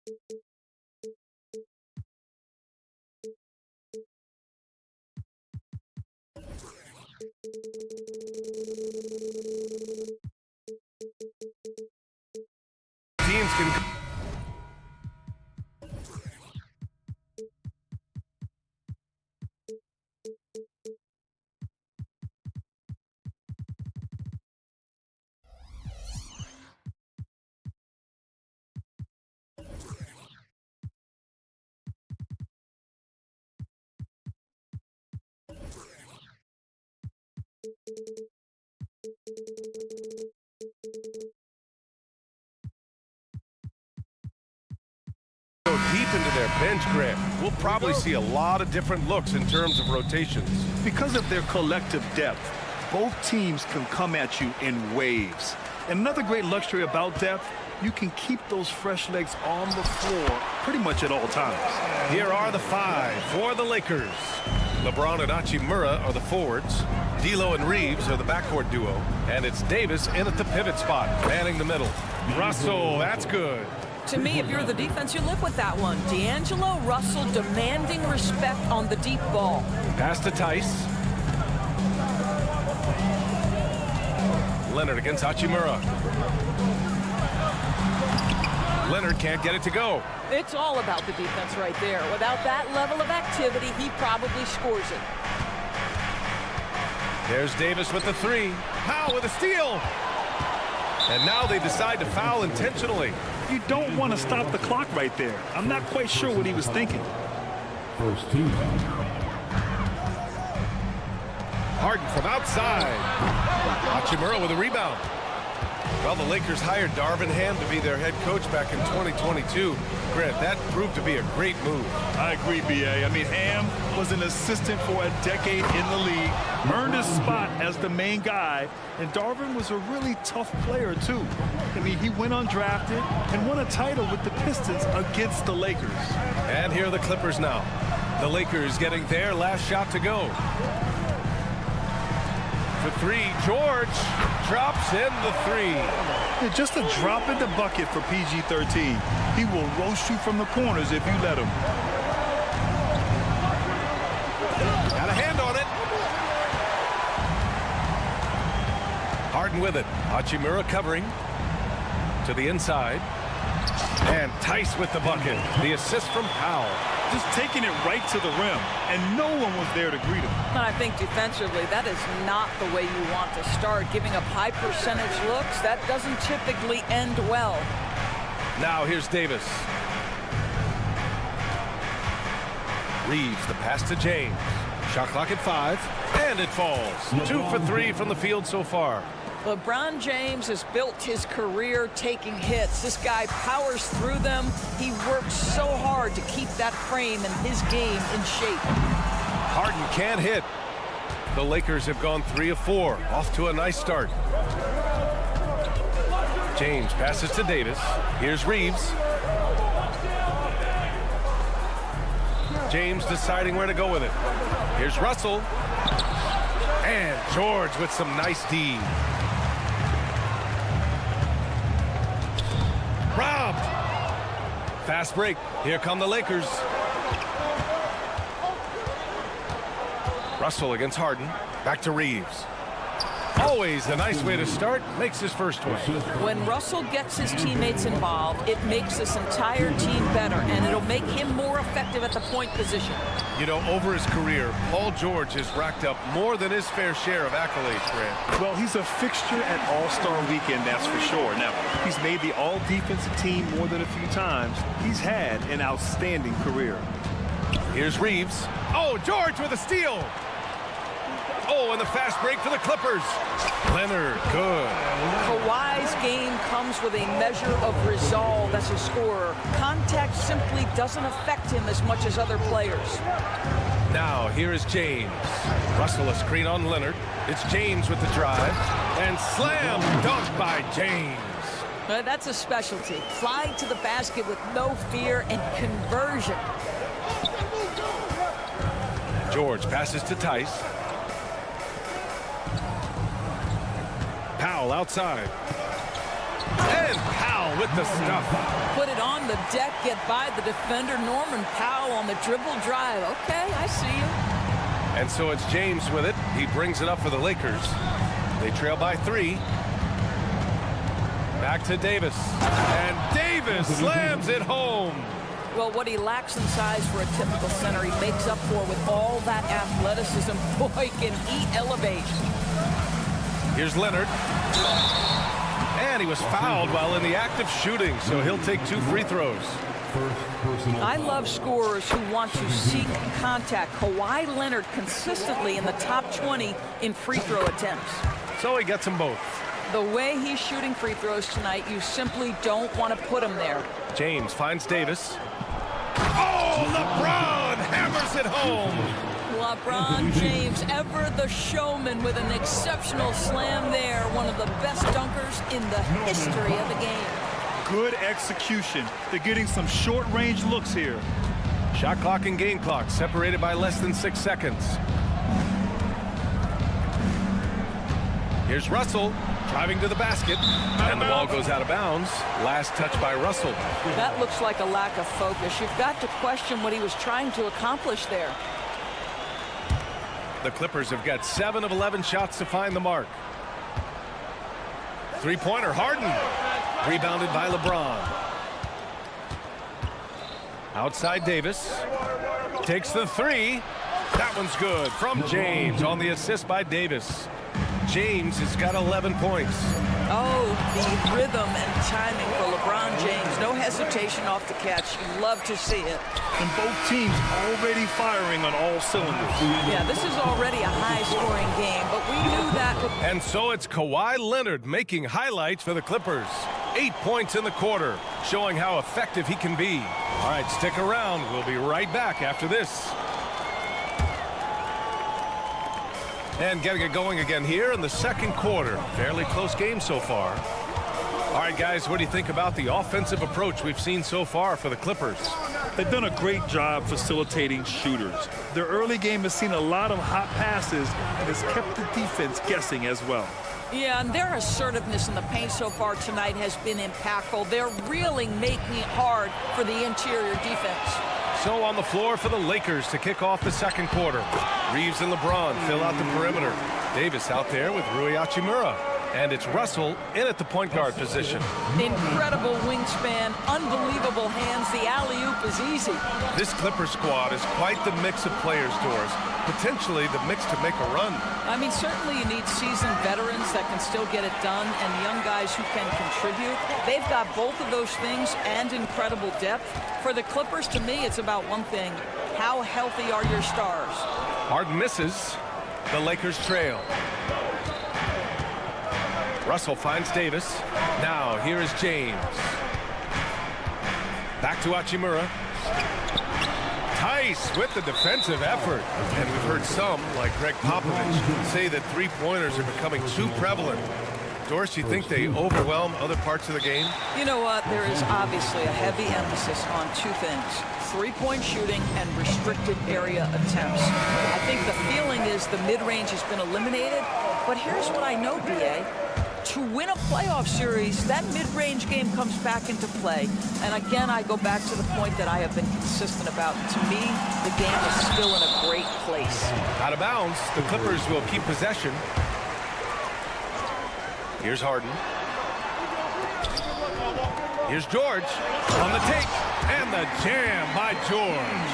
Teams can... Go deep into their bench, Grant. We'll probably see a lot of different looks in terms of rotations. Because of their collective depth, both teams can come at you in waves. And another great luxury about depth, you can keep those fresh legs on the floor pretty much at all times. Here are the five for the Lakers. LeBron and Hachimura are the forwards. D'Lo and Reeves are the backcourt duo. And it's Davis in at the pivot spot, manning the middle. Russell, that's good. To me, if you're the defense, you live with that one. D'Angelo Russell demanding respect on the deep ball. Pass to Tice. Leonard against Hachimura. Leonard can't get it to go. It's all about the defense right there. Without that level of activity, he probably scores it. There's Davis with the three. Powell with a steal. And now they decide to foul intentionally. You don't want to stop the clock right there. I'm not quite sure what he was thinking. First team. Harden from outside. Hachimura with a rebound. Well, the Lakers hired Darvin Ham to be their head coach back in 2022. Grant, that proved to be a great move. I agree, B.A. I mean, Ham was an assistant for a decade in the league, earned his spot as the main guy, and Darvin was a really tough player, too. I mean, he went undrafted and won a title with the Pistons against the Lakers. And here are the Clippers now. The Lakers getting their last shot to go. For three, George drops in the three. Yeah, just a drop in the bucket for PG-13. He will roast you from the corners if you let him. Got a hand on it. Harden with it. Hachimura covering to the inside. And Tice with the bucket. The assist from Powell. Just taking it right to the rim, and no one was there to greet him. And I think defensively, that is not the way you want to start. Giving up high percentage looks, that doesn't typically end well. Now here's Davis. Reeves, the pass to James. Shot clock at 5, and it falls. 2 for 3 from the field so far. LeBron James has built his career taking hits. This guy powers through them. He works so hard to keep that frame and his game in shape. Harden can't hit. The Lakers have gone 3 of 4. Off to a nice start. James passes to Davis. Here's Reeves. James deciding where to go with it. Here's Russell. And George with some nice D. Robbed. Fast break. Here come the Lakers. Russell against Harden. Back to Reeves. Always a nice way to start. Makes his first one. When Russell gets his teammates involved, it makes this entire team better, and it'll make him more effective at the point position. You know, over his career, Paul George has racked up more than his fair share of accolades, Grant. Well, he's a fixture at All-Star Weekend, that's for sure. Now, he's made the All-Defensive team more than a few times. He's had an outstanding career. Here's Reeves. Oh, George with a steal. Oh, and the fast break for the Clippers. Leonard, good. Kawhi's game comes with a measure of resolve as a scorer. Contact simply doesn't affect him as much as other players. Now, here is James. Russell a screen on Leonard. It's James with the drive. And slam dunk by James. That's a specialty. Flying to the basket with no fear and conversion. George passes to Tice. Powell outside. And Powell with the stuff. Put it on the deck, get by the defender. Norman Powell on the dribble drive. Okay, I see you. And so it's James with it. He brings it up for the Lakers. They trail by 3. Back to Davis. And Davis slams it home. Well, what he lacks in size for a typical center, he makes up for with all that athleticism. Boy, can he elevate. Here's Leonard. And he was fouled while in the act of shooting, so he'll take 2 free throws. First personal I foul. love scorers who want to seek contact. Kawhi Leonard consistently in the top 20 in free throw attempts. So he gets them both. The way he's shooting free throws tonight, you simply don't want to put him there. James finds Davis. Oh, LeBron hammers it home. LeBron James, ever the showman, with an exceptional slam there. One of the best dunkers in the history of the game. Good execution. They're getting some short-range looks here. Shot clock and game clock separated by less than 6 seconds. Here's Russell driving to the basket, and the ball goes out of bounds. Last touch by Russell. That looks like a lack of focus. You've got to question what he was trying to accomplish there. The Clippers have got 7 of 11 shots to find the mark. Three-pointer, Harden. Rebounded by LeBron. Outside Davis. Takes the 3. That one's good from James on the assist by Davis. James has got 11 points. Oh, the rhythm and timing for LeBron James. No hesitation off the catch. You love to see it. And both teams already firing on all cylinders. Yeah, this is already a high-scoring game, but we knew that. And so it's Kawhi Leonard making highlights for the Clippers. 8 points in the quarter, showing how effective he can be. All right, stick around. We'll be right back after this. And getting it going again here in the second quarter. Fairly close game so far. All right, guys, what do you think about the offensive approach we've seen so far for the Clippers? They've done a great job facilitating shooters. Their early game has seen a lot of hot passes and has kept the defense guessing as well. Yeah, and their assertiveness in the paint so far tonight has been impactful. They're really making it hard for the interior defense. So on the floor for the Lakers to kick off the second quarter. Reeves and LeBron fill out the perimeter. Davis out there with Rui Hachimura. And it's Russell in at the point guard position. Incredible wingspan, unbelievable hands. The alley-oop is easy. This Clipper squad is quite the mix of players, Doris. Potentially the mix to make a run. I mean, certainly you need seasoned veterans that can still get it done and young guys who can contribute. They've got both of those things and incredible depth. For the Clippers, to me, it's about one thing. How healthy are your stars? Harden misses. The Lakers trail. Russell finds Davis. Now here is James. Back to Hachimura. Tice with the defensive effort. And we've heard some, like Greg Popovich, say that three-pointers are becoming too prevalent. Doris, you think they overwhelm other parts of the game? You know what? There is obviously a heavy emphasis on two things: three-point shooting and restricted area attempts. I think the feeling is the mid-range has been eliminated. But here's what I know, B.A. To win a playoff series, that mid-range game comes back into play. And again, I go back to the point that I have been consistent about. To me, the game is still in a great place. Out of bounds, the Clippers will keep possession. Here's Harden. Here's George on the take. And the jam by George.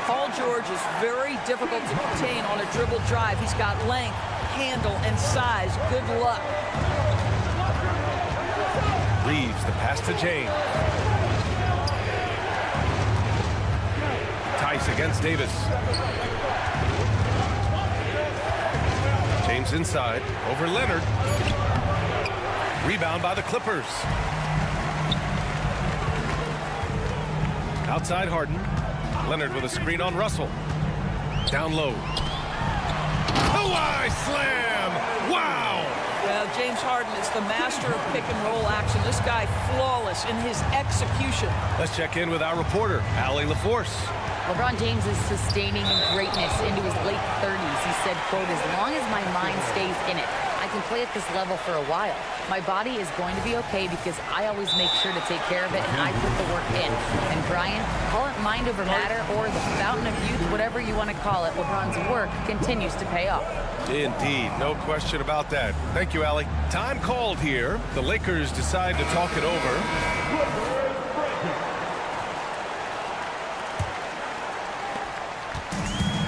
Paul George is very difficult to contain on a dribble drive. He's got length, handle, and size. Good luck. Reeves the pass to James. Tice against Davis. James inside over Leonard. Rebound by the Clippers. Outside Harden. Leonard with a screen on Russell. Down low. Kawhi slam! Wow! Well, James Harden is the master of pick-and-roll action. This guy flawless in his execution. Let's check in with our reporter, Allie LaForce. LeBron James is sustaining greatness into his late 30s. He said, quote, "As long as my mind stays in it, I I can play at this level for a while. My body is going to be okay because I always make sure to take care of it and I put the work in. And Brian, call it mind over matter or the fountain of youth, whatever you want to call it, LeBron's work continues to pay off. Indeed, no question about that. Thank you, Allie. Time called here. The Lakers decide to talk it over.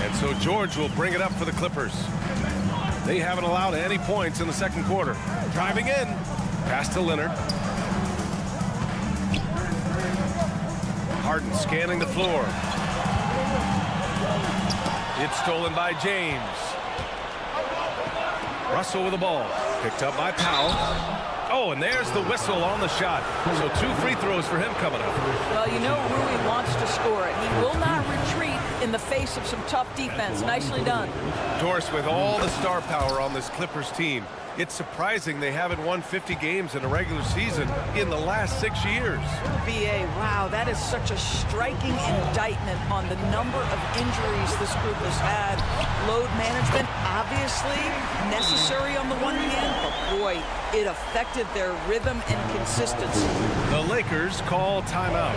And so George will bring it up for the Clippers. They haven't allowed any points in the second quarter. Driving in. Pass to Leonard. Harden scanning the floor. It's stolen by James. Russell with the ball. Picked up by Powell. Oh, and there's the whistle on the shot. So 2 free throws for him coming up. Well, you know Rui wants to score it. He will not retreat in the face of some tough defense. Nicely done. Doris, with all the star power on this Clippers team, it's surprising they haven't won 50 games in a regular season in the last 6 years. BA, wow, that is such a striking indictment on the number of injuries this group has had. Load management, obviously necessary on the one hand, but boy, it affected their rhythm and consistency. The Lakers call timeout.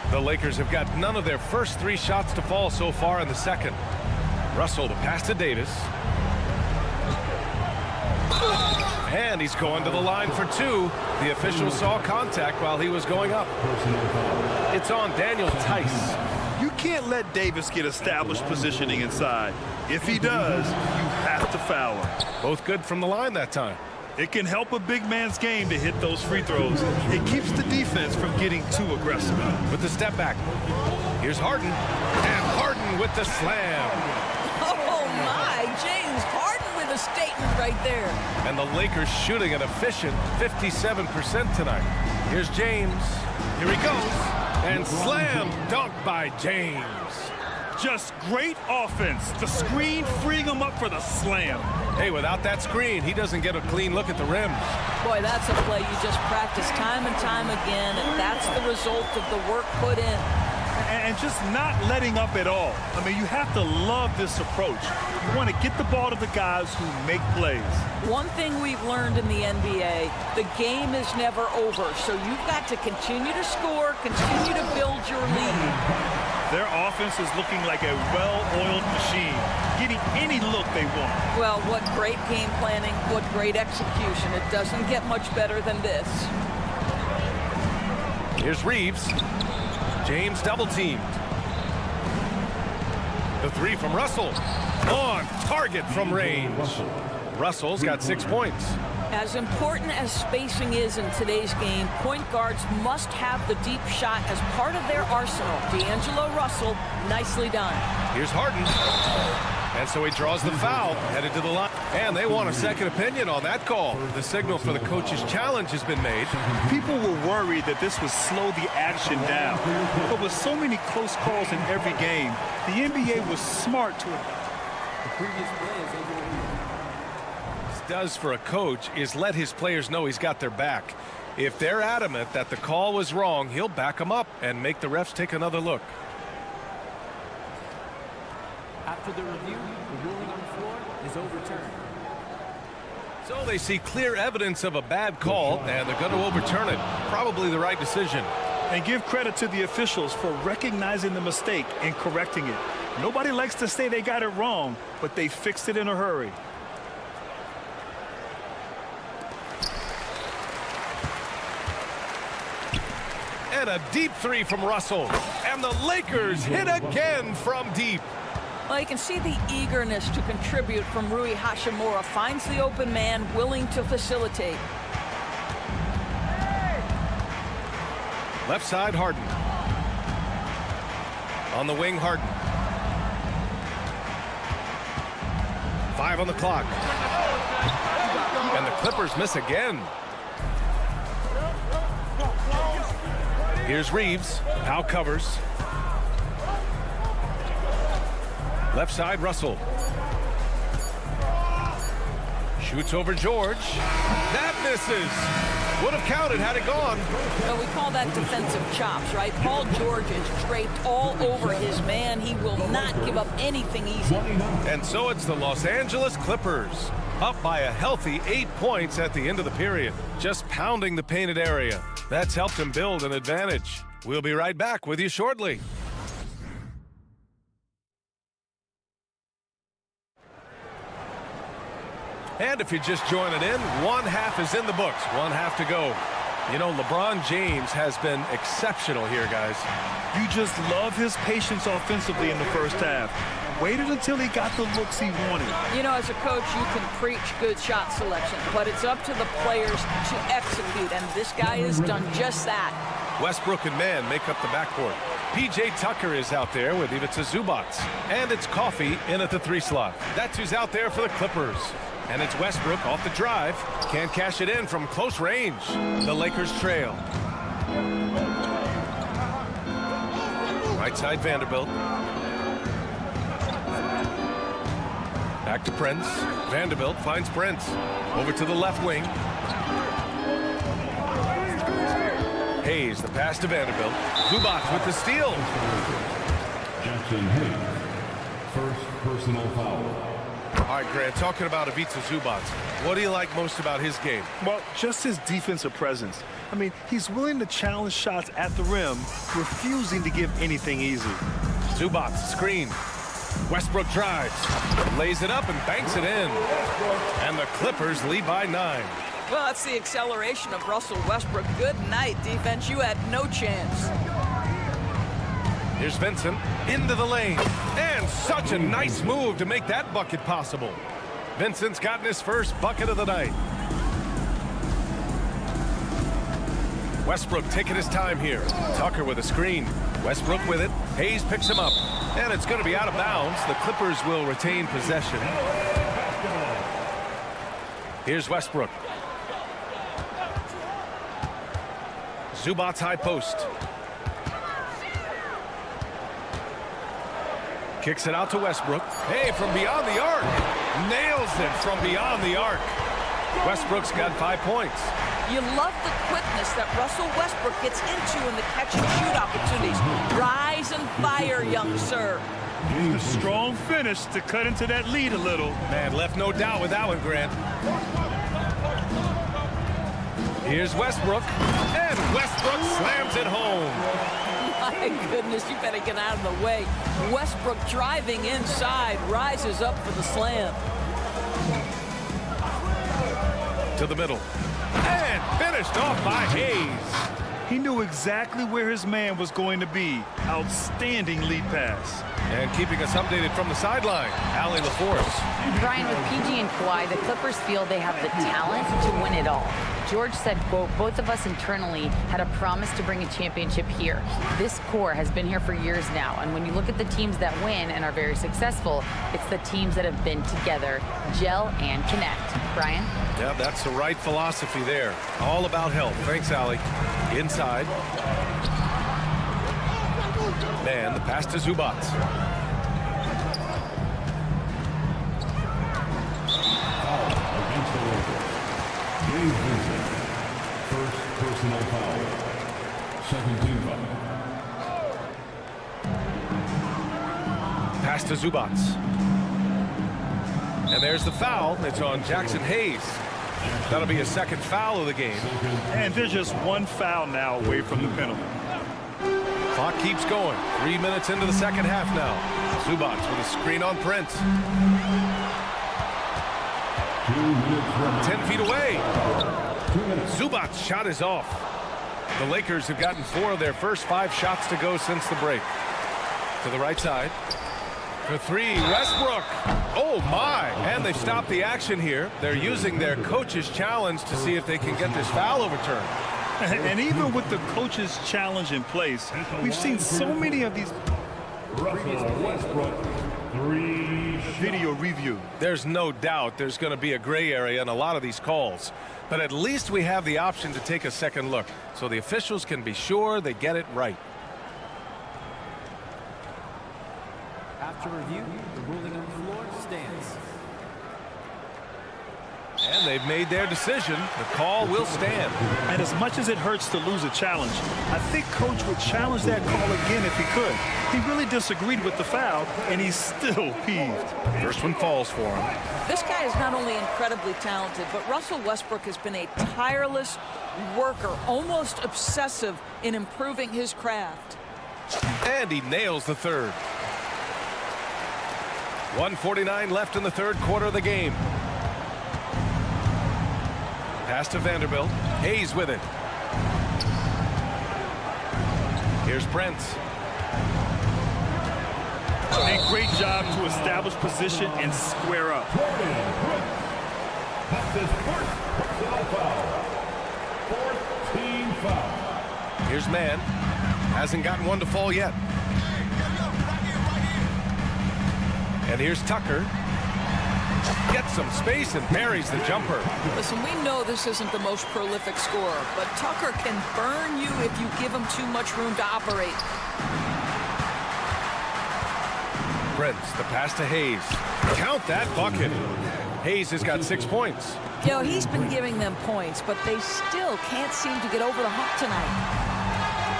The Lakers have got none of their first 3 shots to fall so far in the second. Russell to pass to Davis. And he's going to the line for 2. The official saw contact while he was going up. It's on Daniel Tice. You can't let Davis get established positioning inside. If he does, you have to foul him. Both good from the line that time. It can help a big man's game to hit those free throws. It keeps the defense from getting too aggressive. With the step back. Here's Harden. And Harden with the slam. Oh, my. James Harden with a statement right there. And the Lakers shooting an efficient 57% tonight. Here's James. Here he goes. And slam dunk by James. Just great offense. The screen freeing him up for the slam. Hey, without that screen, he doesn't get a clean look at the rim. Boy, that's a play you just practice time and time again, and that's the result of the work put in. And just not letting up at all. I mean, you have to love this approach. You want to get the ball to the guys who make plays. One thing we've learned in the NBA, the game is never over, so you've got to continue to score, continue to build your lead. Their offense is looking like a well-oiled machine, getting any look they want. Well, what great game planning, what great execution. It doesn't get much better than this. Here's Reeves. James double-teamed. The 3 from Russell. On target from range. Russell's got 6 points. As important as spacing is in today's game, point guards must have the deep shot as part of their arsenal. D'Angelo Russell, nicely done. Here's Harden. And so he draws the foul, headed to the line. And they want a second opinion on that call. The signal for the coach's challenge has been made. People were worried that this would slow the action down. But with so many close calls in every game, the NBA was smart to the previous play is does for a coach is let his players know he's got their back. If they're adamant that the call was wrong, he'll back them up and make the refs take another look. After the review, the ruling on the floor is overturned. So they see clear evidence of a bad call, and they're going to overturn it. Probably the right decision. And give credit to the officials for recognizing the mistake and correcting it. Nobody likes to say they got it wrong, but they fixed it in a hurry. And a deep 3 from Russell. And the Lakers hit again from deep. Well, you can see the eagerness to contribute from Rui Hachimura. Finds the open man, willing to facilitate. Left side, Harden. On the wing, Harden. 5 on the clock. And the Clippers miss again. Here's Reeves. Now covers. Left side, Russell. Shoots over George. That misses. Would have counted had it gone. Well, we call that defensive chops, right? Paul George is draped all over his man. He will not give up anything easy. And so it's the Los Angeles Clippers, up by a healthy 8 points at the end of the period, just pounding the painted area. That's helped him build an advantage. We'll be right back with you shortly. And if you're just joining in, one half is in the books, one half to go. You know, LeBron James has been exceptional here, guys. You just love his patience offensively in the first half. Waited until he got the looks he wanted. You know, as a coach, you can preach good shot selection, but it's up to the players to execute, and this guy has done just that. Westbrook and Mann make up the backcourt. P.J. Tucker is out there with Ivica Zubac. And it's Coffey in at the 3 slot. That's who's out there for the Clippers. And it's Westbrook off the drive. Can't cash it in from close range. The Lakers trail. Right side Vanderbilt. Back to Prince. Vanderbilt finds Prince. Over to the left wing. Hayes, the pass to Vanderbilt. Zubac with the steal. Jackson Hayes, first personal foul. All right, Grant, talking about Ivica Zubac, what do you like most about his game? Well, just his defensive presence. I mean, he's willing to challenge shots at the rim, refusing to give anything easy. Zubac, screen. Westbrook drives, lays it up and banks it in. And the Clippers lead by 9. Well, that's the acceleration of Russell Westbrook. Good night, defense. You had no chance. Here's Vincent into the lane. And such a nice move to make that bucket possible. Vincent's gotten his first bucket of the night. Westbrook taking his time here. Tucker with a screen. Westbrook with it. Hayes picks him up. And it's going to be out of bounds. The Clippers will retain possession. Here's Westbrook. Zubac's high post. Kicks it out to Westbrook. Hey, from beyond the arc. Nails it from beyond the arc. Westbrook's got 5 points. You love the quickness that Russell Westbrook gets into in the catch-and-shoot opportunities. Rise and fire, young sir. A strong finish to cut into that lead a little. Man, left no doubt with that one, Grant. Here's Westbrook. And Westbrook slams it home. My goodness, you better get out of the way. Westbrook driving inside, rises up for the slam. To the middle. And finished off by Hayes. He knew exactly where his man was going to be. Outstanding lead pass. And keeping us updated from the sideline, Allie LaForce. Brian, with PG and Kawhi, the Clippers feel they have the talent to win it all. George said, quote, both of us internally had a promise to bring a championship here. This core has been here for years now, and when you look at the teams that win and are very successful, it's the teams that have been together, gel and connect. Brian? Yeah, that's the right philosophy there. All about health. Thanks, Allie. Inside. Man, the pass to Zubac. Against the Lakers. James Vincent, first personal foul. Second team foul. Pass to Zubac. And there's the foul. It's on Jackson Hayes. That'll be a second foul of the game. And there's just one foul now away from the penalty. Clock keeps going. 3 minutes into the second half now. Zubac with a screen on Prince. 2 minutes remaining. 10 feet away. 2 minutes. Zubac's shot is off. The Lakers have gotten 4 of their first 5 shots to go since the break. To the right side. For 3, Westbrook. Oh, my. And they've stopped the action here. They're using their coach's challenge to see if they can get this foul overturned. And even with the coach's challenge in place, we've seen so many of these Russell Westbrook, 3 video review. There's no doubt there's going to be a gray area in a lot of these calls. But at least we have the option to take a second look, so the officials can be sure they get it right. After review, the ruling on the floor stands. And they've made their decision. The call will stand. And as much as it hurts to lose a challenge, I think Coach would challenge that call again if he could. He really disagreed with the foul, and he's still peeved. First one falls for him. This guy is not only incredibly talented, but Russell Westbrook has been a tireless worker, almost obsessive in improving his craft. And he nails the third. 1:49 left in the third quarter of the game. Pass to Vanderbilt. Hayes with it. Here's Prince. A great job to establish position and square up. That's his first personal foul. Fourth team foul. Here's Mann. Hasn't gotten one to fall yet. And here's Tucker. Gets some space and buries the jumper. Listen, we know this isn't the most prolific scorer, but Tucker can burn you if you give him too much room to operate. Prince, the pass to Hayes. Count that bucket. Hayes has got 6 points. You know, he's been giving them points, but they still can't seem to get over the hump tonight.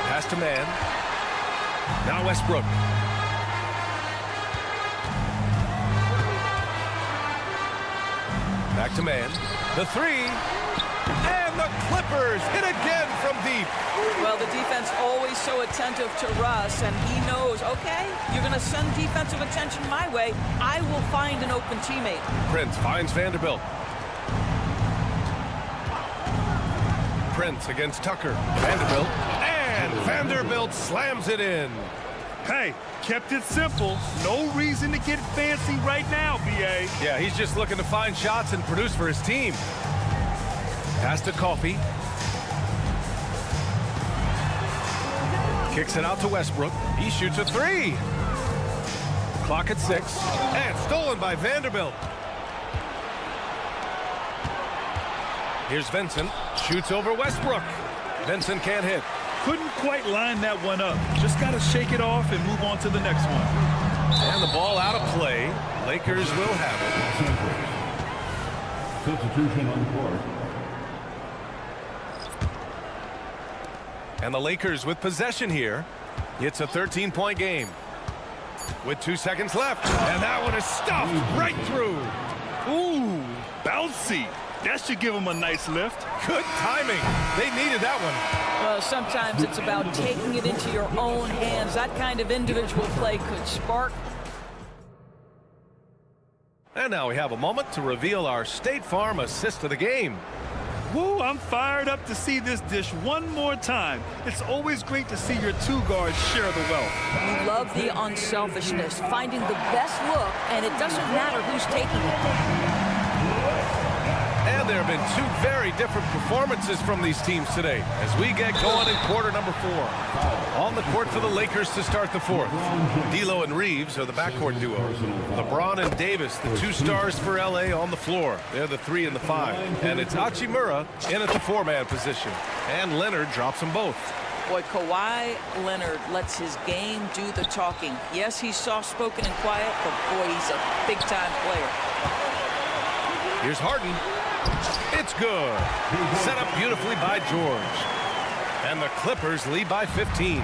Pass to Mann. Now Westbrook. Back to Mann. The three. And the Clippers hit again from deep. Well, the defense always so attentive to Russ, and he knows, okay, you're going to send defensive attention my way. I will find an open teammate. Prince finds Vanderbilt. Prince against Tucker. Vanderbilt. And Vanderbilt slams it in. Hey, kept it simple. No reason to get fancy right now, B.A. Yeah, he's just looking to find shots and produce for his team. Pass to Coffey. Kicks it out to Westbrook. He shoots a three. Clock at 6. And stolen by Vanderbilt. Here's Vincent. Shoots over Westbrook. Vincent can't hit. Couldn't quite line that one up. Just got to shake it off and move on to the next one. And the ball out of play. Lakers will have it. Substitution on the court. And the Lakers with possession here. It's a 13-point game. With 2 seconds left. And that one is stuffed right through. Ooh, bouncy. That should give him a nice lift. Good timing. They needed that one. Well, sometimes it's about taking it into your own hands. That kind of individual play could spark. And now we have a moment to reveal our State Farm assist of the game. Woo, I'm fired up to see this dish one more time. It's always great to see your two guards share the wealth. We love the unselfishness, finding the best look, and it doesn't matter who's taking it. And there have been two very different performances from these teams today as we get going in quarter number 4. On the court for the Lakers to start the fourth. D'Lo and Reeves are the backcourt duo. LeBron and Davis, the 2 stars for LA, on the floor. They're the 3 and the 5. And it's Hachimura in at the 4-man position. And Leonard drops them both. Boy, Kawhi Leonard lets his game do the talking. Yes, he's soft-spoken and quiet, but boy, he's a big-time player. Here's Harden. It's good. Set up beautifully by George. And the Clippers lead by 15.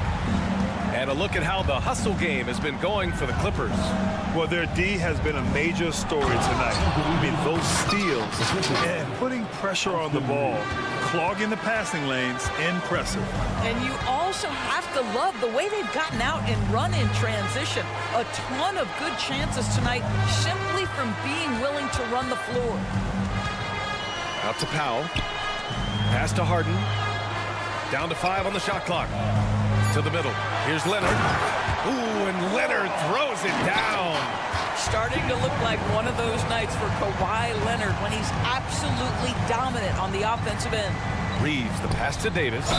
And a look at how the hustle game has been going for the Clippers. Well, their D has been a major story tonight. I mean, those steals and putting pressure on the ball, clogging the passing lanes, impressive. And you also have to love the way they've gotten out and run in transition. A ton of good chances tonight simply from being willing to run the floor. Out to Powell. Pass to Harden. Down to 5 on the shot clock. To the middle. Here's Leonard. Ooh, and Leonard throws it down. Starting to look like one of those nights for Kawhi Leonard when he's absolutely dominant on the offensive end. Reeves, the pass to Davis.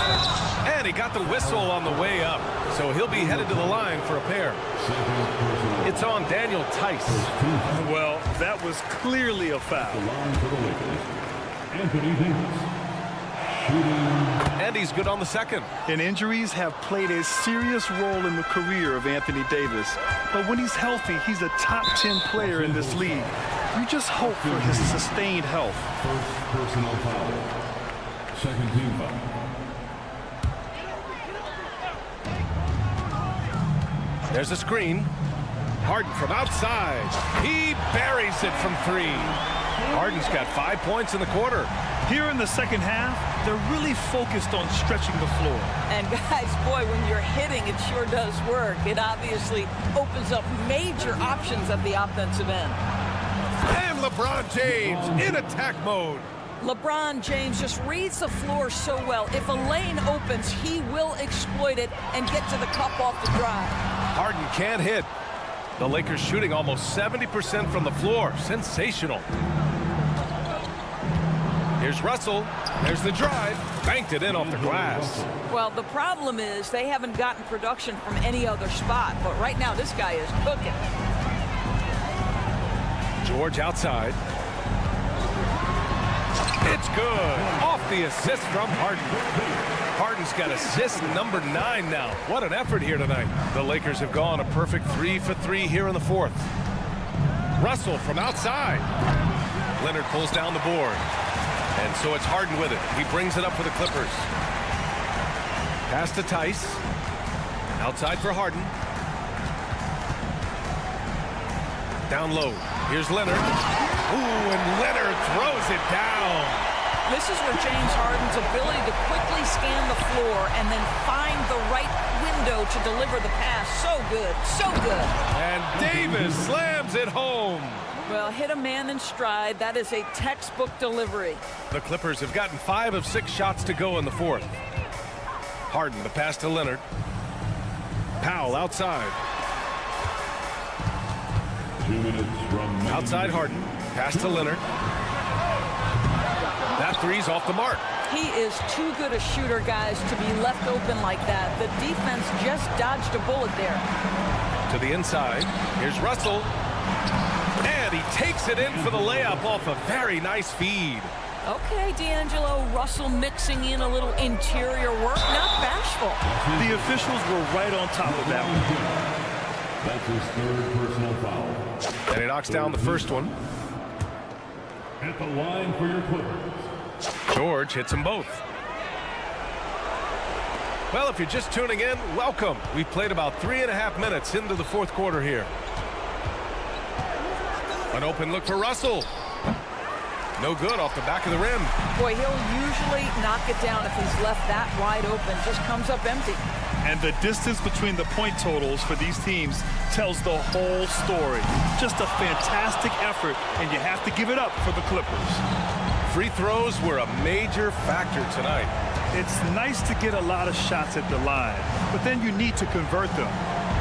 And he got the whistle on the way up. So he'll be headed to the line for a pair. It's on Daniel Tice. Well, that was clearly a foul. Anthony Davis. And he's good on the second. And injuries have played a serious role in the career of Anthony Davis. But when he's healthy, he's a top 10 player in this league. You just hope for his sustained health. First personal foul. Second team foul. There's a screen. Harden from outside. He buries it from 3. Harden's got 5 points in the quarter. Here in the second half, they're really focused on stretching the floor. And guys, boy, when you're hitting, it sure does work. It obviously opens up major options at the offensive end. And LeBron James in attack mode. LeBron James just reads the floor so well. If a lane opens, he will exploit it and get to the cup off the drive. Harden can't hit. The Lakers shooting almost 70% from the floor. Sensational. Here's Russell. There's the drive. Banked it in off the glass. Well, the problem is they haven't gotten production from any other spot. But right now, this guy is cooking. George outside. It's good. Off the assist from Harden. Harden's got assist number 9 now. What an effort here tonight. The Lakers have gone a perfect 3 for 3 here in the 4th. Russell from outside. Leonard pulls down the board. And so it's Harden with it. He brings it up for the Clippers. Pass to Tice. Outside for Harden. Down low. Here's Leonard. Ooh, and Leonard throws it down. This is where James Harden's ability to quickly scan the floor and then find the right window to deliver the pass. So good, so good. And Davis slams it home. Well, hit a man in stride. That is a textbook delivery. The Clippers have gotten 5 of 6 shots to go in the 4th. Harden, the pass to Leonard. Powell outside. 2 minutes from Outside Harden. Pass to Leonard. That three's off the mark. He is too good a shooter, guys, to be left open like that. The defense just dodged a bullet there. To the inside. Here's Russell. And he takes it in for the layup off a very nice feed. Okay, D'Angelo, Russell mixing in a little interior work, not bashful. The officials were right on top of that one. That's his 3rd personal foul. And he knocks down the first one. At the line for your Clippers. George hits them both. Well, if you're just tuning in, welcome. We've played about 3.5 minutes into the 4th quarter here. An open look for Russell. No good off the back of the rim. Boy, he'll usually knock it down if he's left that wide open. Just comes up empty. And the distance between the point totals for these teams tells the whole story. Just a fantastic effort, and you have to give it up for the Clippers. Free throws were a major factor tonight. It's nice to get a lot of shots at the line, but then you need to convert them.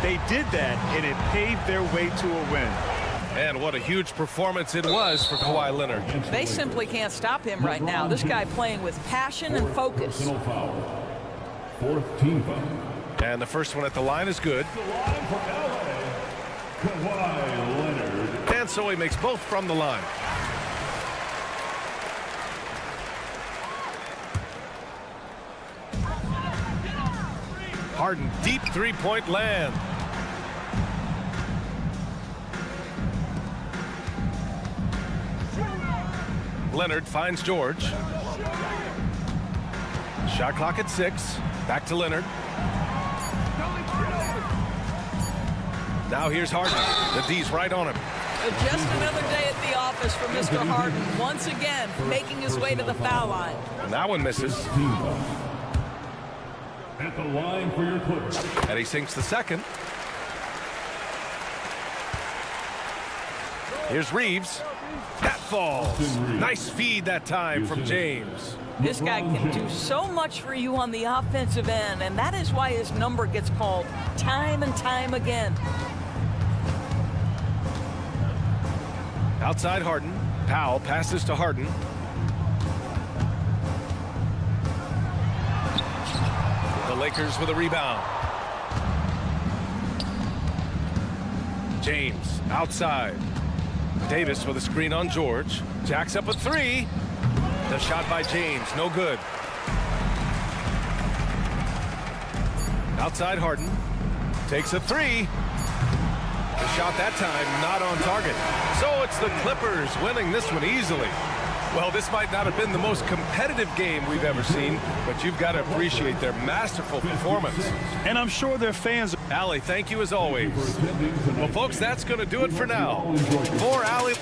They did that, and it paved their way to a win. And what a huge performance it was for Kawhi Leonard. They simply can't stop him right now. This guy playing with passion and focus. Personal foul. 4th team foul. And the first one at the line is good. The line for LA. Kawhi Leonard. And so he makes both from the line. Harden, deep three-point land. Leonard finds George. Shot clock at 6. Back to Leonard. Now here's Harden. The D's right on him. Just another day at the office for Mr. Harden. Once again, making his way to the foul line. And that one misses. Team foul. At the line for your Clippers. And he sinks the second. Here's Reeves. That falls. Nice feed that time from James. This guy can do so much for you on the offensive end, and that is why his number gets called time and time again. Outside Harden. Powell passes to Harden. The Lakers with a rebound. James outside. Davis with a screen on George. Jacks up a 3. The shot by James, no good. Outside Harden. Takes a 3. The shot that time not on target. So it's the Clippers winning this one easily. Well, this might not have been the most competitive game we've ever seen, but you've got to appreciate their masterful performance. And I'm sure their fans... Allie, thank you as always. Well, folks, that's going to do it for now. For Allie...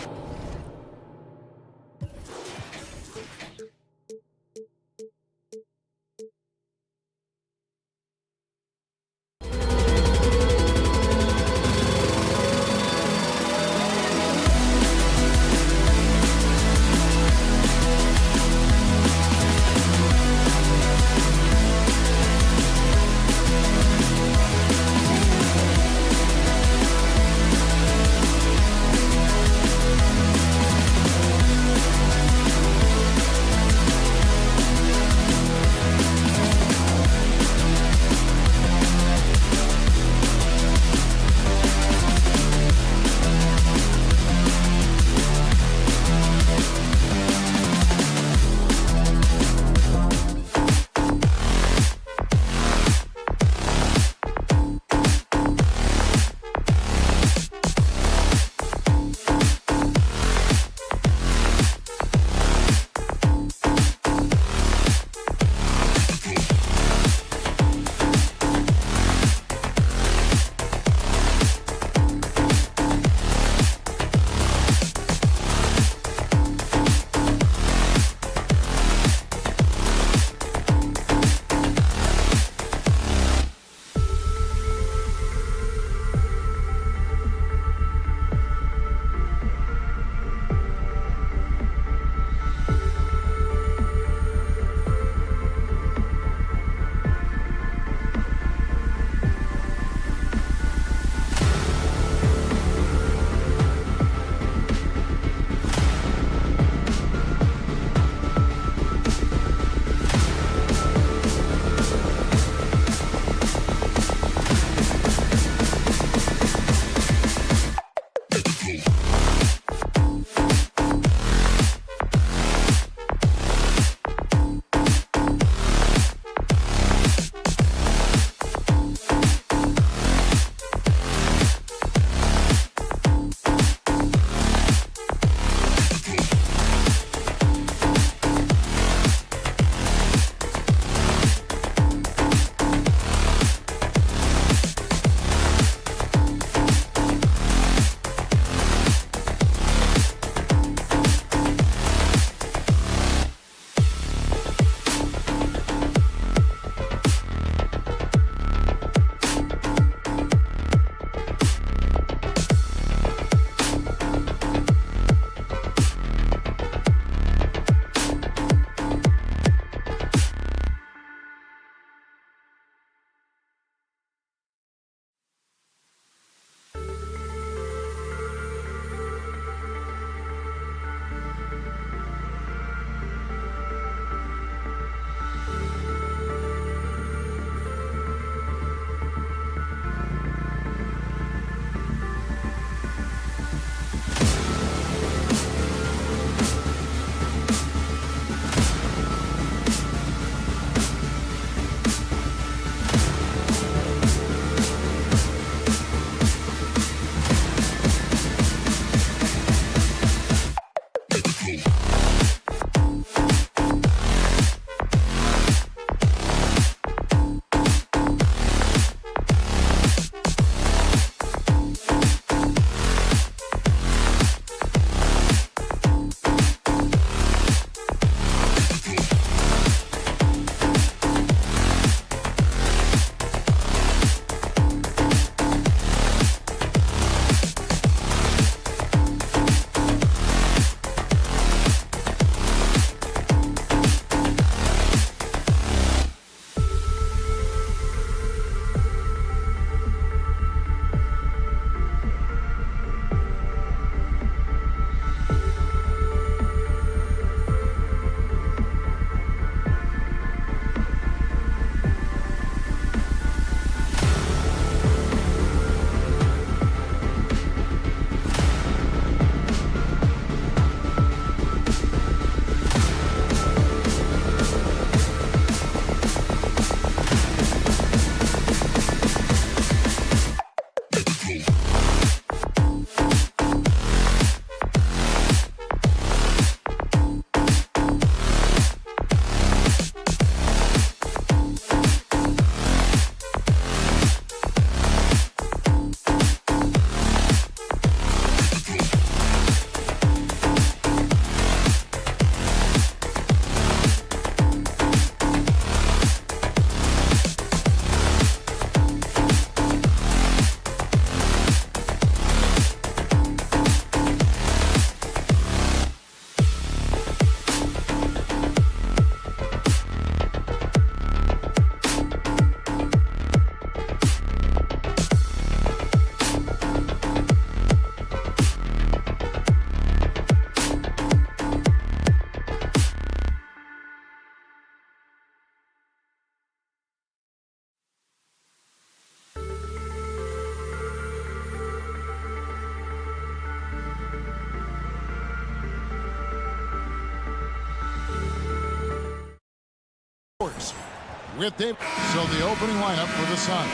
with Davis. So the opening lineup for the Suns.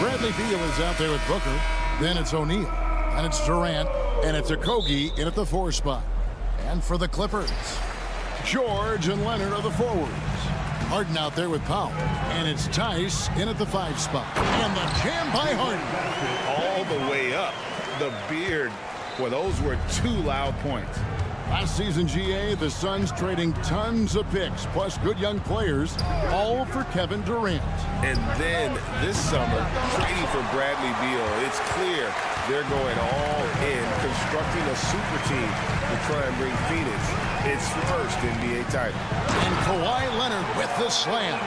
Bradley Beal is out there with Booker. Then it's O'Neal. And it's Durant. And it's Okogie in at the 4 spot. And for the Clippers, George and Leonard are the forwards. Harden out there with Powell. And it's Tice in at the 5 spot. And the jam by Harden. All the way up. The beard. Well, those were 2 loud points. Last season, GA, the Suns trading tons of picks, plus good young players, all for Kevin Durant. And then this summer, trading for Bradley Beal. It's clear they're going all in, constructing a super team to try and bring Phoenix its first NBA title. And Kawhi Leonard with the slam.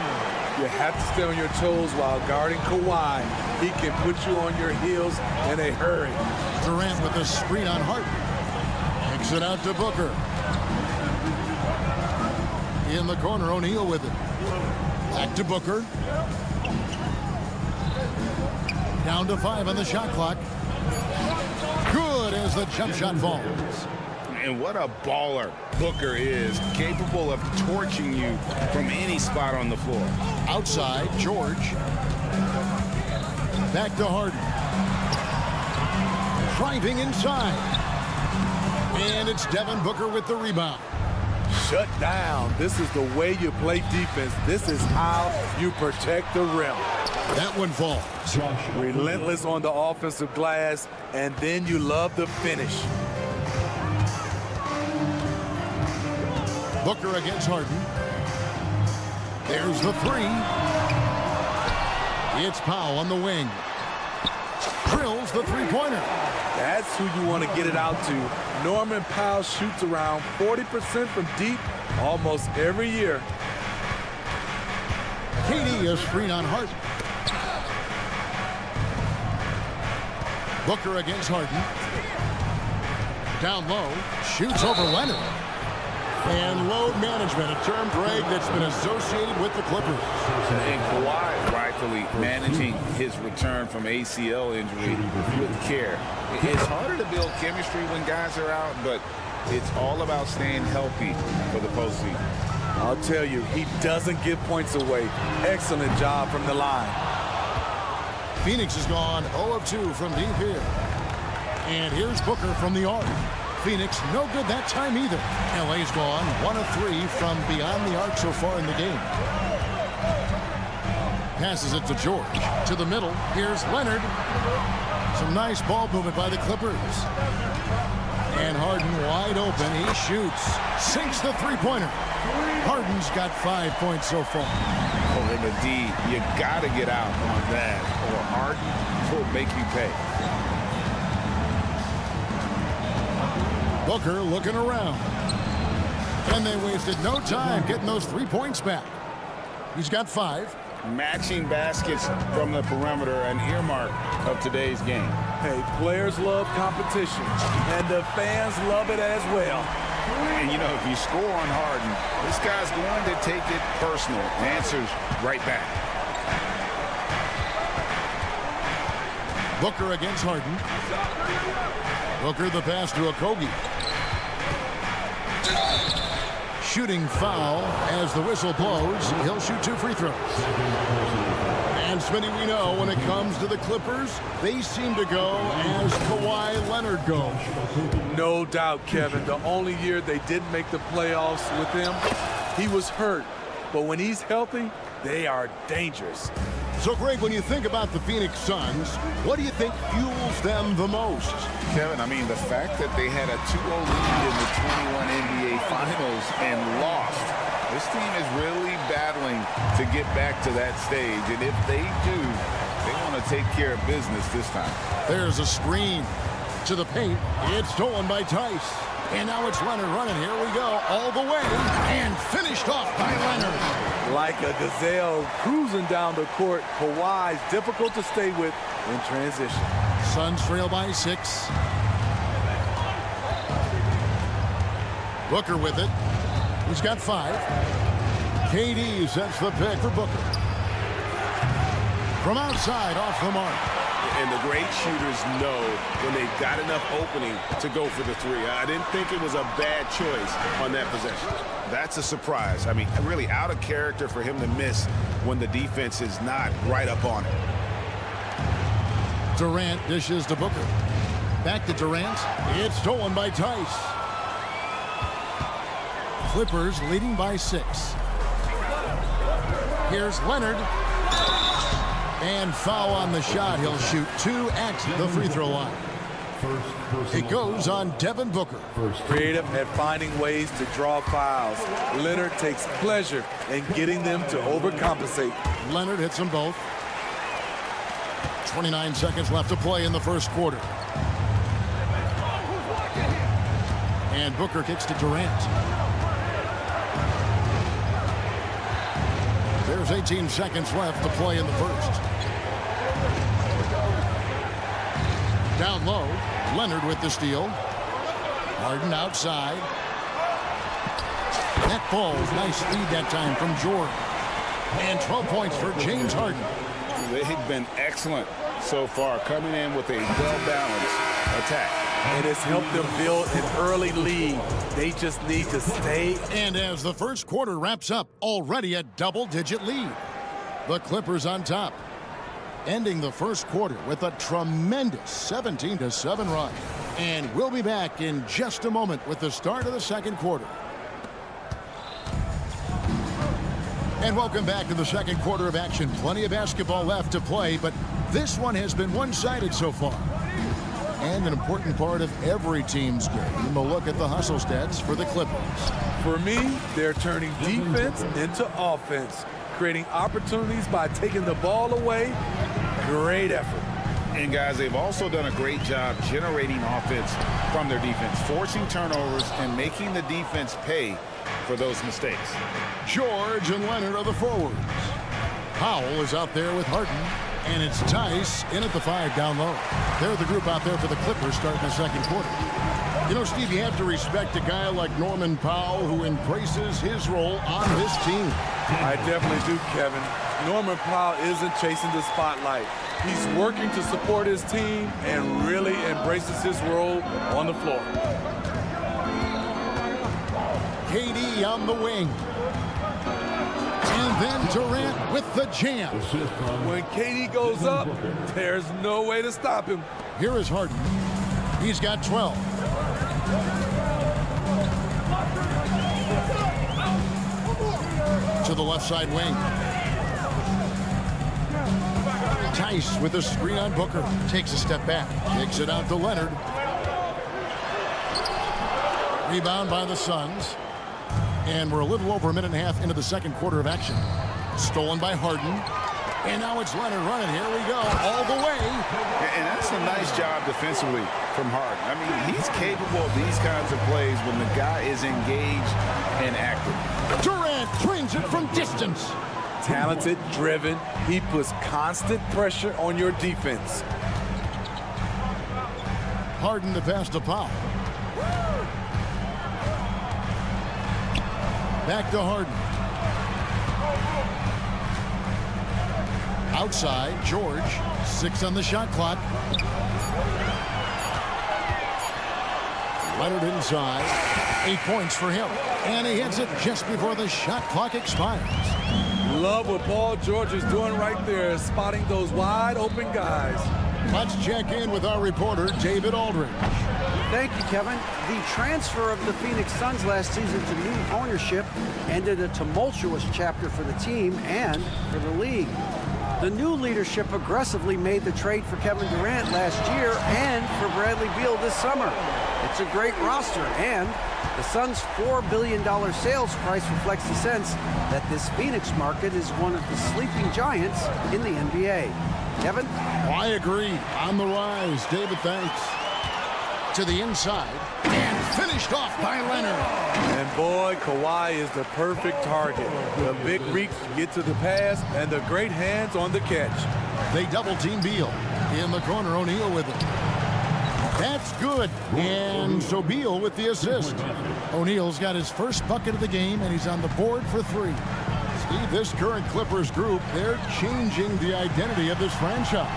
You have to stay on your toes while guarding Kawhi. He can put you on your heels in a hurry. Durant with the screen on Harden. Kicks it out to Booker. In the corner, O'Neal with it. Back to Booker. Down to 5 on the shot clock. Good as the jump shot falls. And what a baller Booker is, capable of torching you from any spot on the floor. Outside, George. Back to Harden. Driving inside. And it's Devin Booker with the rebound. Shut down. This is the way you play defense. This is how you protect the rim. That one falls. Relentless on the offensive glass, and then you love the finish. Booker against Harden. There's the 3. It's Powell on the wing. Drills the 3-pointer. That's who you want to get it out to. Norman Powell shoots around 40% from deep almost every year. KD a screen on Harden. Booker against Harden. Down low. Shoots over Leonard. And load management, a term, Greg, that's been associated with the Clippers. And Kawhi rightfully managing his return from ACL injury with care. It's harder to build chemistry when guys are out, but it's all about staying healthy for the postseason. I'll tell you, he doesn't give points away. Excellent job from the line. Phoenix has gone 0 of 2 from deep here. And here's Booker from the arc. Phoenix no good that time either. LA's gone 1 of 3 from beyond the arc so far in the game. Passes it to George. To the middle. Here's Leonard. Some nice ball movement by the Clippers. And Harden wide open. He shoots. Sinks the 3-pointer. Harden's got 5 points so far. Oh, in the D, you got to get out on that, or Harden will make you pay. Booker looking around. And they wasted no time getting those 3 points back. He's got 5. Matching baskets from the perimeter, an earmark of today's game. Hey, players love competition, and the fans love it as well. And, you know, if you score on Harden, this guy's going to take it personal. Answers right back. Booker against Harden. Booker the pass to Okogie. Shooting foul as the whistle blows. He'll shoot 2 free throws. And Smitty, we know when it comes to the Clippers, they seem to go as Kawhi Leonard goes. No doubt, Kevin. The only year they didn't make the playoffs with him, he was hurt. But when he's healthy, they are dangerous. So, Greg, when you think about the Phoenix Suns, what do you think fuels them the most? Kevin, I mean, the fact that they had a 2-0 lead in the 21 NBA Finals and lost. This team is really battling to get back to that stage. And if they do, they want to take care of business this time. There's a screen to the paint. It's stolen by Tice. And now it's Leonard running. Here we go. All the way. And finished off by Leonard. Like a gazelle cruising down the court, Kawhi's difficult to stay with in transition. Suns trail by 6. Booker with it. He's got 5. KD sets the pick for Booker. From outside, off the mark. And the great shooters know when they've got enough opening to go for the three. I didn't think it was a bad choice on that possession. That's a surprise. I mean, really out of character for him to miss when the defense is not right up on it. Durant dishes to Booker. Back to Durant. It's stolen by Tice. Clippers leading by 6. Here's Leonard. And foul on the shot. He'll shoot 2 at the free throw line. It goes on Devin Booker. Creative at finding ways to draw fouls. Leonard takes pleasure in getting them to overcompensate. Leonard hits them both. 29 seconds left to play in the first quarter. And Booker kicks to Durant. There's 18 seconds left to play in the first. Down low, Leonard with the steal. Harden outside. That falls. Nice lead that time from Jordan. And 12 points for James Harden. They've been excellent so far, coming in with a well-balanced attack. And it's helped them build an early lead. They just need to stay. And as the first quarter wraps up, already a double-digit lead. The Clippers on top, ending the first quarter with a tremendous 17-7 run. And we'll be back in just a moment with the start of the second quarter. And welcome back to the second quarter of action. Plenty of basketball left to play, but this one has been one-sided so far. And an important part of every team's game, a look at the hustle stats for the Clippers. For me, they're turning defense into offense, creating opportunities by taking the ball away. Great effort. And guys, they've also done a great job generating offense from their defense, forcing turnovers and making the defense pay for those mistakes. George and Leonard are the forwards. Powell is out there with Harden. And it's Tice in at the 5 down low. They're the group out there for the Clippers starting the second quarter. You know, Steve, you have to respect a guy like Norman Powell who embraces his role on this team. I definitely do, Kevin. Norman Powell isn't chasing the spotlight. He's working to support his team and really embraces his role on the floor. KD on the wing. And then Durant with the jam. When KD goes up, there's no way to stop him. Here is Harden. He's got 12. To the left side wing. Tice with a screen on Booker. Takes a step back. Takes it out to Leonard. Rebound by the Suns. And we're a little over a minute and a half into the second quarter of action. Stolen by Harden. And now it's Leonard running. Here we go. All the way. And that's a nice job defensively from Harden. I mean, he's capable of these kinds of plays when the guy is engaged and active. Durant trains it from distance. Talented, driven. He puts constant pressure on your defense. Harden to pass to Powell. Back to Harden. Outside, George. 6 on the shot clock. Leonard inside. 8 points for him. And he hits it just before the shot clock expires. Love what Paul George is doing right there, spotting those wide open guys. Let's check in with our reporter, David Aldridge. Thank you, Kevin. The transfer of the Phoenix Suns last season to new ownership ended a tumultuous chapter for the team and for the league. The new leadership aggressively made the trade for Kevin Durant last year and for Bradley Beal this summer. It's a great roster, and the Suns' $4 billion sales price reflects the sense that this Phoenix market is one of the sleeping giants in the NBA. Kevin? I agree. On the rise. David, thanks. To the inside. And finished off by Leonard. And boy, Kawhi is the perfect target. The big reach to get to the pass and the great hands on the catch. They double team Beal. In the corner, O'Neal with it. That's good. And so Beal with the assist. O'Neal's got his first bucket of the game, and he's on the board for 3. This current Clippers group, they're changing the identity of this franchise.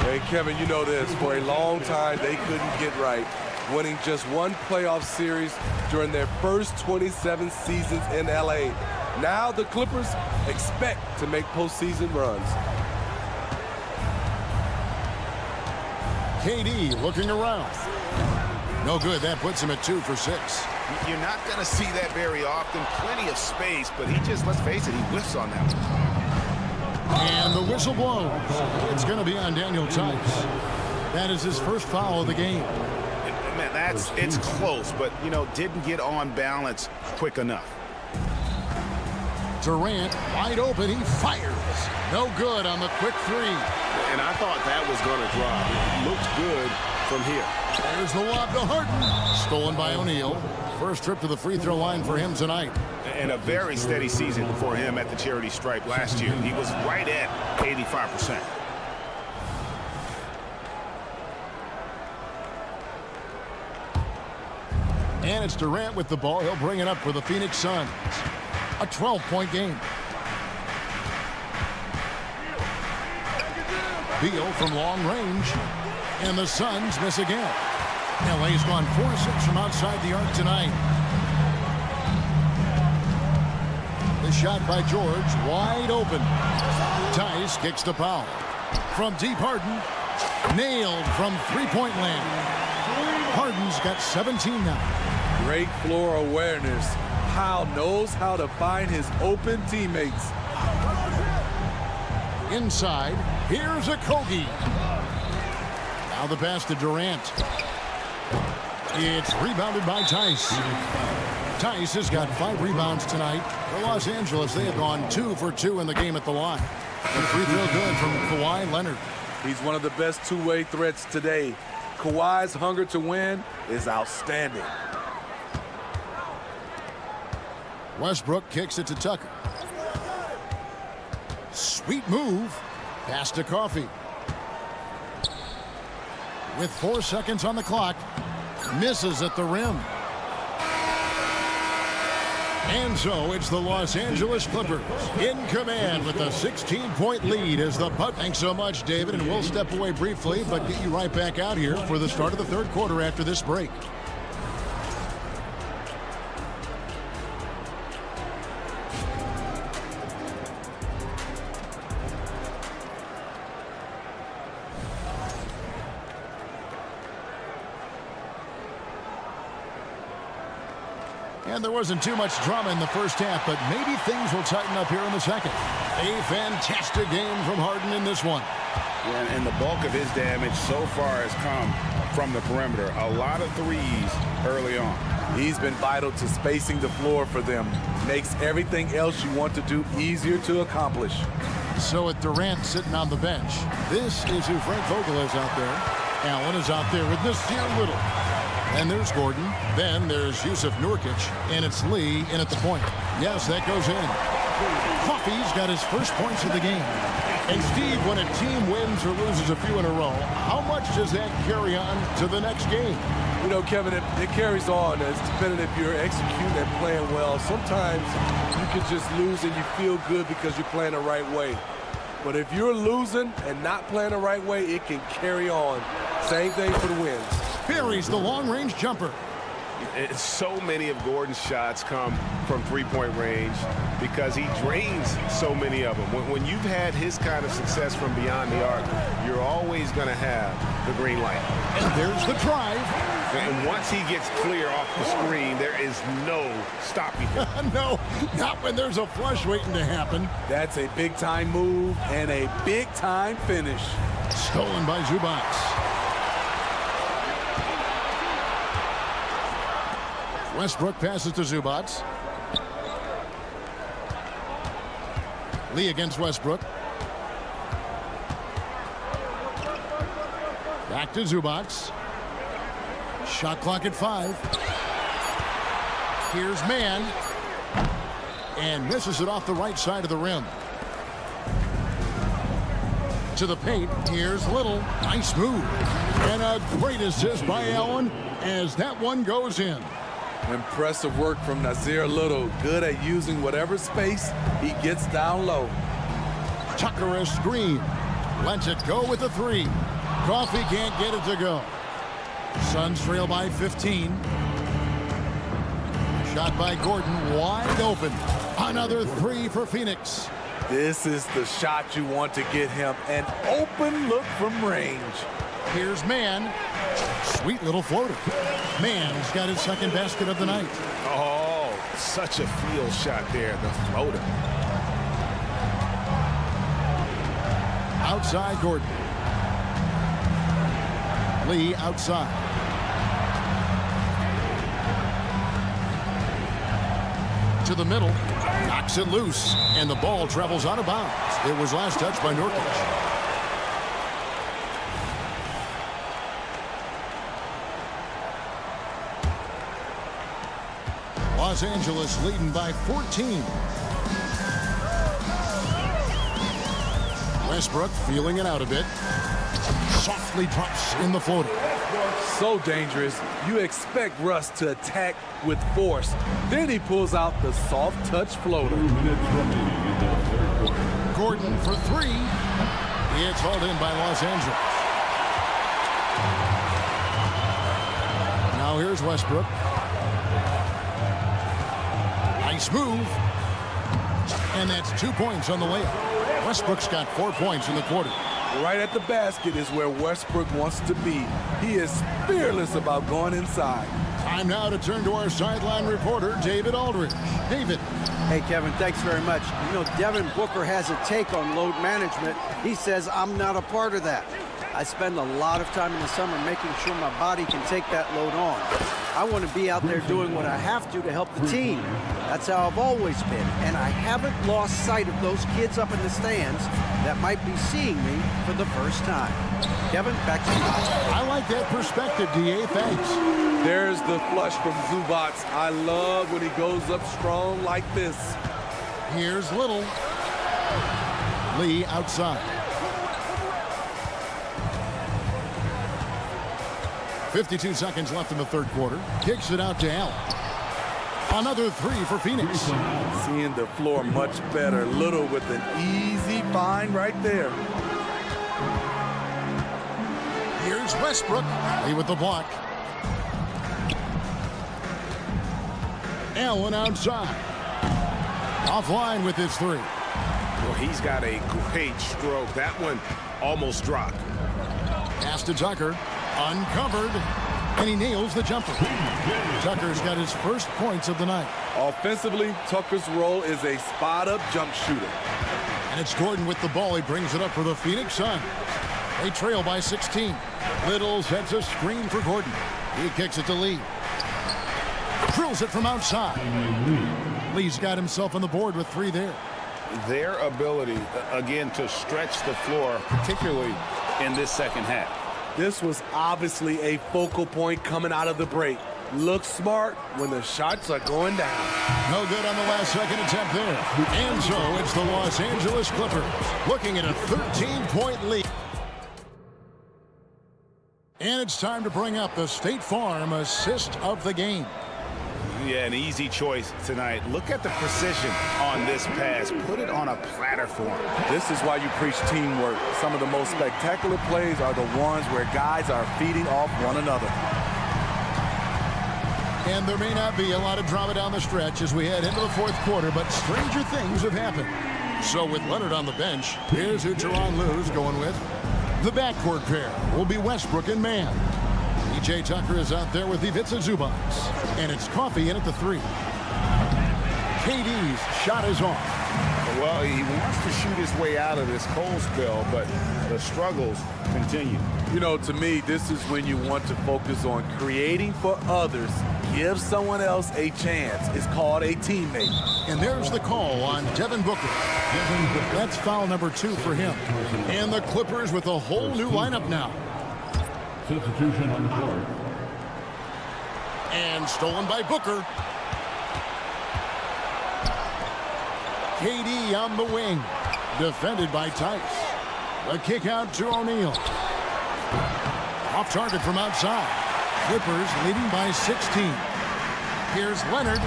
Hey, Kevin, you know this. For a long time, they couldn't get right, winning just one playoff series during their first 27 seasons in L.A. Now the Clippers expect to make postseason runs. KD looking around. No good. That puts him at 2 for 6. You're not going to see that very often. Plenty of space, but he just, let's face it, he whiffs on that one. And the whistle blows. It's going to be on Daniel Tice. That is his first foul of the game. Man, it's close, but, you know, didn't get on balance quick enough. Durant wide open. He fires. No good on the quick 3. And I thought that was going to drop. It looked good from here. There's the lob to Harden. Stolen by O'Neal. First trip to the free throw line for him tonight. And a very steady season for him at the charity stripe last year. He was right at 85%. And it's Durant with the ball. He'll bring it up for the Phoenix Suns. A 12-point game. Beal from long range. And the Suns miss again. LA's gone 4-6 from outside the arc tonight. The shot by George, wide open. Tice kicks to Powell. From deep, Harden. Nailed from three-point land. Harden's got 17 now. Great floor awareness. Powell knows how to find his open teammates. Inside, here's a Kogi. Now the pass to Durant. It's rebounded by Tice. Tice has got 5 rebounds tonight. For Los Angeles, they have gone 2 for 2 in the game at the line. A free throw good from Kawhi Leonard. He's one of the best two-way threats today. Kawhi's hunger to win is outstanding. Westbrook kicks it to Tucker. Sweet move. Pass to Coffey. With 4 seconds on the clock. Misses at the rim. And so it's the Los Angeles Clippers in command with a 16-point lead as the puck. Thanks so much, David, and we'll step away briefly, but get you right back out here for the start of the third quarter after this break. And there wasn't too much drama in the first half, but maybe things will tighten up here in the second. A fantastic game from Harden in this one. Yeah, and the bulk of his damage so far has come from the perimeter. A lot of threes early on. He's been vital to spacing the floor for them. Makes everything else you want to do easier to accomplish. So with Durant sitting on the bench, this is who Frank Vogel is out there. Allen is out there with Nasir Little. And there's Gordon. Then there's Yusuf Nurkic. And it's Lee in at the point. Yes, that goes in. Coffey's got his first points of the game. And Steve, when a team wins or loses a few in a row, how much does that carry on to the next game? You know, Kevin, it carries on. It's depending if you're executing and playing well. Sometimes you can just lose and you feel good because you're playing the right way. But if you're losing and not playing the right way, it can carry on. Same thing for the wins. Buries the long-range jumper. So many of Gordon's shots come from three-point range because he drains so many of them. When you've had his kind of success from beyond the arc, you're always going to have the green light. And there's the drive. And once he gets clear off the screen, there is no stopping him. No, not when there's a flush waiting to happen. That's a big-time move and a big-time finish. Stolen by Zubac. Westbrook passes to Zubac. Lee against Westbrook. Back to Zubac. Shot clock at 5. Here's Mann. And misses it off the right side of the rim. To the paint. Here's Little. Nice move. And a great assist by Allen as that one goes in. Impressive work from Nasir Little. Good at using whatever space he gets down low. Tucker a screen. Lets it go with the three. Coffee can't get it to go. Suns trail by 15. Shot by Gordon, wide open. Another three for Phoenix. This is the shot you want to get him. An open look from range. Here's Mann. Sweet little floater. Mann's got his second basket of the night. Oh, such a field shot there, the floater. Outside Gordon. Lee outside. To the middle. Knocks it loose. And the ball travels out of bounds. It was last touched by Nurkic. Los Angeles leading by 14. Westbrook feeling it out a bit. Softly drops in the floater. So dangerous. You expect Russ to attack with force. Then he pulls out the soft touch floater. Gordon for three. It's hauled in by Los Angeles. Now here's Westbrook. Nice move. And that's 2 points on the layup. Westbrook's got 4 points in the quarter. Right at the basket is where Westbrook wants to be. He is fearless about going inside. Time now to turn to our sideline reporter, David Aldridge. David. Hey, Kevin, thanks very much. You know, Devin Booker has a take on load management. He says, I'm not a part of that. I spend a lot of time in the summer making sure my body can take that load on. I want to be out there doing what I have to help the team. That's how I've always been. And I haven't lost sight of those kids up in the stands that might be seeing me for the first time. Kevin, back to you. I like that perspective, D.A. Thanks. There's the flush from Zubac. I love when he goes up strong like this. Here's Little. Lee outside. 52 seconds left in the third quarter. Kicks it out to Allen. Another three for Phoenix. Seeing the floor much better. Little with an easy find right there. Here's Westbrook. Lee with the block. Allen outside. Offline with his three. Well, he's got a great stroke. That one almost dropped. Pass to Tucker. Uncovered. And he nails the jumper. Tucker's got his first points of the night. Offensively, Tucker's role is a spot-up jump shooter. And it's Gordon with the ball. He brings it up for the Phoenix Suns. They trail by 16. Little sets a screen for Gordon. He kicks it to Lee. Drills it from outside. Lee's got himself on the board with three there. Their ability, again, to stretch the floor, particularly in this second half. This was obviously a focal point coming out of the break. Look smart when the shots are going down. No good on the last second attempt there. And so it's the Los Angeles Clippers looking at a 13-point lead. And it's time to bring up the State Farm assist of the game. Yeah, an easy choice tonight. Look at the precision on this pass. Put it on a platter for him. This is why you preach teamwork. Some of the most spectacular plays are the ones where guys are feeding off one another. And there may not be a lot of drama down the stretch as we head into the fourth quarter, but stranger things have happened. So with Leonard on the bench, here's who Teron Lue's going with. The backcourt pair will be Westbrook and Mann. P.J. Tucker is out there with Ivica Zubac. And it's Coffee in at the three. KD's shot is off. Well, he wants to shoot his way out of this cold spell, but the struggles continue. You know, to me, this is when you want to focus on creating for others. Give someone else a chance. It's called a teammate. And there's the call on Devin Booker. That's foul number 2 for him. And the Clippers with a whole new lineup now. Substitution on the court. And stolen by Booker. KD on the wing. Defended by Tice. A kick out to O'Neal. Off target from outside. Clippers leading by 16. Here's Leonard.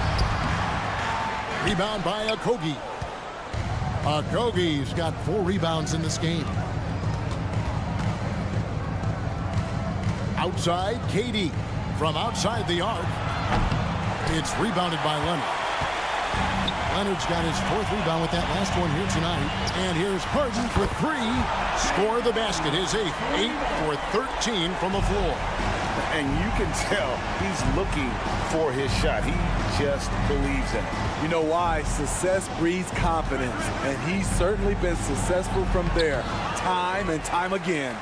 Rebound by Okogie. Okogie's got 4 rebounds in this game. Outside, KD. From outside the arc. It's rebounded by Leonard. Leonard's got his 4th rebound with that last one here tonight. And here's Harden for 3. Score the basket. His 8th. 8 for 13 from the floor. And you can tell he's looking for his shot. He just believes in it. You know why? Success breeds confidence, and he's certainly been successful from there time and time again.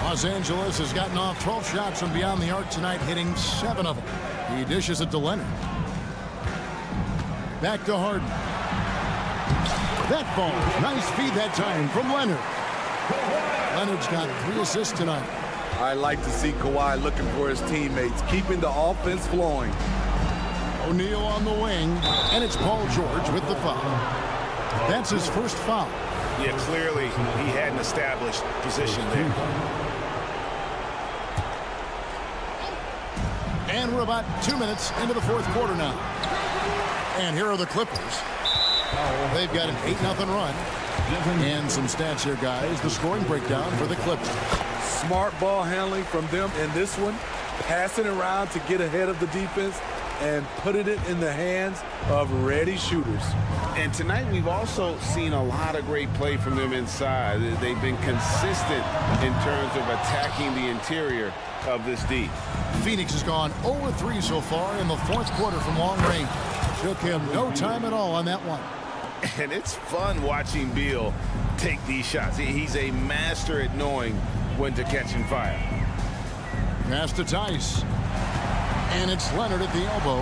Los Angeles has gotten off 12 shots from beyond the arc tonight, hitting 7 of them. He dishes it to Leonard. Back to Harden. That falls. Nice feed that time from Leonard. Leonard's got 3 assists tonight. I like to see Kawhi looking for his teammates, keeping the offense flowing. O'Neal on the wing, and it's Paul George with the foul. That's his first foul. Yeah, clearly he had an established position there. And we're about 2 minutes into the 4th quarter now. And here are the Clippers. They've got an 8-0 run. And some stats here, guys. The scoring breakdown for the Clippers. Smart ball handling from them in this one. Passing around to get ahead of the defense and putting it in the hands of ready shooters. And tonight we've also seen a lot of great play from them inside. They've been consistent in terms of attacking the interior of this D. Phoenix has gone 0-3 so far in the 4th quarter from long range. Took him no time at all on that one. And it's fun watching Beal take these shots. He's a master at knowing when to catch and fire. Pass to Tice. And it's Leonard at the elbow.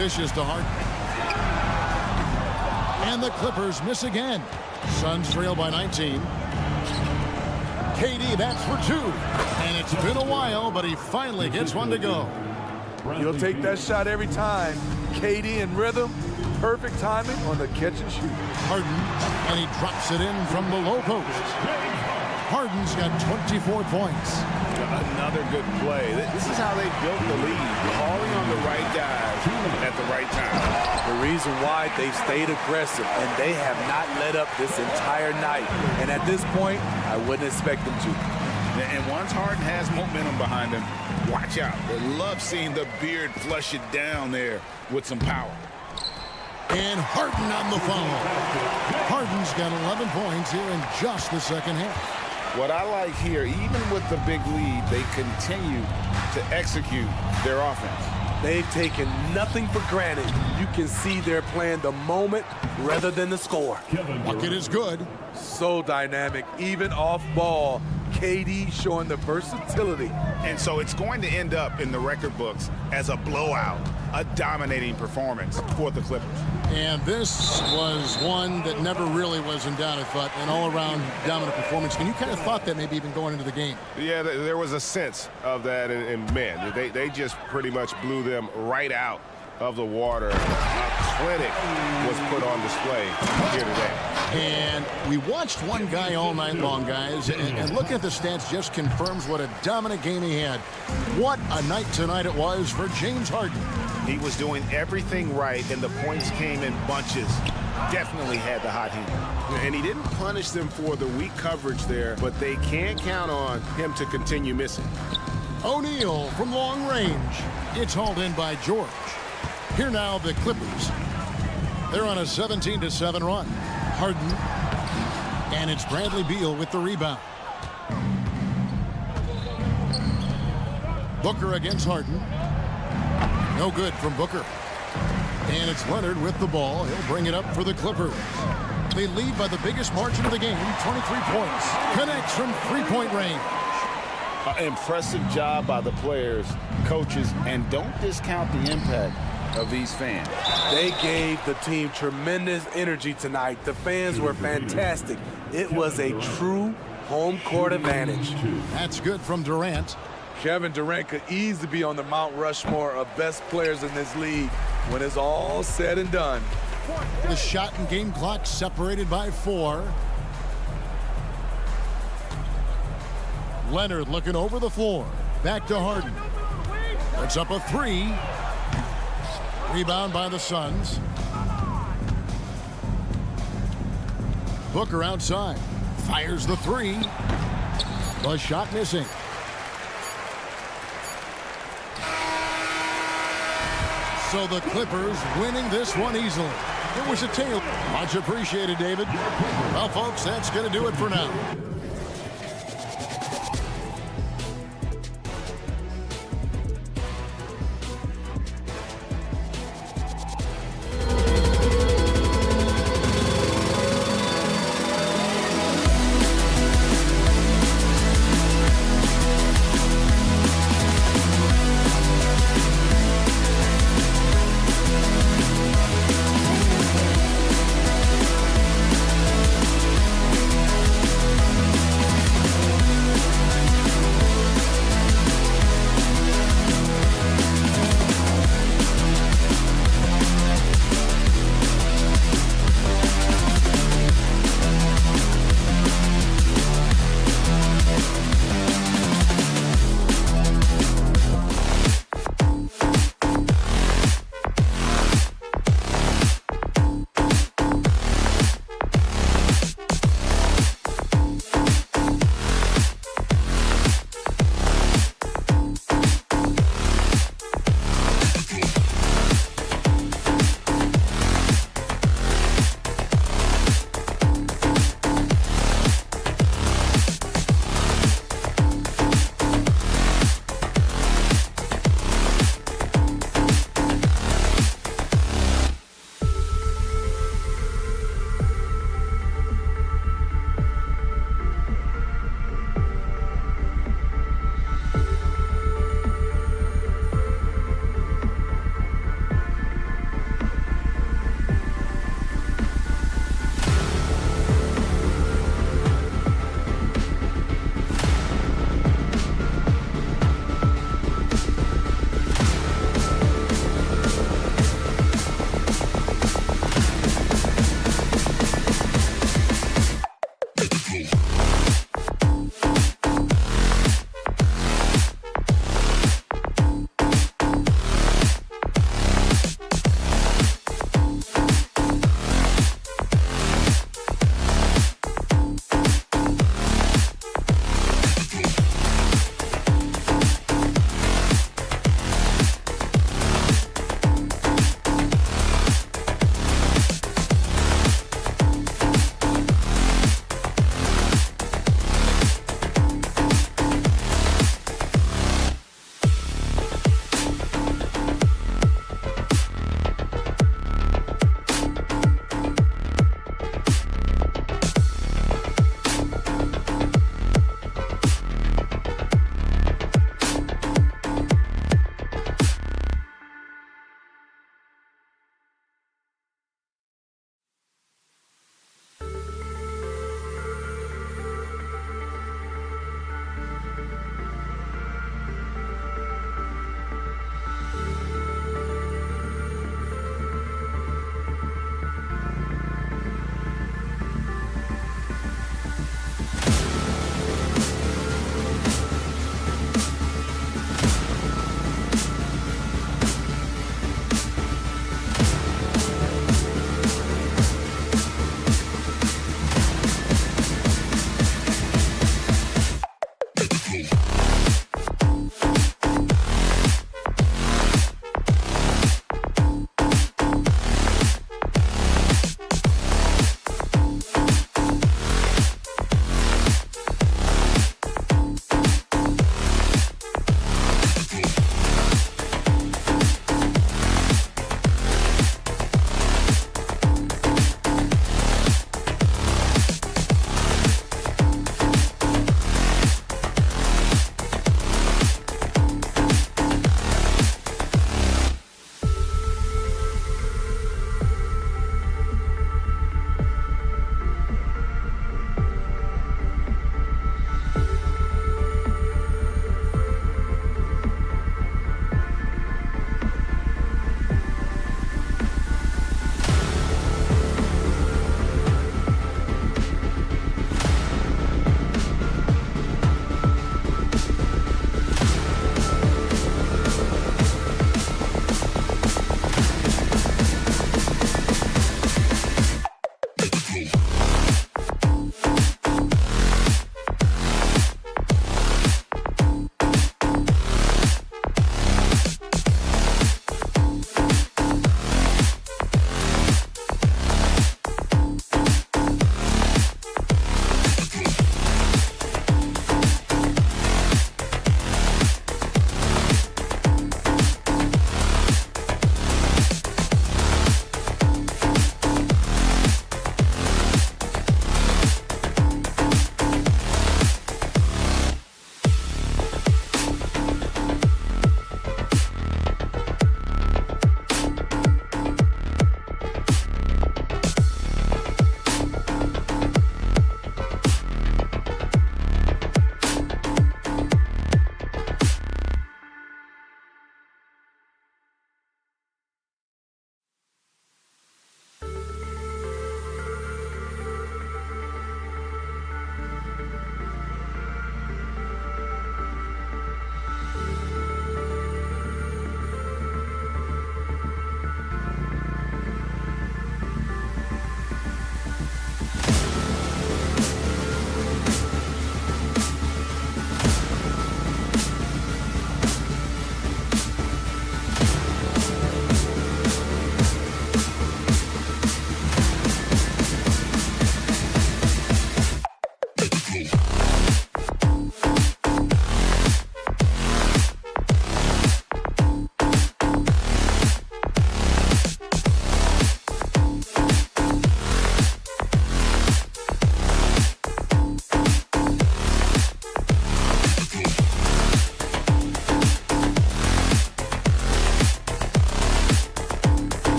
Dishes to Harden. And the Clippers miss again. Suns trail by 19. KD, that's for 2. And it's been a while, but he finally gets one to go. He'll take that shot every time. KD in rhythm. Perfect timing on the catch and shoot. Harden, and he drops it in from the low post. Harden's got 24 points. Another good play. This is how they built the lead, calling on the right guys at the right time. The reason why they've stayed aggressive, and they have not let up this entire night. And at this point, I wouldn't expect them to. And once Harden has momentum behind him, watch out. They love seeing the beard flush it down there with some power. And Harden on the foul. Harden's got 11 points here in just the second half. What I like here, even with the big lead, they continue to execute their offense. They've taken nothing for granted. You can see they're playing the moment rather than the score. Bucket is good. So dynamic, even off ball. KD showing the versatility. And so it's going to end up in the record books as a blowout, a dominating performance for the Clippers. And this was one that never really was in doubt. I thought an all-around dominant performance. And you kind of thought that maybe even going into the game. Yeah, there was a sense of that, and man, they just pretty much blew them right out of the water. A clinic was put on display here today. And we watched one guy all night long, guys, and looking at the stats just confirms what a dominant game he had. What a night tonight it was for James Harden. He was doing everything right, and the points came in bunches. Definitely had the hot hand. And he didn't punish them for the weak coverage there, but they can't count on him to continue missing. O'Neal from long range. It's hauled in by George. Here now the Clippers. They're on a 17-7 run. Harden. And it's Bradley Beal with the rebound. Booker against Harden. No good from Booker. And it's Leonard with the ball. He'll bring it up for the Clippers. They lead by the biggest margin of the game, 23 points. Connects from three-point range. Impressive job by the players, coaches, and don't discount the impact of these fans. They gave the team tremendous energy tonight. The fans were fantastic. It was a true home court advantage. That's good from Durant. Kevin Durant could easily be on the Mount Rushmore of best players in this league when it's all said and done. The shot and game clock separated by 4. Leonard looking over the floor. Back to Harden. Puts up a 3. Rebound by the Suns. Booker outside. Fires the three. The shot missing. So the Clippers winning this one easily. It was a tail. Much appreciated, David. Well, folks, that's going to do it for now.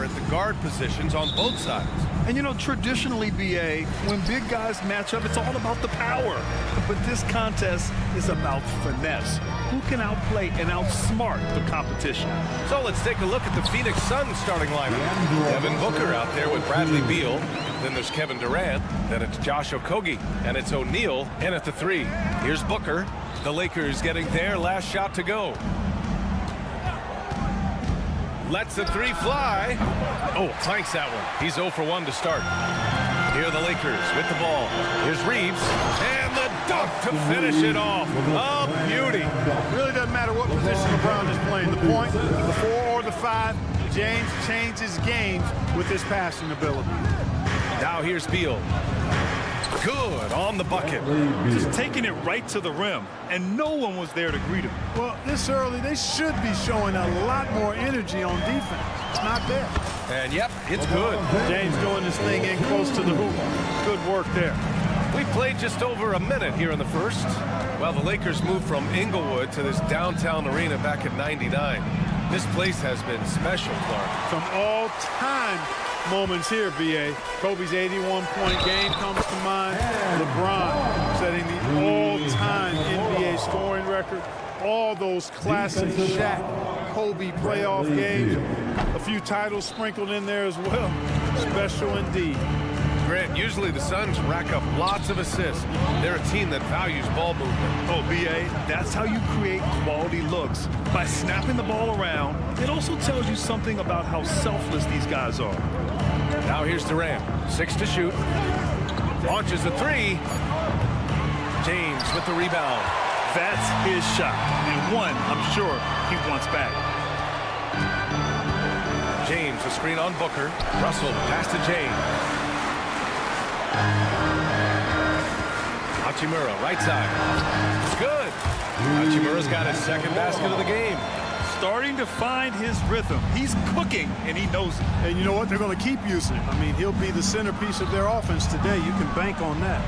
at the guard positions on both sides. And you know, traditionally, BA, when big guys match up, it's all about the power. But this contest is about finesse. Who can outplay and outsmart the competition? So let's take a look at the Phoenix Suns starting lineup. Devin Booker out there with Bradley Beal. Then there's Kevin Durant. Then it's Josh Okogie. And it's O'Neal in at the 3. Here's Booker. The Lakers getting their last shot to go. Lets the 3 fly. Oh, clanks that one. He's 0 for 1 to start. Here are the Lakers with the ball. Here's Reeves. And the dunk to finish it off. A beauty. Really doesn't matter what position LeBron is playing. The point, the 4 or the 5. James changes games with his passing ability. Now here's Beal. Good on the bucket. Just taking it right to the rim, and no one was there to greet him. Well, this early, they should be showing a lot more energy on defense. It's not there. And yep, it's good. James doing this thing in close to the hoop. Good work there. We played just over a minute here in the first. Well, the Lakers moved from Inglewood to this downtown arena back in '99. This place has been special, Clark. Some all-time moments here, BA. Kobe's 81-point game comes to mind. LeBron setting the all-time NBA scoring record. All those classic Shaq, Kobe playoff games. A few titles sprinkled in there as well. Special indeed. Grant, usually the Suns rack up lots of assists. They're a team that values ball movement. Oh, BA, that's how you create quality looks. By snapping the ball around, it also tells you something about how selfless these guys are. Now here's Durant, 6 to shoot. Launches a 3. James with the rebound. That's his shot, and one I'm sure he wants back. James, a screen on Booker. Russell, pass to James. Hachimura, right side. Good. Hachimura's got his second basket of the game. Starting to find his rhythm. He's cooking, and he knows it. And you know what? They're going to keep using him. I mean, he'll be the centerpiece of their offense today. You can bank on that.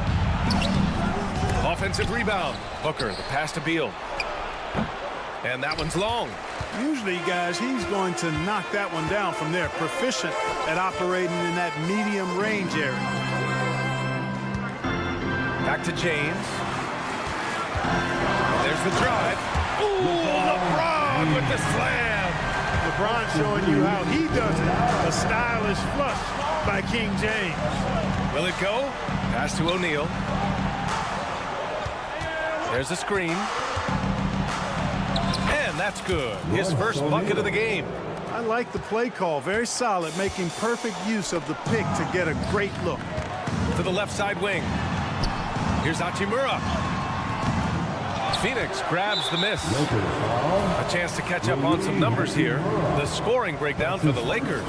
Offensive rebound. Booker, the pass to Beal. And that one's long. Usually, guys, he's going to knock that one down from there. Proficient at operating in that medium range area. Back to James. There's the drive. Ooh, LeBron with the slam. LeBron showing you how he does it. A stylish flush by King James. Will it go? Pass to O'Neal. There's a screen. And that's good. His first bucket of the game. I like the play call. Very solid, making perfect use of the pick to get a great look. To the left side wing. Here's Hachimura. Phoenix grabs the miss. A chance to catch up on some numbers here. The scoring breakdown for the Lakers.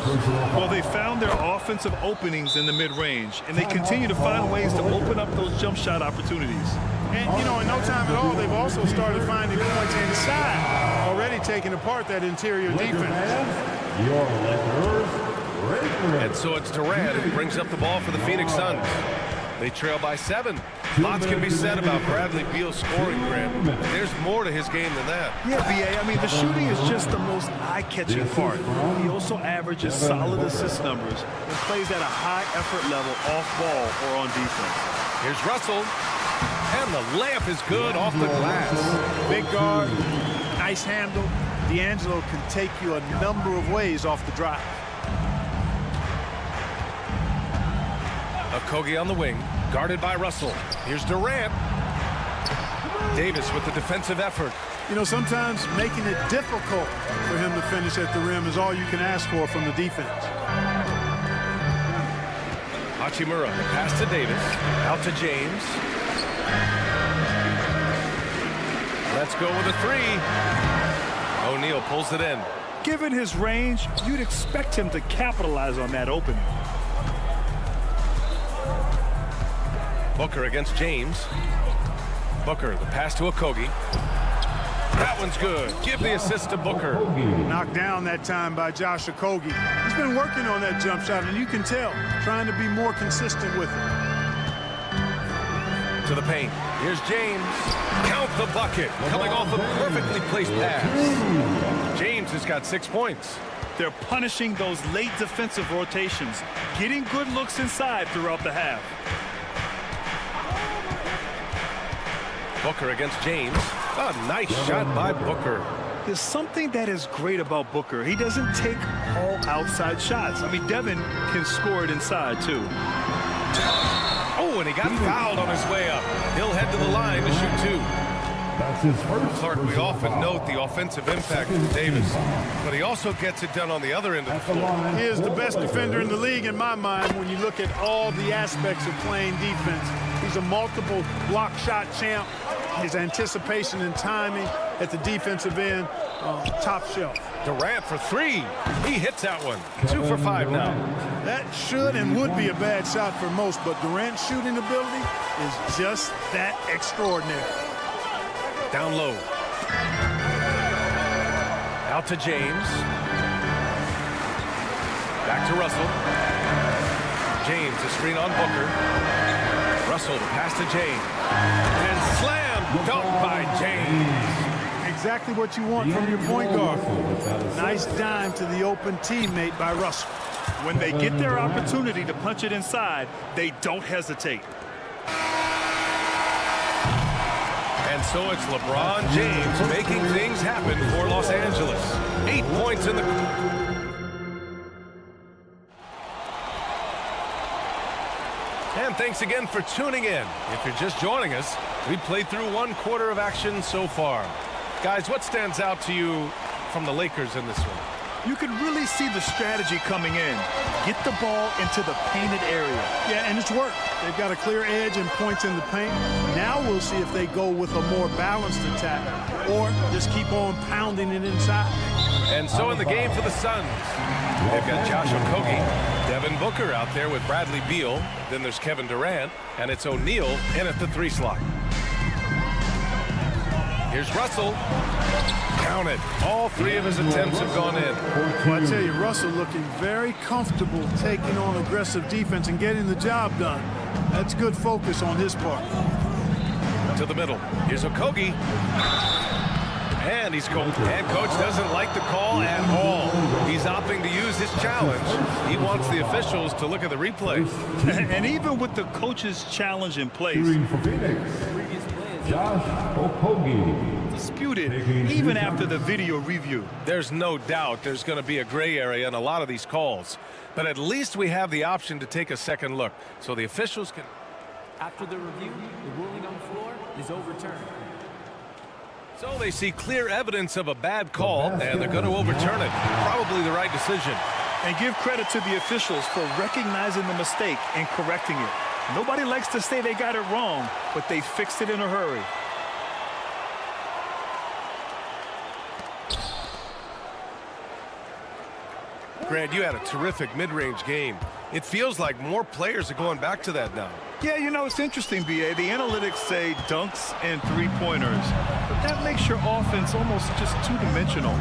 Well, they found their offensive openings in the mid-range, and they continue to find ways to open up those jump shot opportunities. And, you know, in no time at all, they've also started finding points inside, already taking apart that interior defense. And so it's Durant who brings up the ball for the Phoenix Suns. They trail by 7. Lots can be said about Bradley Beal's scoring, Grant. There's more to his game than that. Yeah, BA, I mean, the shooting is just the most eye-catching part. He also averages solid assist numbers and plays at a high effort level off ball or on defense. Here's Russell. And the layup is good off the glass. Big guard, nice handle. D'Angelo can take you a number of ways off the drive. Okogie on the wing, guarded by Russell. Here's Durant. Davis with the defensive effort. You know, sometimes making it difficult for him to finish at the rim is all you can ask for from the defense. Hachimura, pass to Davis. Out to James. Let's go with a 3. O'Neal pulls it in. Given his range, you'd expect him to capitalize on that opening. Booker against James. Booker, the pass to Okogie. That one's good. Give the assist to Booker. Knocked down that time by Josh Okogie. He's been working on that jump shot, and you can tell, trying to be more consistent with it. To the paint. Here's James. Count the bucket. Coming off a perfectly placed pass. James has got 6 points. They're punishing those late defensive rotations, getting good looks inside throughout the half. Booker against James. A nice shot by Booker. There's something that is great about Booker. He doesn't take all outside shots. I mean, Devin can score it inside, too. Oh, and he got fouled on his way up. He'll head to the line to shoot two. That's his first. Clark, we often note the offensive impact of Davis, but he also gets it done on the other end of the floor. He is the best defender in the league in my mind when you look at all the aspects of playing defense. He's a multiple block shot champ. His anticipation and timing at the defensive end, top shelf. Durant for three. He hits that one. 2 for 5 now. That should and would be a bad shot for most, but Durant's shooting ability is just that extraordinary. Down low. Out to James. Back to Russell. James, a screen on Booker. Russell, the pass to James. And slam dunk by James. Exactly what you want from your point guard. Nice dime to the open teammate by Russell. When they get their opportunity to punch it inside, they don't hesitate. And so it's LeBron James making things happen for Los Angeles. 8 points in the... And thanks again for tuning in. If you're just joining us, we played through 1 quarter of action so far. Guys, what stands out to you from the Lakers in this one? You can really see the strategy coming in. Get the ball into the painted area. Yeah, and it's worked. They've got a clear edge and points in the paint. Now we'll see if they go with a more balanced attack or just keep on pounding it inside. And so in the game for the Suns, they've got Josh Okogie, Devin Booker out there with Bradley Beal. Then there's Kevin Durant, and it's O'Neal in at the 3 slot. Here's Russell. Count it. All 3 of his attempts have gone in. Well, I tell you, Russell looking very comfortable taking on aggressive defense and getting the job done. That's good focus on his part. To the middle. Here's Okogie. And he's going. And coach doesn't like the call at all. He's opting to use his challenge. He wants the officials to look at the replay. And even with the coach's challenge in place, Shooting for Phoenix, Josh Okogie. disputed even after the video review. There's no doubt there's going to be a gray area in a lot of these calls. But at least we have the option to take a second look so the officials can... After the review, the ruling on the floor is overturned. So they see clear evidence of a bad call, and they're going to overturn it. Probably the right decision. And give credit to the officials for recognizing the mistake and correcting it. Nobody likes to say they got it wrong, but they fixed it in a hurry. Grant, you had a terrific mid-range game. It feels like more players are going back to that now. Yeah, you know, it's interesting, B.A. The analytics say dunks and three-pointers, but that makes your offense almost just two-dimensional.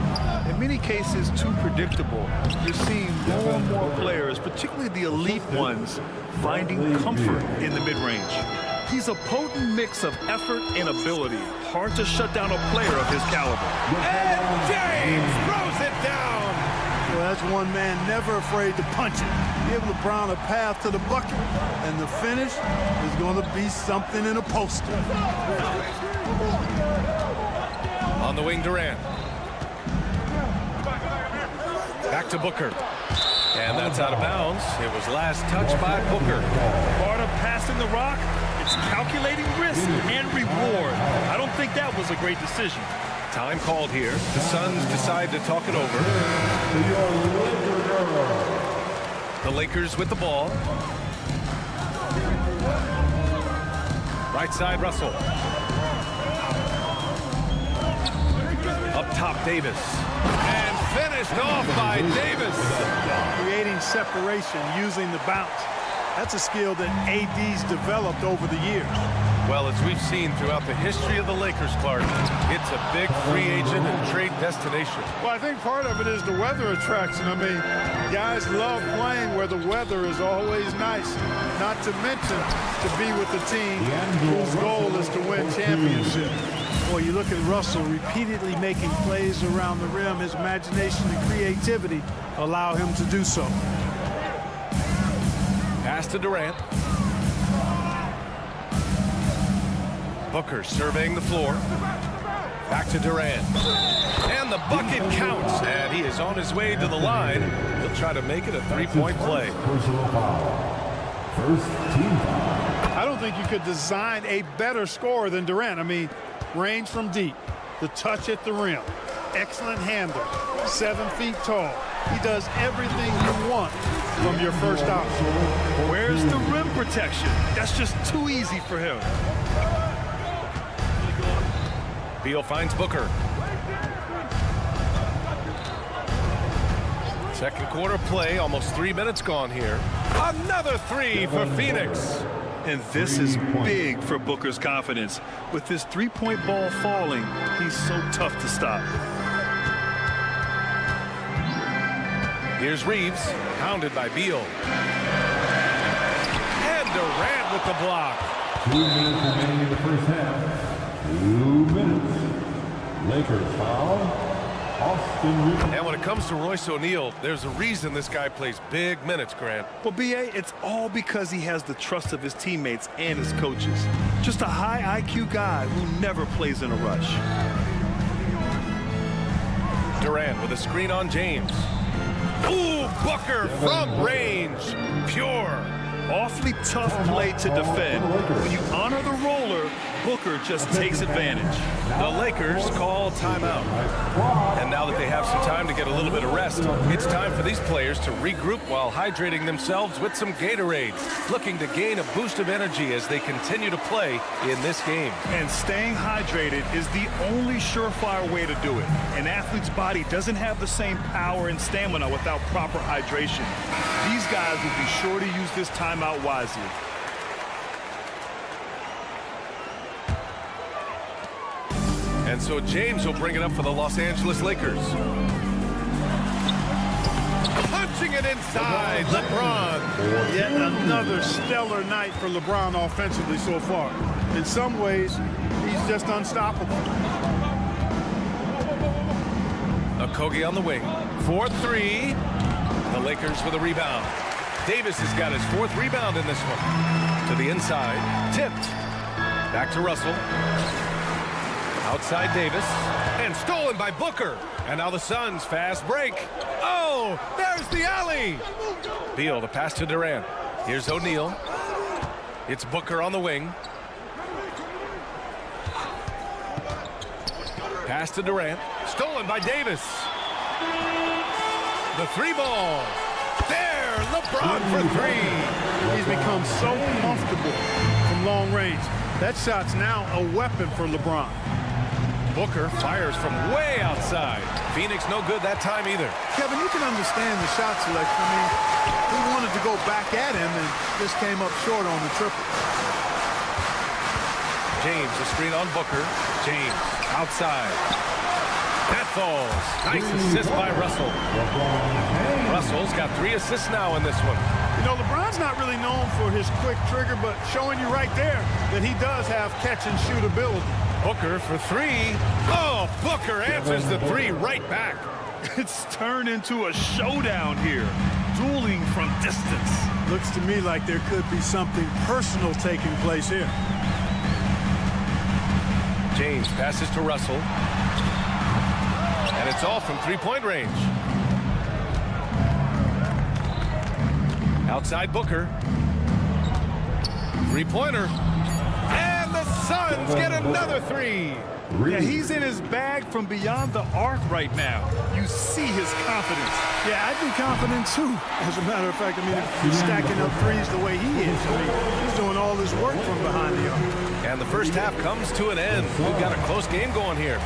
In many cases, too predictable. You're seeing more and more players, particularly the elite ones, finding comfort in the mid-range. He's a potent mix of effort and ability. Hard to shut down a player of his caliber. And James throws it down. Well, that's one man never afraid to punch it. Give LeBron a path to the bucket, and the finish is going to be something in a poster. On the wing, Durant. Back to Booker. And that's out of bounds. It was last touched by Booker. Part of passing the rock, it's calculating risk and reward. I don't think that was a great decision. Time called here. The Suns decide to talk it over. The Lakers with the ball. Right side, Russell. Up top, Davis. And finished off by Davis. Creating separation using the bounce. That's a skill that AD's developed over the years. Well, as we've seen throughout the history of the Lakers, Clark, it's a big free agent and trade destination. Well, I think part of it is the weather attraction. I mean, guys love playing where the weather is always nice. Not to mention to be with the team whose goal is to win championships. Boy, you look at Russell repeatedly making plays around the rim. His imagination and creativity allow him to do so. Pass to Durant. Booker surveying the floor. Back to Durant. And the bucket counts. And he is on his way to the line. He'll try to make it a three-point play. Personal foul. First team foul. I don't think you could design a better scorer than Durant. I mean, range from deep, the touch at the rim, excellent handle, 7 feet tall. He does everything you want from your first option. Where's the rim protection? That's just too easy for him. Beal finds Booker. Second quarter play, almost 3 minutes gone here. Another three for Phoenix. And this is big for Booker's confidence. With this three-point ball falling, he's so tough to stop. Here's Reeves, pounded by Beal. And Durant with the block. 2 minutes remaining in the first half. 2 minutes. Lakers foul. And when it comes to Royce O'Neal, there's a reason this guy plays big minutes, Grant. Well, B.A., it's all because he has the trust of his teammates and his coaches. Just a high IQ guy who never plays in a rush. Durant with a screen on James. Ooh, Booker from range. Pure. Awfully tough play to defend. When you honor the roller, Booker just takes advantage. The Lakers call timeout. And now that they have some time to get a little bit of rest, it's time for these players to regroup while hydrating themselves with some Gatorade, looking to gain a boost of energy as they continue to play in this game. And staying hydrated is the only surefire way to do it. An athlete's body doesn't have the same power and stamina without proper hydration. These guys will be sure to use this timeout wisely. And so James will bring it up for the Los Angeles Lakers. Punching it inside, LeBron. Yet another stellar night for LeBron offensively so far. In some ways, he's just unstoppable. Okogie on the wing. 4-3. The Lakers with a rebound. Davis has got his 4th rebound in this one. To the inside. Tipped. Back to Russell. Outside Davis. And stolen by Booker. And now the Suns fast break. Oh, there's the alley. Beal, the pass to Durant. Here's O'Neal. It's Booker on the wing. Pass to Durant. Stolen by Davis. The 3-ball. There, LeBron for 3. He's become so comfortable from long range. That shot's now a weapon for LeBron. Booker fires from way outside. Phoenix no good that time either. Kevin, you can understand the shot selection. I mean, he wanted to go back at him and just came up short on the triple. James, a screen on Booker. James, outside. That falls. Nice assist by Russell. Russell's got 3 assists now in this one. You know, LeBron's not really known for his quick trigger, but showing you right there that he does have catch-and-shoot ability. Booker for 3. Oh, Booker answers the 3 right back. It's turned into a showdown here. Dueling from distance. Looks to me like there could be something personal taking place here. James passes to Russell. And it's all from 3-point range. Outside Booker. 3-pointer. And the Suns get another 3. Yeah, he's in his bag from beyond the arc right now. You see his confidence. Yeah, I'd be confident too. As a matter of fact, I mean, if he's stacking up threes the way he is, I mean, he's doing all this work from behind the arc. And the first half comes to an end. We've got a close game going here.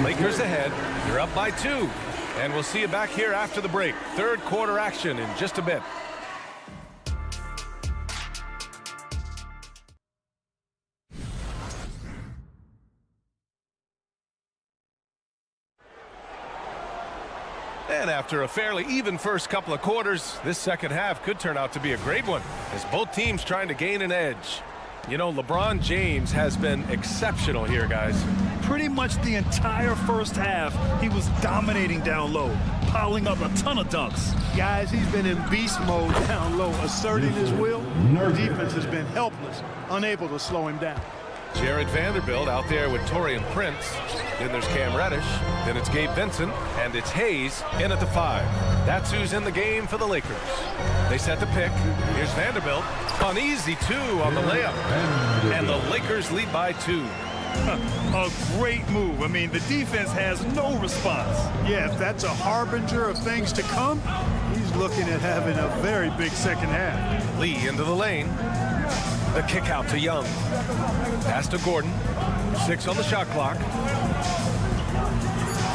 Lakers ahead. They're up by 2. And we'll see you back here after the break. Third quarter action in just a bit. And after a fairly even first couple of quarters, this second half could turn out to be a great one as both teams trying to gain an edge. You know, LeBron James has been exceptional here, guys. Pretty much the entire first half, he was dominating down low, piling up a ton of dunks. Guys, he's been in beast mode down low, asserting his will. The defense has been helpless, unable to slow him down. Jared Vanderbilt out there with Taurean Prince. Then there's Cam Reddish. Then it's Gabe Vincent. And it's Hayes in at the 5. That's who's in the game for the Lakers. They set the pick. Here's Vanderbilt. An easy 2 on the layup. And the Lakers lead by 2. A great move. I mean, the defense has no response. Yeah, if that's a harbinger of things to come, he's looking at having a very big second half. Lee into the lane. The kick out to Young. Pass to Gordon. 6 on the shot clock.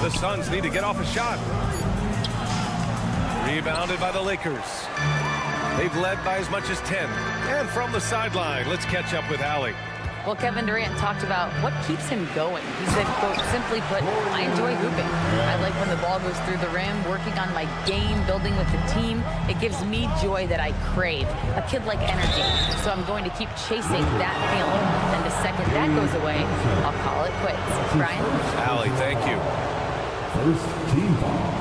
The Suns need to get off a shot. Rebounded by the Lakers. They've led by as much as 10. And from the sideline, let's catch up with Allie. Well, Kevin Durant talked about what keeps him going. He said, quote, simply put, I enjoy hooping. I like when the ball goes through the rim, working on my game, building with the team. It gives me joy that I crave, a kid-like energy. So I'm going to keep chasing that feeling. Then the second that goes away, I'll call it quits. Brian? Allie, thank you. First team foul.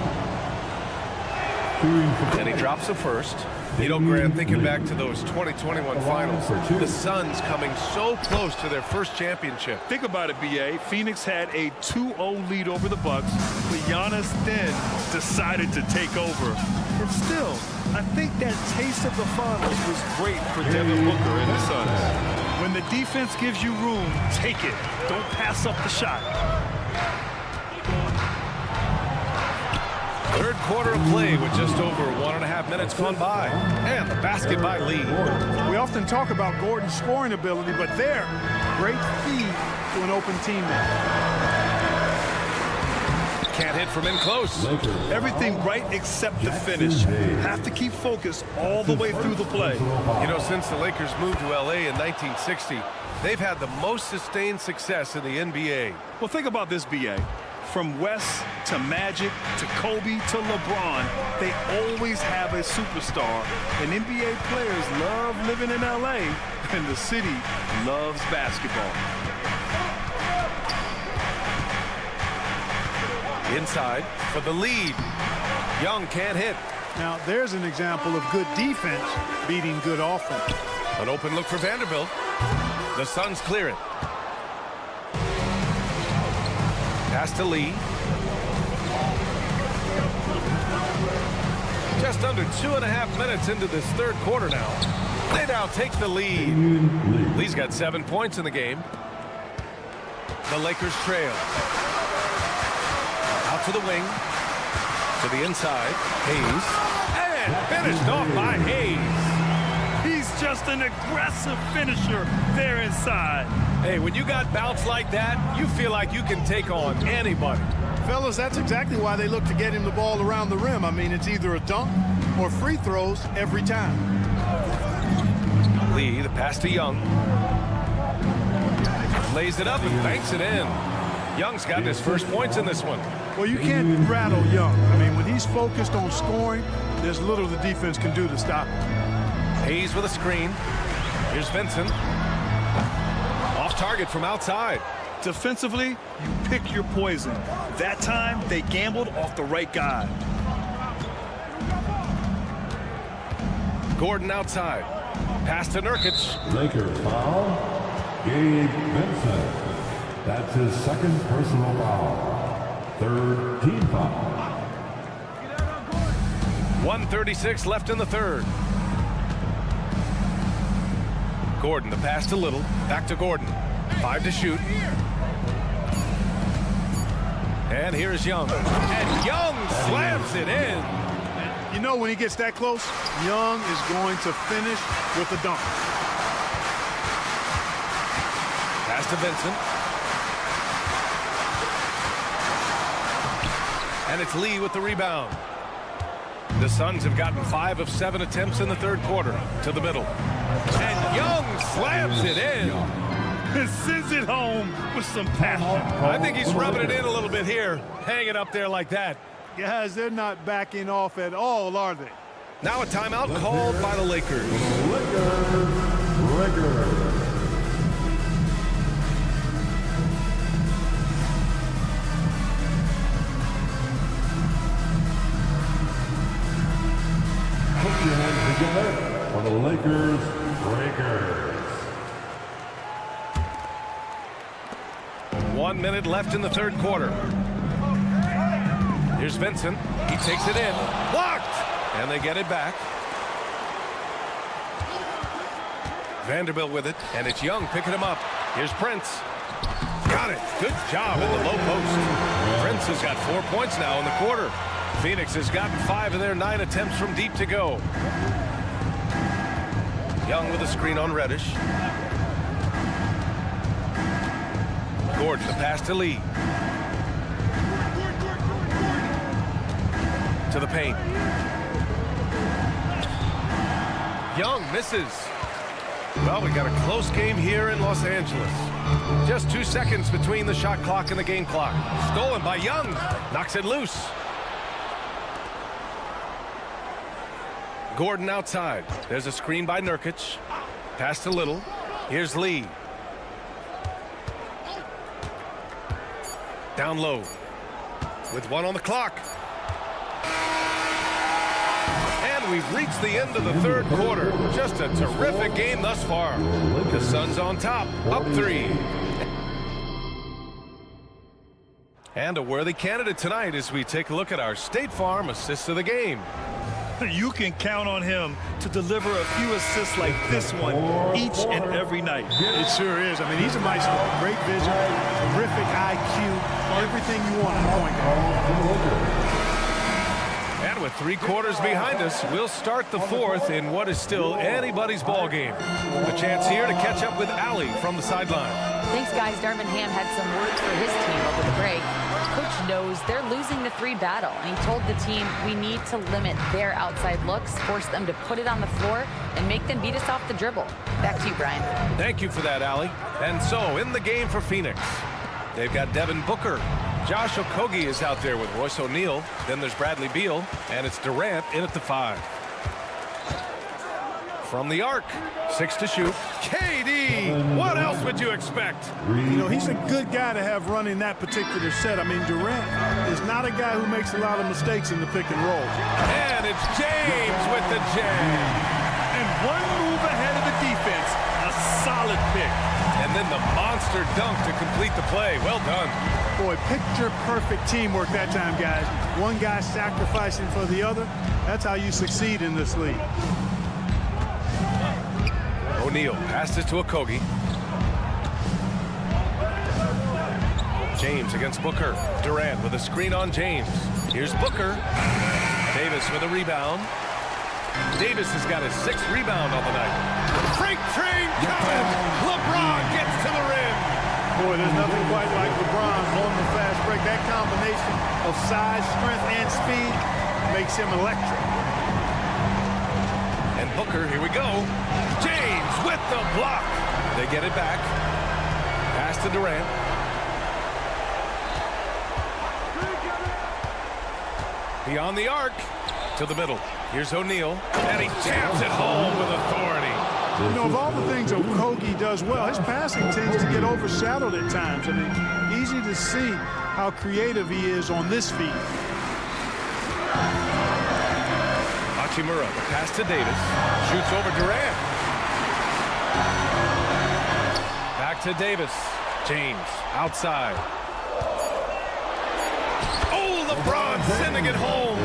And he drops the first. You know, Grant, thinking back to those 2021 finals, the Suns coming so close to their first championship. Think about it, B.A. Phoenix had a 2-0 lead over the Bucks, but Giannis then decided to take over. And still, I think that taste of the finals was great for Devin Booker and the Suns. When the defense gives you room, take it. Don't pass up the shot. Third quarter of play with just over 1.5 minutes gone by. And the basket by Lee. We often talk about Gordon's scoring ability, but there, great feed to an open teammate. Can't hit from in close. Everything right except the finish. Have to keep focused all the way through the play. You know, since the Lakers moved to L.A. in 1960, they've had the most sustained success in the NBA. Well, think about this, B.A. From West to Magic to Kobe to LeBron, they always have a superstar. And NBA players love living in LA, and the city loves basketball. Inside for the lead. Young can't hit. Now, there's an example of good defense beating good offense. An open look for Vanderbilt. The Suns clear it. Pass to Lee. Just under 2.5 minutes into this third quarter now. They now take the lead. Lee's got 7 points in the game. The Lakers trail. Out to the wing. To the inside. Hayes. And finished off by Hayes. He's just an aggressive finisher there inside. Hey, when you got bounce like that, you feel like you can take on anybody. Fellas, that's exactly why they look to get him the ball around the rim. I mean, it's either a dunk or free throws every time. Lee, the pass to Young. Lays it up and banks it in. Young's gotten his first points in this one. Well, you can't rattle Young. I mean, when he's focused on scoring, there's little the defense can do to stop him. Hayes with a screen. Here's Vincent. Off target from outside. Defensively, you pick your poison. That time, they gambled off the right guy. Gordon outside. Pass to Nurkic. Lakers foul. Gabe Vincent. That's his second personal foul. Third team foul. 1:36 left in the third. Gordon, the pass to Little. Back to Gordon. 5 to shoot. And here's Young. And Young slams it in. You know, when he gets that close, Young is going to finish with a dunk. Pass to Vincent. And it's Lee with the rebound. The Suns have gotten 5 of 7 attempts in the third quarter. To the middle. And Young slams it in. And sends it home with some passion. I think he's rubbing it in a little bit here. Hang it up there like that. Guys, they're not backing off at all, are they? Now a timeout called by the Lakers. Lakers. minute for the Lakers Breakers. 1 minute left in the third quarter. Here's Vincent. He takes it in. Blocked! And they get it back. Vanderbilt with it, and it's Young picking him up. Here's Prince. Got it. Good job in the low post. Prince has got 4 points now in the quarter. Phoenix has gotten 5 of their 9 attempts from deep to go. Young with a screen on Reddish. Gordon, the pass to Lee. To the paint. Young misses. Well, we got a close game here in Los Angeles. Just 2 seconds between the shot clock and the game clock. Stolen by Young. Knocks it loose. Gordon outside. There's a screen by Nurkic. Pass to Little. Here's Lee. Down low. With 1 on the clock. And we've reached the end of the third quarter. Just a terrific game thus far. The Suns on top, up 3. And a worthy candidate tonight as we take a look at our State Farm assists of the game. You can count on him to deliver a few assists like this one each and every night. It sure is. I mean, he's a maestro. Great vision, terrific IQ, everything you want in a point guard. And with 3 quarters behind us, we'll start the fourth in what is still anybody's ball game. A chance here to catch up with Allie from the sideline. Thanks, guys. Darvin Ham had some words for his team over the break. Coach knows they're losing the 3 battle, and he told the team we need to limit their outside looks, force them to put it on the floor, and make them beat us off the dribble. Back to you, Brian. Thank you for that, Allie. And so, in the game for Phoenix, they've got Devin Booker. Josh Okogie is out there with Royce O'Neal. Then there's Bradley Beal, and it's Durant in at the 5. From the arc, 6 to shoot. KD, what else would you expect? You know, he's a good guy to have running that particular set. I mean, Durant is not a guy who makes a lot of mistakes in the pick and roll. And it's James with the jam. And 1 move ahead of the defense. A solid pick. And then the monster dunk to complete the play. Well done. Boy, picture-perfect teamwork that time, guys. One guy sacrificing for the other. That's how you succeed in this league. O'Neal passes to Okogie. James against Booker. Durant with a screen on James. Here's Booker. Davis with a rebound. Davis has got his 6th rebound on the night. Freight train coming. LeBron gets to the rim. Boy, there's nothing quite like LeBron on the fast break. That combination of size, strength, and speed makes him electric. And Booker, here we go. James with the block. They get it back. Pass to Durant. Beyond the arc. To the middle. Here's O'Neal. And he jams it home with authority. You know, of all the things Okogie does well, his passing tends to get overshadowed at times. I mean, easy to see how creative he is on this feed. Hachimura, the pass to Davis. Shoots over Durant. Back to Davis. James outside. Oh, LeBron sending it home.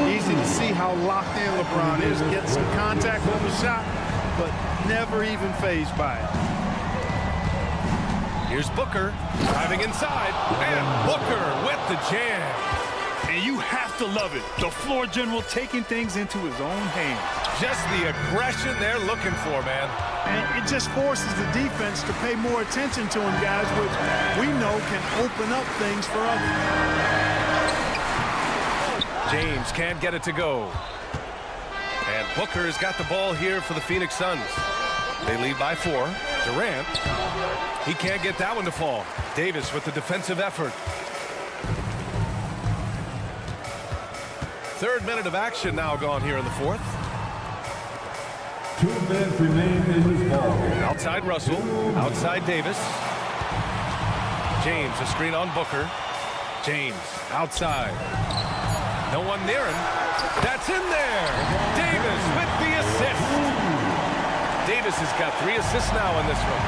Easy to see how locked in LeBron is. Getting some contact on the shot, but never even fazed by it. Here's Booker driving inside. And Booker with the jam. And you have to love it. The floor general taking things into his own hands. Just the aggression they're looking for, man. And it just forces the defense to pay more attention to him, guys, which we know can open up things for others. James can't get it to go. And Booker's got the ball here for the Phoenix Suns. They lead by 4. Durant, he can't get that one to fall. Davis with the defensive effort. 3rd minute of action now gone here in the 4th. 2 minutes remain in this ball. Outside Russell, outside Davis. James, a screen on Booker. James, outside. No one near him. That's in there. Davis with the assist. Davis has got 3 assists now in this one.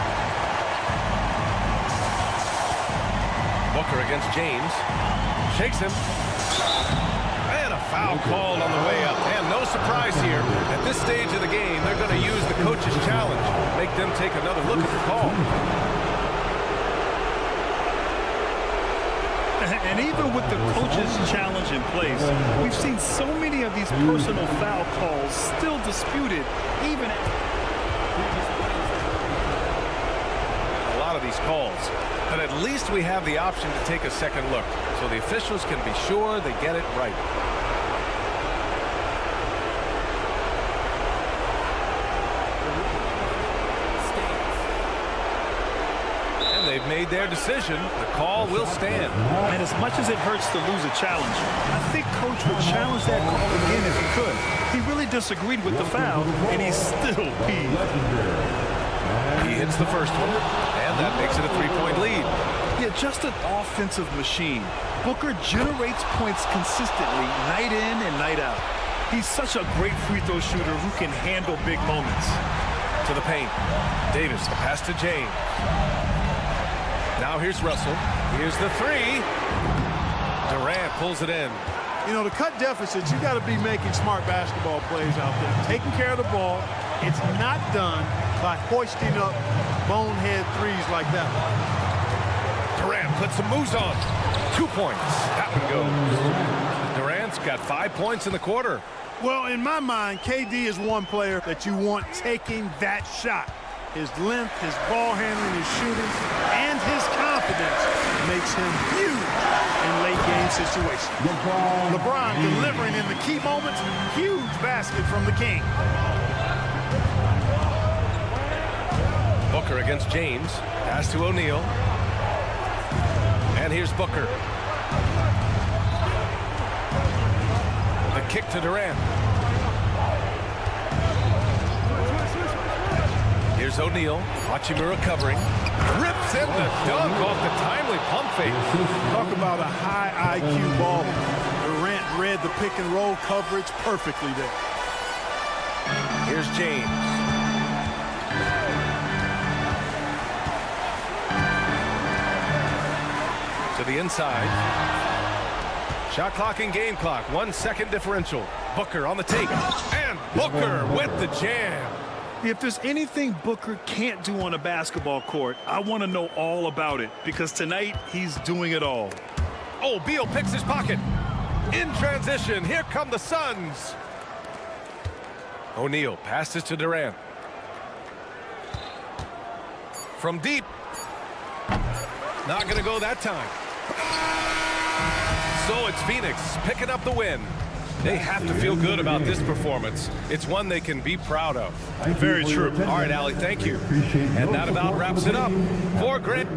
Booker against James. Shakes him. And a foul called on the way up. And no surprise here. At this stage of the game, they're going to use the coach's challenge. Make them take another look at the call. And even with the coach's challenge in place, we've seen so many of these personal foul calls still disputed, even at a lot of these calls. But at least we have the option to take a second look, so the officials can be sure they get it right. They've made their decision. The call will stand. And as much as it hurts to lose a challenge, I think Coach would challenge that call again if he could. He really disagreed with the foul, and he's still peeved. He hits the first one, and that makes it a 3-point lead. Yeah, just an offensive machine. Booker generates points consistently, night in and night out. He's such a great free throw shooter who can handle big moments. To the paint. Davis, the pass to James. Now here's Russell. Here's the 3. Durant pulls it in. You know, to cut deficits, you got to be making smart basketball plays out there. Taking care of the ball. It's not done by hoisting up bonehead threes like that. Durant puts some moves on. 2 points. That one goes. Durant's got 5 points in the quarter. Well, in my mind, KD is one player that you want taking that shot. His length, his ball handling, his shooting, and his confidence makes him huge in late-game situations. LeBron delivering in the key moments, huge basket from the King. Booker against James. Pass to O'Neal. And here's Booker. The kick to Durant. Here's O'Neal. Hachimura covering. Rips in the dunk off the timely pump fake. Talk about a high IQ ball. Durant read the pick and roll coverage perfectly there. Here's James. To the inside. Shot clock and game clock. 1 second differential. Booker on the take. And Booker with the jam. If there's anything Booker can't do on a basketball court, I want to know all about it, because tonight he's doing it all. Oh, Beal picks his pocket. In transition, here come the Suns. O'Neal passes to Durant. From deep. Not going to go that time. So it's Phoenix picking up the win. They have to feel good about this performance. It's one they can be proud of. Very true. All right, Allie, thank you. And that about wraps it up for Grit.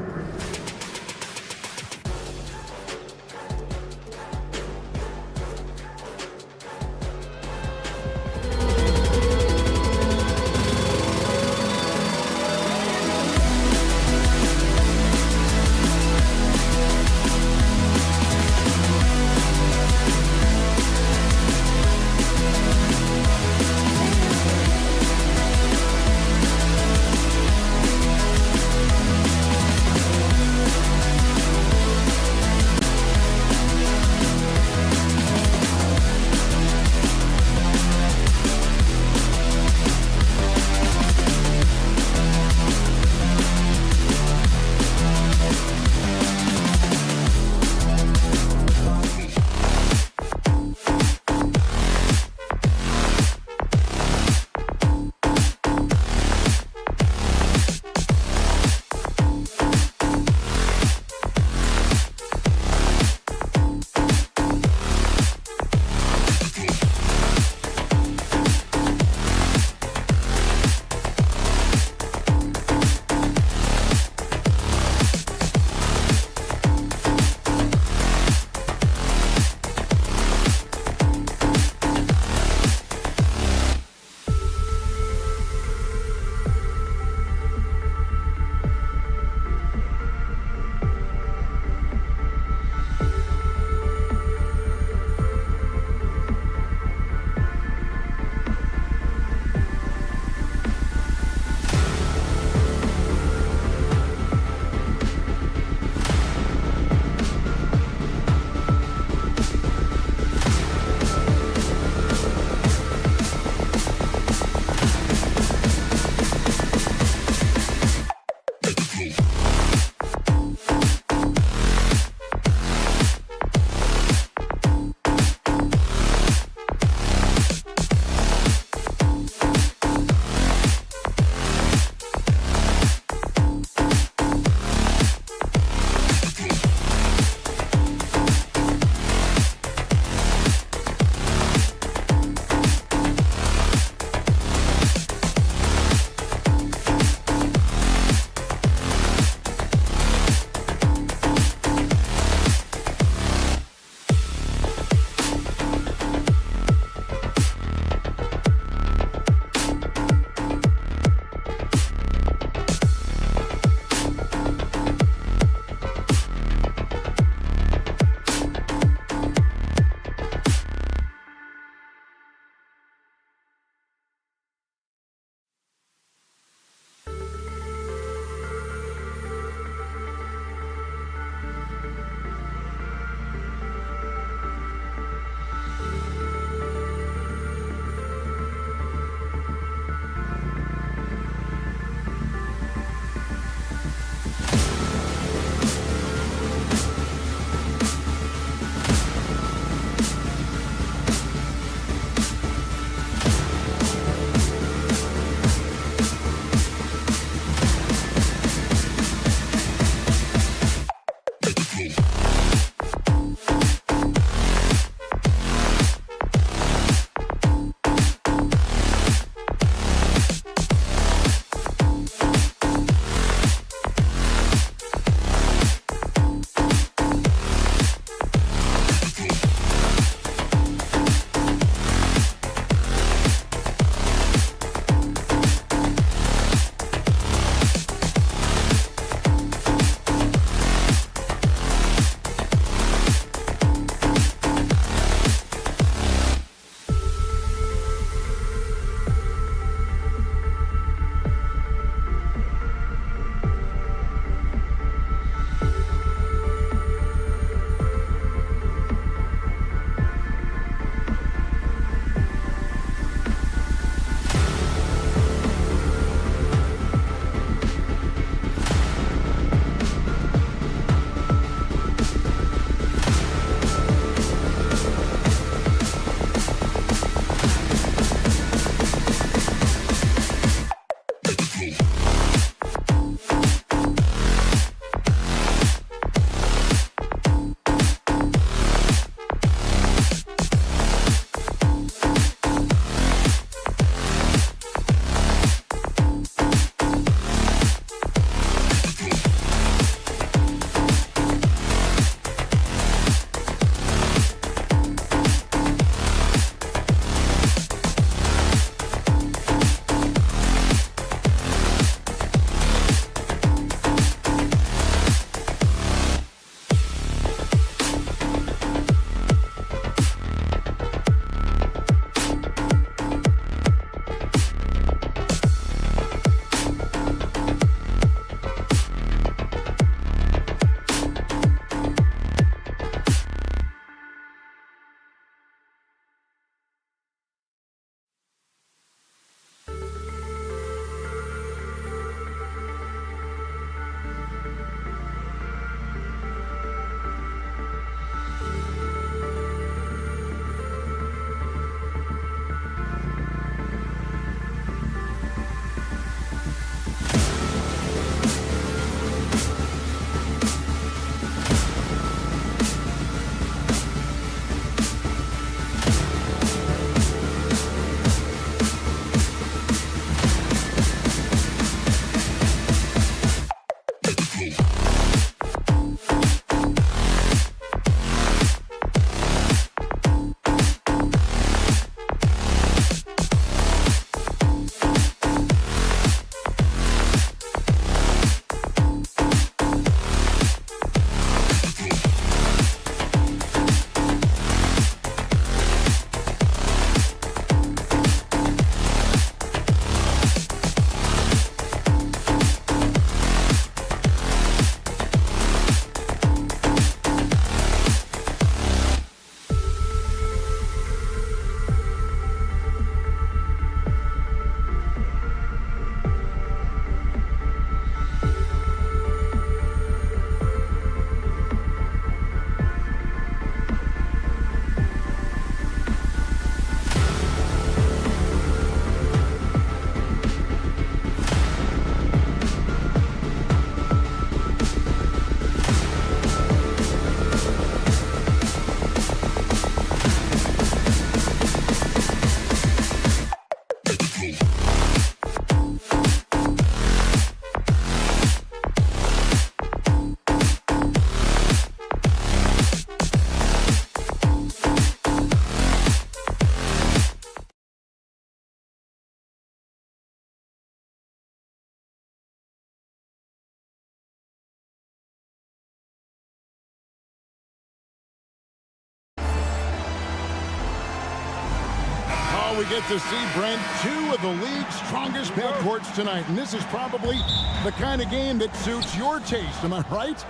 get to see, Brent, two of the league's strongest backcourts tonight. And this is probably the kind of game that suits your taste. Am I right?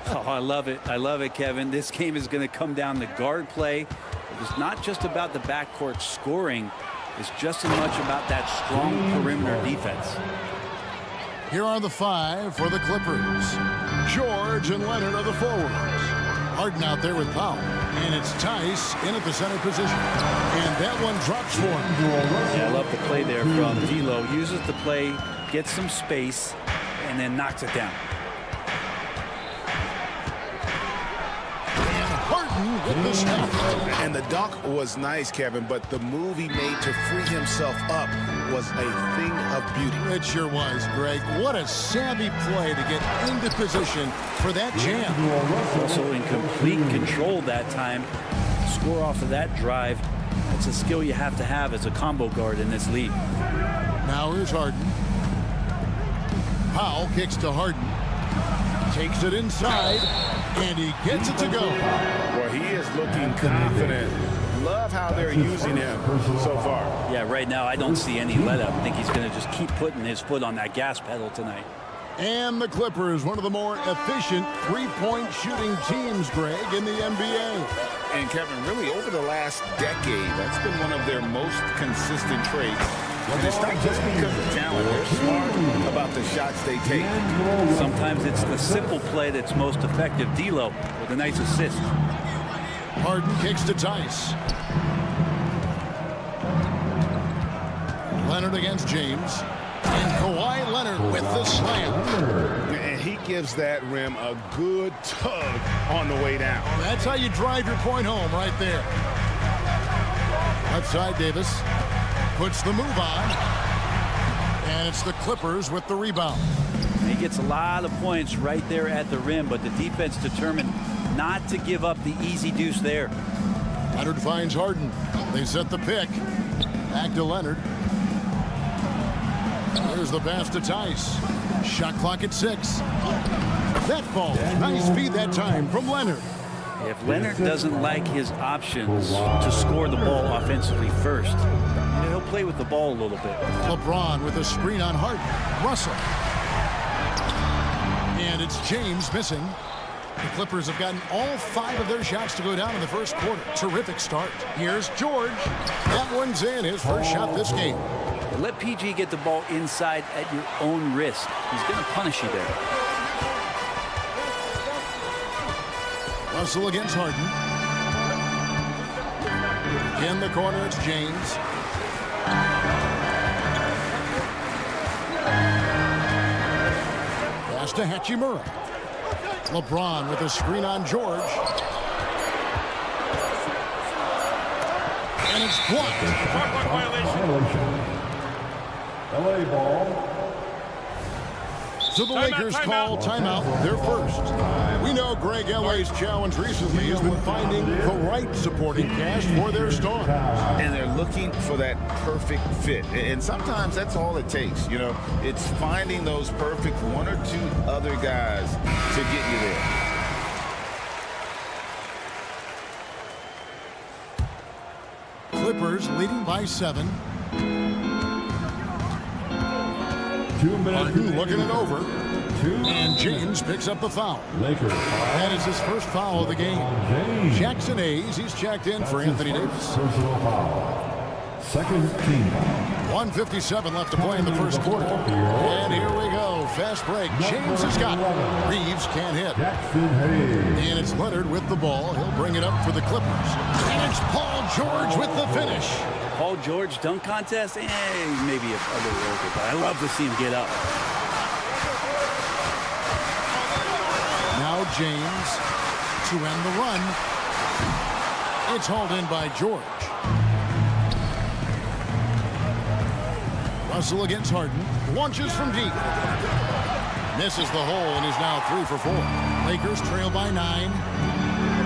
Oh, I love it. I love it, Kevin. This game is going to come down to guard play. It's not just about the backcourt scoring. It's just as much about that strong perimeter defense. Here are the five for the Clippers. George and Leonard are the forwards. Harden out there with Powell. And it's Tice in at the center position. And that one drops for him. Yeah, I love the play there from D'Lo. Uses the play, gets some space, and then knocks it down. And Harden with the step. And the dunk was nice, Kevin, but the move he made to free himself up was a thing of beauty. It sure was, Greg. What a savvy play to get into position for that jam. Also in complete control that time. Score off of that drive. That's a skill you have to have as a combo guard in this league. Now here's Harden. Powell kicks to Harden. Takes it inside, and he gets it to go. Well, he is looking confident. Love how they're using him so far. Yeah, right now I don't see any let up. I think he's going to just keep putting his foot on that gas pedal tonight. And the Clippers, one of the more efficient three-point shooting teams, Greg, in the NBA. And Kevin, really over the last decade, that's been one of their most consistent traits. And it's not just because of talent. They're smart about the shots they take. Sometimes it's the simple play that's most effective. D'Lo with a nice assist. Harden kicks to Tice. Leonard against James. And Kawhi Leonard with the slam. And he gives that rim a good tug on the way down. That's how you drive your point home right there. Outside Davis puts the move on. And it's the Clippers with the rebound. He gets a lot of points right there at the rim, but the defense determined not to give up the easy deuce there. Leonard finds Harden. They set the pick. Back to Leonard. Here's the pass to Tice. Shot clock at 6. That falls. Nice feed that time from Leonard. If Leonard doesn't like his options to score the ball offensively first, he'll play with the ball a little bit. LeBron with a screen on Harden. Russell. And it's James missing. The Clippers have gotten all 5 of their shots to go down in the first quarter. Terrific start. Here's George. That one's in. His first shot this game. Let PG get the ball inside at your own risk. He's going to punish you there. Russell against Harden. In the corner, it's James. Pass to Hachimura. LeBron with a screen on George. And it's blocked. Violation. LA ball. So the Lakers call timeout, their first. We know Greg LA's challenge recently has been finding the right supporting cast for their stars. And they're looking for that perfect fit. And sometimes that's all it takes. You know, it's finding those perfect 1 or 2 other guys to get you there. Clippers leading by 7. 2 minutes. Harden looking it over. And James picks up the foul. Lakers. That is his first foul of the game. Jackson Hayes, he's checked in for Anthony Davis. Personal foul. Second team foul. 1:57 left to play in the first quarter. And here we go. Fast break. James has got it. Reeves can't hit. Jackson Hayes. And it's Leonard with the ball. He'll bring it up for the Clippers. And it's Paul George with the finish. Paul George dunk contest? Maybe a little over, but I love to see him get up. Now James to end the run. It's hauled in by George. Russell against Harden. Launches from deep. Misses the hole and is now 3 for 4. Lakers trail by 9.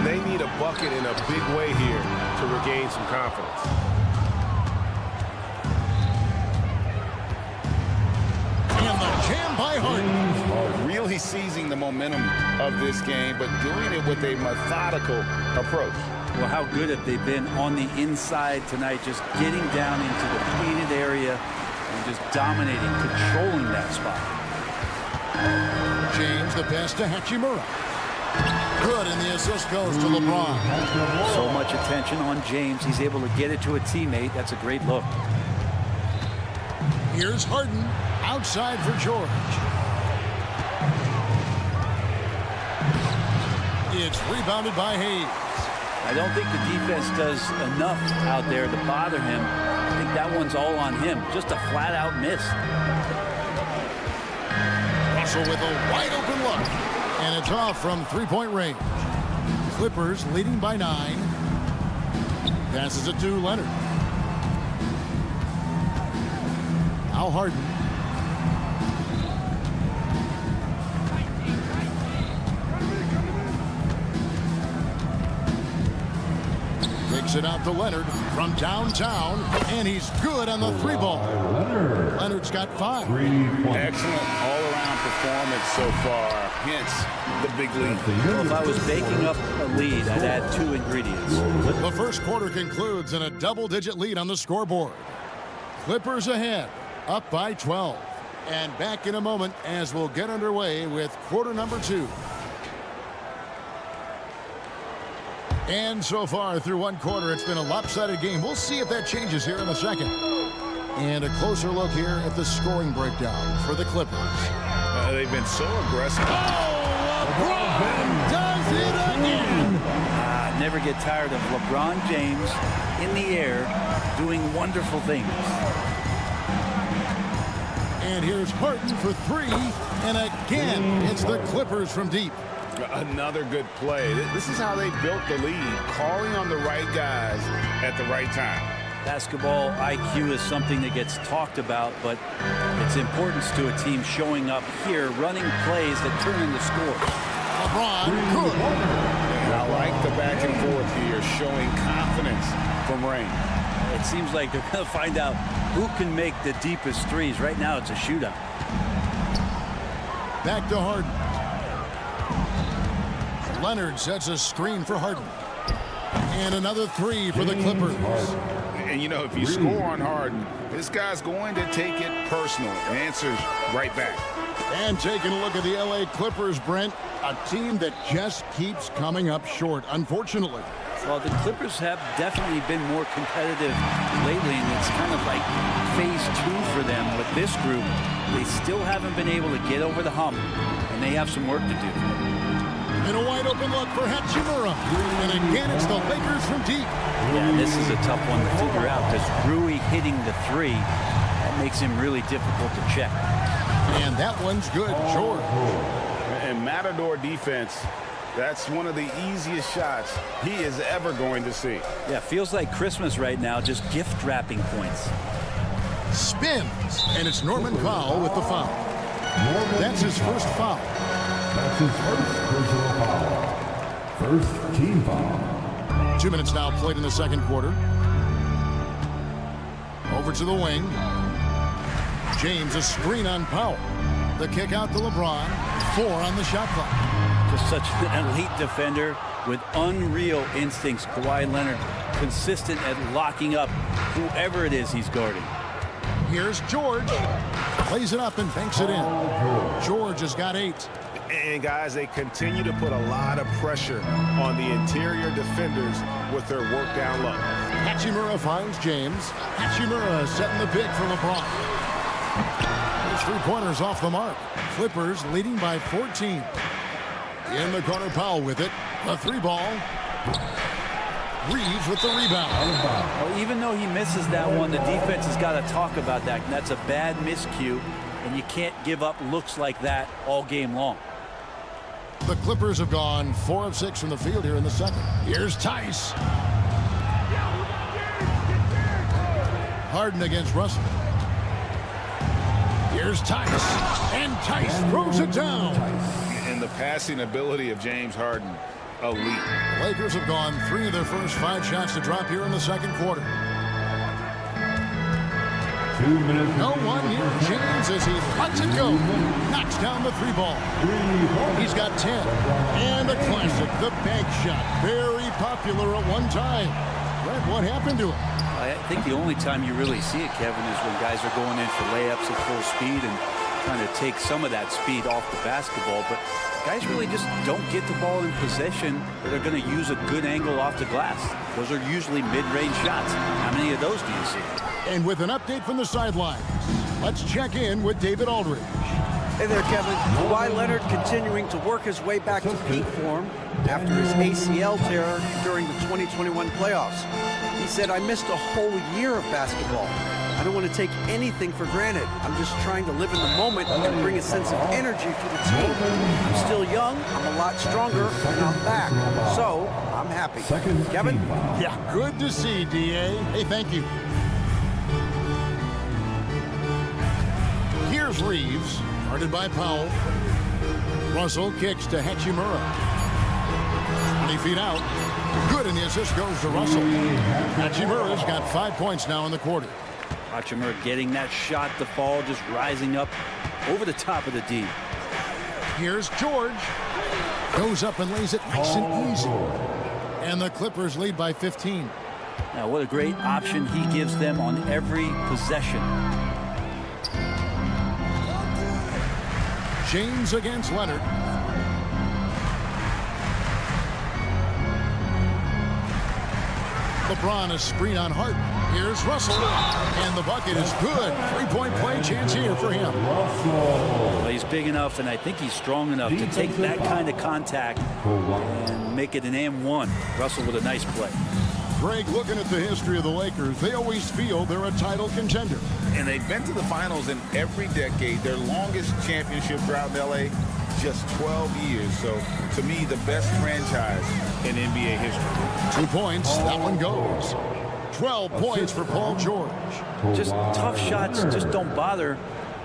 They need a bucket in a big way here to regain some confidence. And the jam by Harden. Really seizing the momentum of this game, but doing it with a methodical approach. Well, how good have they been on the inside tonight, just getting down into the painted area and just dominating, controlling that spot. James, the pass to Hachimura. Good, and the assist goes to LeBron. So much attention on James. He's able to get it to a teammate. That's a great look. Here's Harden, outside for George. It's rebounded by Hayes. I don't think the defense does enough out there to bother him. I think that one's all on him. Just a flat-out miss. Russell with a wide-open look. And it's off from three-point range. Clippers leading by 9. Passes it to Leonard. Now Harden. Takes it out to Leonard from downtown, and he's good on the 3-ball. Leonard's got 5. Excellent all-around performance so far. Hence the big lead. Well, if I was baking up a lead, I'd add 2 ingredients. The first quarter concludes in a double-digit lead on the scoreboard. Clippers ahead, up by 12. And back in a moment as we'll get underway with quarter number 2. And so far through one quarter, it's been a lopsided game. We'll see if that changes here in a second. And a closer look here at the scoring breakdown for the Clippers. They've been so aggressive. Oh, LeBron does it again. Never get tired of LeBron James in the air doing wonderful things. And here's Harden for 3. And again, it's the Clippers from deep. Another good play. This is how they built the lead, calling on the right guys at the right time. Basketball IQ is something that gets talked about, but its importance to a team showing up here, running plays that turn into scores. LeBron, good. I like the back and forth here, showing confidence from Rain. It seems like they're going to find out who can make the deepest threes. Right now, it's a shootout. Back to Harden. Leonard sets a screen for Harden. And another 3 for the Clippers. And, you know, if you score on Harden, this guy's going to take it personal. Answers right back. And taking a look at the L.A. Clippers, Brent, a team that just keeps coming up short, unfortunately. Well, the Clippers have definitely been more competitive lately, and it's kind of like phase 2 for them. With this group, they still haven't been able to get over the hump, and they have some work to do. And a wide open look for Hachimura. And again, it's the Lakers from deep. Yeah, this is a tough one to figure out because Rui hitting the 3, that makes him really difficult to check. And that one's good, George. And Matador defense, that's one of the easiest shots he is ever going to see. Yeah, feels like Christmas right now, just gift wrapping points. Spins, and it's Norman Powell with the foul. That's his first foul. That's his first personal foul. First team foul. 2 minutes now played in the second quarter. Over to the wing. James, a screen on Powell. The kick out to LeBron. 4 on the shot clock. Just such an elite defender with unreal instincts. Kawhi Leonard, consistent at locking up whoever it is he's guarding. Here's George. Plays it up and banks it in. George has got 8. And guys, they continue to put a lot of pressure on the interior defenders with their work down low. Hachimura finds James. Hachimura setting the pick for LeBron. His 3-pointers off the mark. Clippers leading by 14. In the corner, Powell with it. The 3-ball. Reeves with the rebound. Well, even though he misses that one, the defense has got to talk about that. And that's a bad miscue, and you can't give up looks like that all game long. The Clippers have gone 4 of 6 from the field here in the second. Here's Tice. Harden against Russell. Here's Tice. And Tice throws it down. And the passing ability of James Harden, elite. The Lakers have gone 3 of their first 5 shots to drop here in the second quarter. 2 minutes. No one near James as he lets it go. Knocks down the 3 ball. He's got 10. And a classic, the bank shot. Very popular at one time. Brett, what happened to him? I think the only time you really see it, Kevin, is when guys are going in for layups at full speed and trying to take some of that speed off the basketball. But guys really just don't get the ball in possession or they're going to use a good angle off the glass. Those are usually mid-range shots. How many of those do you see? And with an update from the sidelines, let's check in with David Aldridge. Hey there, Kevin. Kawhi Leonard continuing to work his way back to peak form after his ACL tear during the 2021 playoffs. He said, I missed a whole year of basketball. I don't want to take anything for granted. I'm just trying to live in the moment and bring a sense of energy for the team. I'm still young, I'm a lot stronger, and I'm back. So, I'm happy. Kevin? Yeah, good to see, D.A. Hey, thank you. Here's Reeves, guarded by Powell. Russell kicks to Hachimura. 20 feet out. Good, and the assist goes to Russell. Hachimura's got 5 points now in the quarter. Hachimura getting that shot to fall, just rising up over the top of the D. Here's George. Goes up and lays it nice and easy. And the Clippers lead by 15. Now, what a great option he gives them on every possession. James against Leonard. LeBron is screen on Hart. Here's Russell. And the bucket is good. 3-point play chance here for him. Well, he's big enough, and I think he's strong enough to take that kind of contact and make it an and-one. Russell with a nice play. Greg, looking at the history of the Lakers, they always feel they're a title contender. And they've been to the finals in every decade. Their longest championship drought in L.A., just 12 years. So, to me, the best franchise in NBA history. 2 points. That one goes. 12 points for Paul George. Just tough shots just don't bother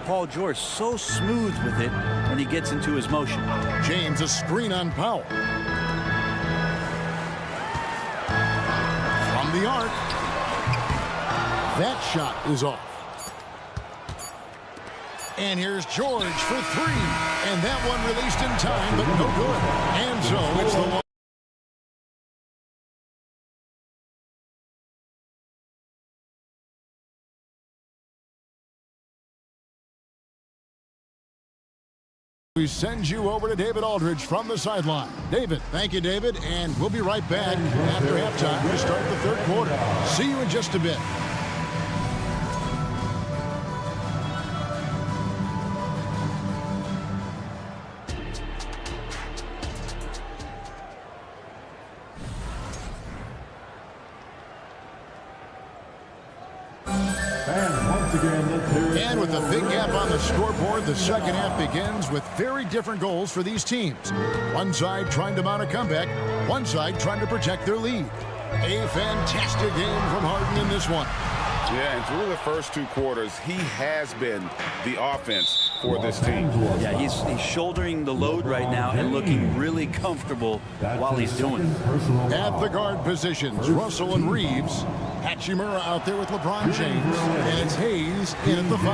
Paul George. So smooth with it when he gets into his motion. James, a screen on Powell. From the arc. That shot is off. And here's George for 3. And that one released in time, but no good. And so it's the long. We send you over to David Aldridge from the sideline. David, thank you, David, and we'll be right back after halftime to start the third quarter. See you in just a bit. And with a big gap on the scoreboard, the second half begins with very different goals for these teams. One side trying to mount a comeback, one side trying to protect their lead. A fantastic game from Harden in this one. Yeah, and through the first 2 quarters, he has been the offense for this team. Yeah, he's shouldering the load right now and looking really comfortable while he's doing it. At the guard positions, Russell and Reeves. Hachimura out there with LeBron James. And it's Hayes in at the 5.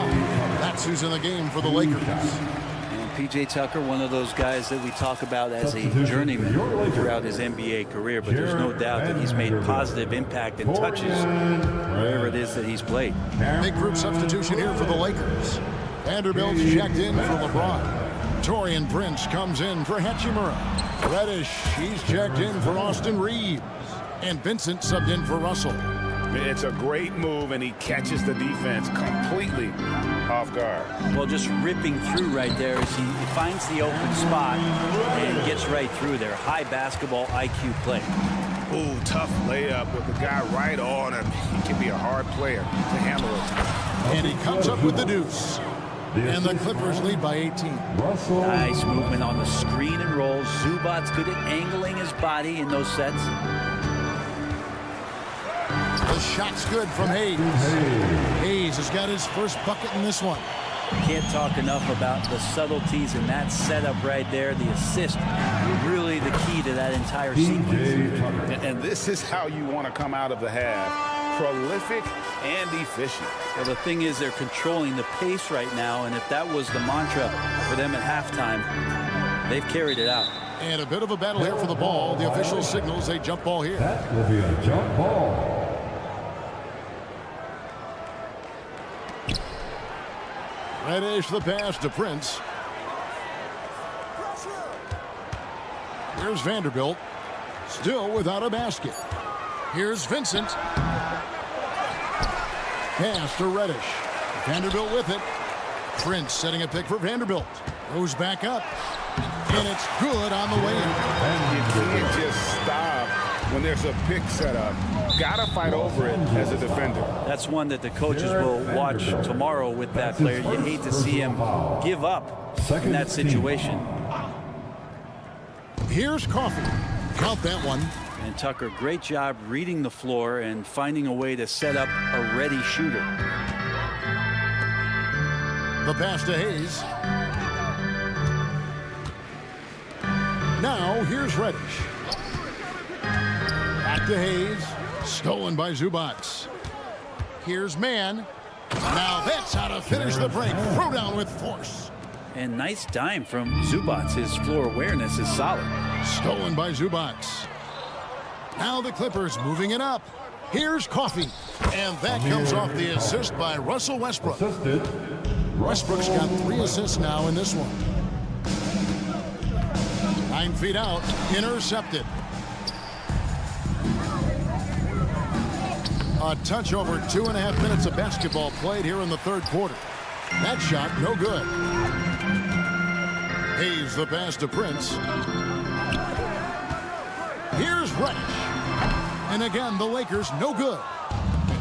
That's who's in the game for the Lakers. And P.J. Tucker, one of those guys that we talk about as a journeyman throughout his NBA career, but there's no doubt that he's made positive impact and touches wherever it is that he's played. Big group substitution here for the Lakers. Vanderbilt's checked in for LeBron. Torian Prince comes in for Hachimura. Reddish, he's checked in for Austin Reeves. And Vincent subbed in for Russell. It's a great move, and he catches the defense completely off guard. Well, just ripping through right there as he finds the open spot and gets right through there. High basketball IQ play. Ooh, tough layup with the guy right on him. He can be a hard player to handle it. And he comes up with the deuce. And the Clippers lead by 18. Nice movement on the screen and roll. Zubac's good at angling his body in those sets. The shot's good from Hayes. Hayes has got his first bucket in this one. Can't talk enough about the subtleties in that setup right there. The assist, really the key to that entire sequence. And this is how you want to come out of the half. prolific and efficient. Well, the thing is, they're controlling the pace right now, and if that was the mantra for them at halftime, they've carried it out. And a bit of a battle here for the ball. The official signals a jump ball here. That will be a jump ball. Reddish the pass to Prince. Here's Vanderbilt. Still without a basket. Here's Vincent. Pass to Reddish. Vanderbilt with it. Prince setting a pick for Vanderbilt. Goes back up. And it's good on the way in. You can't just stop when there's a pick set up. Gotta fight over it as a defender. That's one that the coaches will watch tomorrow with that player. You hate to see him give up in that situation. Here's Coffee. Count that one. And Tucker, great job reading the floor and finding a way to set up a ready shooter. The pass to Hayes. Now here's Reddish. Back to Hayes. Stolen by Zubats. Here's Mann. Now that's how to finish the break. Throw down with force. And nice dime from Zubats. His floor awareness is solid. Stolen by Zubats. Now the Clippers moving it up. Here's Coffee. And that comes off the assist by Russell Westbrook. Westbrook's got 3 assists now in this one. 9 feet out. Intercepted. A touch over 2.5 minutes of basketball played here in the third quarter. That shot no good. Hayes the pass to Prince. Here's Reddish. And again, the Lakers no good.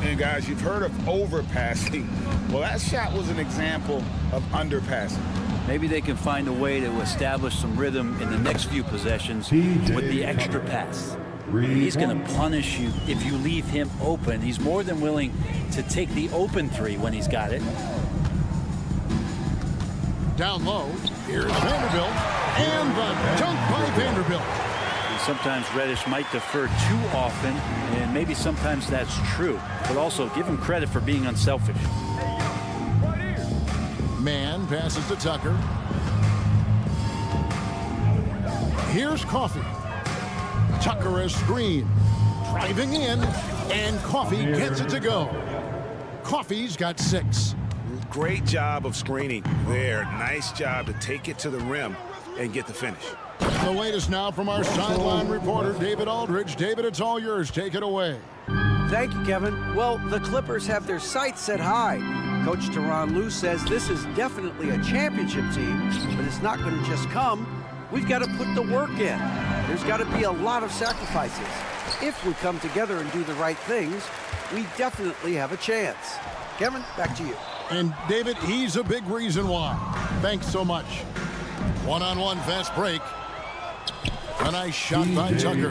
And guys, you've heard of overpassing. Well, that shot was an example of underpassing. Maybe they can find a way to establish some rhythm in the next few possessions with the extra pass. He's going to punish you if you leave him open. He's more than willing to take the open three when he's got it. Down low, here's Vanderbilt, and the dunk by Vanderbilt. And sometimes Reddish might defer too often, and maybe sometimes that's true, but also give him credit for being unselfish. Mann passes to Tucker. Here's Coffee. Tucker a screen. Driving in, and Coffee gets it to go. Coffee's got 6. Great job of screening there. Nice job to take it to the rim and get the finish. The latest now from our sideline reporter, David Aldridge. David, it's all yours. Take it away. Thank you, Kevin. Well, the Clippers have their sights set high. Coach Tyronn Lue says this is definitely a championship team, but it's not going to just come. We've got to put the work in. There's got to be a lot of sacrifices. If we come together and do the right things, we definitely have a chance. Kevin, back to you. And David, he's a big reason why. Thanks so much. One-on-one fast break. A nice shot by Tucker.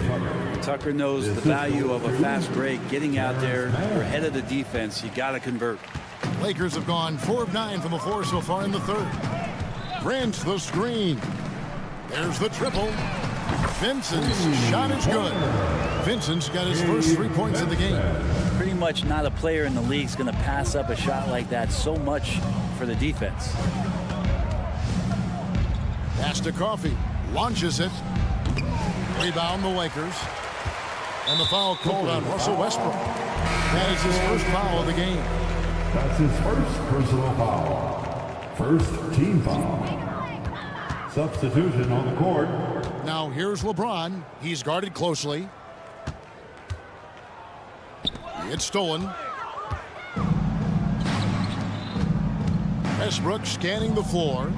Tucker knows the value of a fast break. Getting out there, you're ahead of the defense. You got to convert. Lakers have gone 4 of 9 from the floor so far in the third. Prince the screen. There's the triple. Vincent's shot is good. Vincent's got his first 3 points of the game. Pretty much not a player in the league is going to pass up a shot like that so much for the defense. Pass to Coffee. Launches it. Rebound the Lakers. And the foul called on Russell Westbrook. That is his first foul of the game. That's his first personal foul. First team foul. Substitution on the court. Now here's LeBron. He's guarded closely. It's stolen. Westbrook scanning the floor.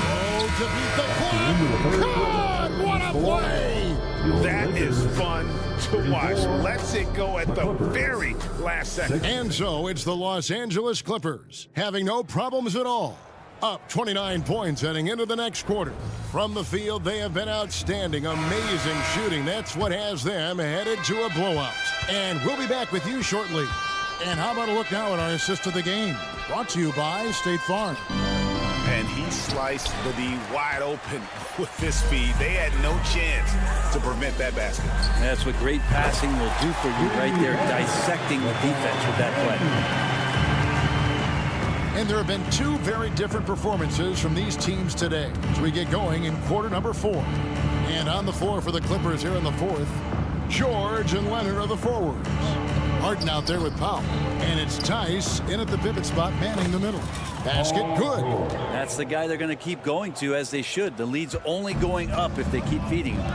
Oh, to beat the clock. God, what a play! That is fun to watch. Lets it go at the very last second. And so it's the Los Angeles Clippers, having no problems at all. Up 29 points heading into the next quarter. From the field, they have been outstanding. Amazing shooting. That's what has them headed to a blowout. And we'll be back with you shortly. And how about a look now at our assist of the game? Brought to you by State Farm. And and he sliced the D wide open with his speed. They had no chance to prevent that basket. That's what great passing will do for you right there, dissecting the defense with that play. And there have been two very different performances from these teams today as we get going in quarter number 4. And on the floor for the Clippers here in the fourth, George and Leonard are the forwards. Harden out there with Powell. And it's Tice in at the pivot spot, manning the middle. Basket good. That's the guy they're going to keep going to, as they should. The lead's only going up if they keep feeding him.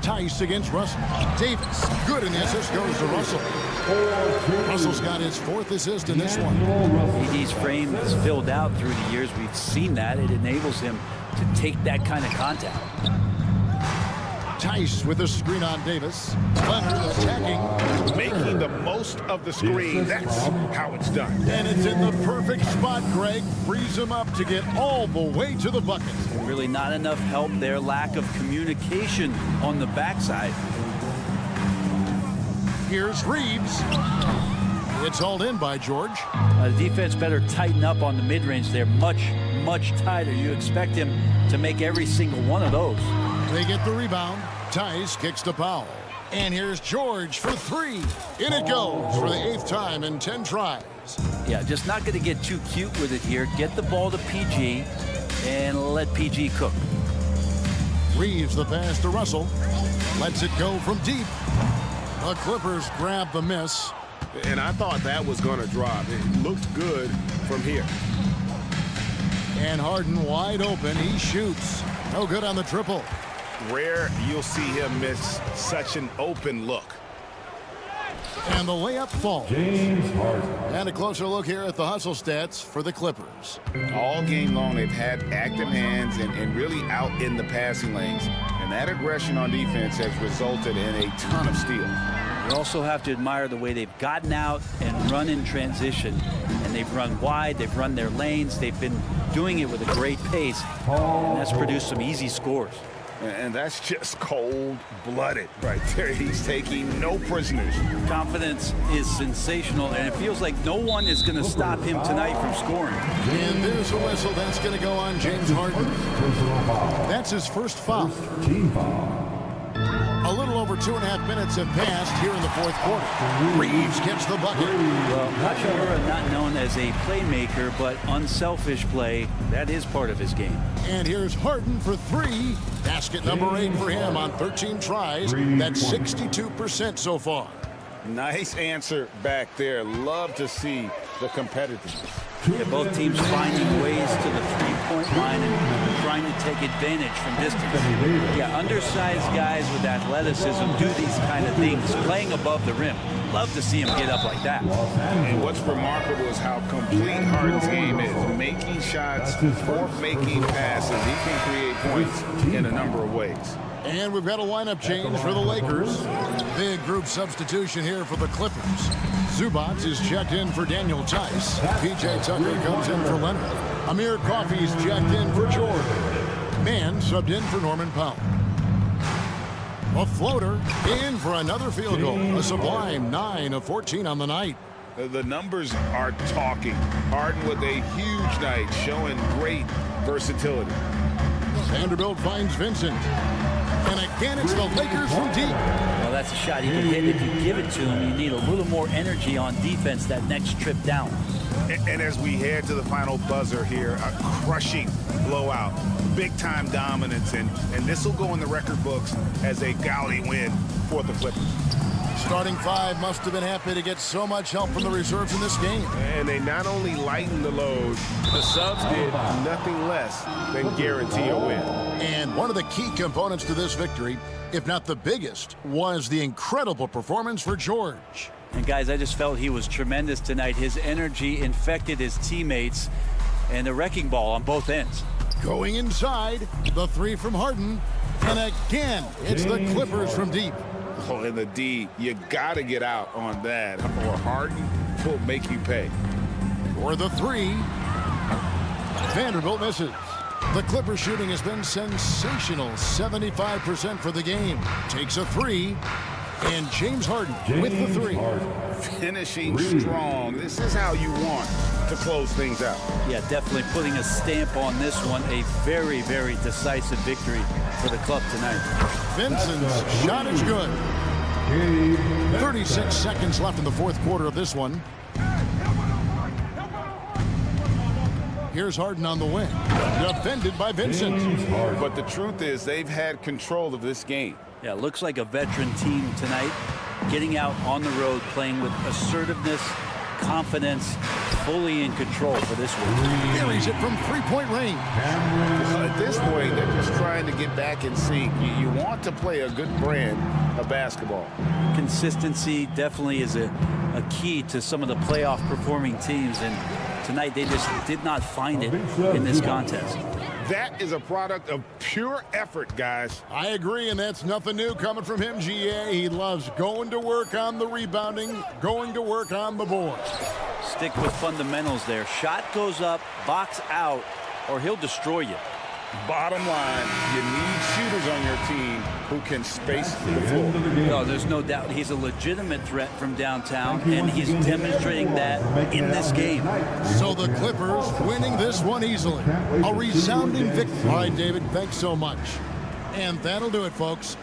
Tice against Russell. Davis. Good, and the assist goes to Russell. Russell's got his 4th assist in this one. AD's frame is filled out through the years. We've seen that. It enables him to take that kind of contact. Tice with a screen on Davis. Leonard attacking. Making the most of the screen. That's how it's done. And it's in the perfect spot, Greg. Frees him up to get all the way to the bucket. Really not enough help there. Lack of communication on the backside. Here's Reeves. It's hauled in by George. The defense better tighten up on the mid-range. They're much, much tighter. You expect him to make every single one of those. They get the rebound. Tice kicks to Powell. And here's George for 3. In it goes for the 8th time in 10 tries. Yeah, just not going to get too cute with it here. Get the ball to PG and let PG cook. Reeves the pass to Russell. Lets it go from deep. The Clippers grab the miss. And I thought that was going to drop. It looked good from here. And Harden wide open. He shoots. No good on the triple. Rare you'll see him miss such an open look. And the layup falls. James Harden. And a closer look here at the hustle stats for the Clippers. All game long, they've had active hands and really out in the passing lanes. And that aggression on defense has resulted in a ton of steals. You also have to admire the way they've gotten out and run in transition. And they've run wide, they've run their lanes, they've been doing it with a great pace. And that's produced some easy scores. And that's just cold-blooded right there. He's taking no prisoners. Confidence is sensational, and it feels like no one is going to stop him tonight from scoring. And there's a whistle that's going to go on James Harden. That's his first foul. Team foul. A little over 2.5 minutes have passed here in the fourth quarter. Reeves gets the bucket. Well, Hachimura not known as a playmaker, but unselfish play. That is part of his game. And here's Harden for 3. Basket number 8 for him on 13 tries. That's 62% so far. Nice answer back there. Love to see the competitiveness. Yeah, both teams finding ways to the three-point line and trying to take advantage from distance. Yeah, undersized guys with athleticism do these kind of things, playing above the rim. Love to see him get up like that. And what's remarkable is how complete Harden's game is. Making shots or making passes. He can create points in a number of ways. And we've got a lineup change for the Lakers. Big group substitution here for the Clippers. Zubac is checked in for Daniel Tice. P.J. Tucker comes in for Leonard. Amir Coffey's checked in for George. Mann subbed in for Norman Powell. A floater in for another field goal. A sublime 9 of 14 on the night. The numbers are talking. Harden with a huge night, showing great versatility. Vanderbilt finds Vincent. And again, it's the Lakers from deep. Well, that's a shot he can hit. If you give it to him, you need a little more energy on defense that next trip down. And as we head to the final buzzer here, a crushing blowout, big-time dominance, and this will go in the record books as a gaudy win for the Clippers. Starting 5 must have been happy to get so much help from the reserves in this game. And they not only lightened the load, the subs did nothing less than guarantee a win. And one of the key components to this victory, if not the biggest, was the incredible performance for George. And guys, I just felt he was tremendous tonight. His energy infected his teammates, and the wrecking ball on both ends. Going inside, the 3 from Harden, and again, it's the Clippers from deep. Oh, and the D, you got to get out on that, or Harden will make you pay. For the 3, Vanderbilt misses. The Clippers shooting has been sensational, 75% for the game. Takes a 3, And James Harden with the three. Finishing strong. This is how you want to close things out. Yeah, definitely putting a stamp on this one. A very, very decisive victory for the club tonight. Vincent's shot is good. 36 seconds left in the fourth quarter of this one. Here's Harden on the wing. Defended by Vincent. But the truth is they've had control of this game. Yeah, looks like a veteran team tonight. Getting out on the road, playing with assertiveness, confidence, fully in control for this one. Carries it from three-point range. At this point, they're just trying to get back in sync. You want to play a good brand of basketball. Consistency definitely is a key to some of the playoff performing teams, and tonight they just did not find it in this contest. That is a product of pure effort, guys. I agree, and that's nothing new coming from him, GA. He loves going to work on the rebounding, going to work on the board. Stick with fundamentals there. Shot goes up, box out, or he'll destroy you. Bottom line, you need shooters on your team who can space the floor. No, there's no doubt he's a legitimate threat from downtown, and he's demonstrating that in this game. So the Clippers winning this one easily. A resounding victory. All right, David, thanks so much. And that'll do it, folks.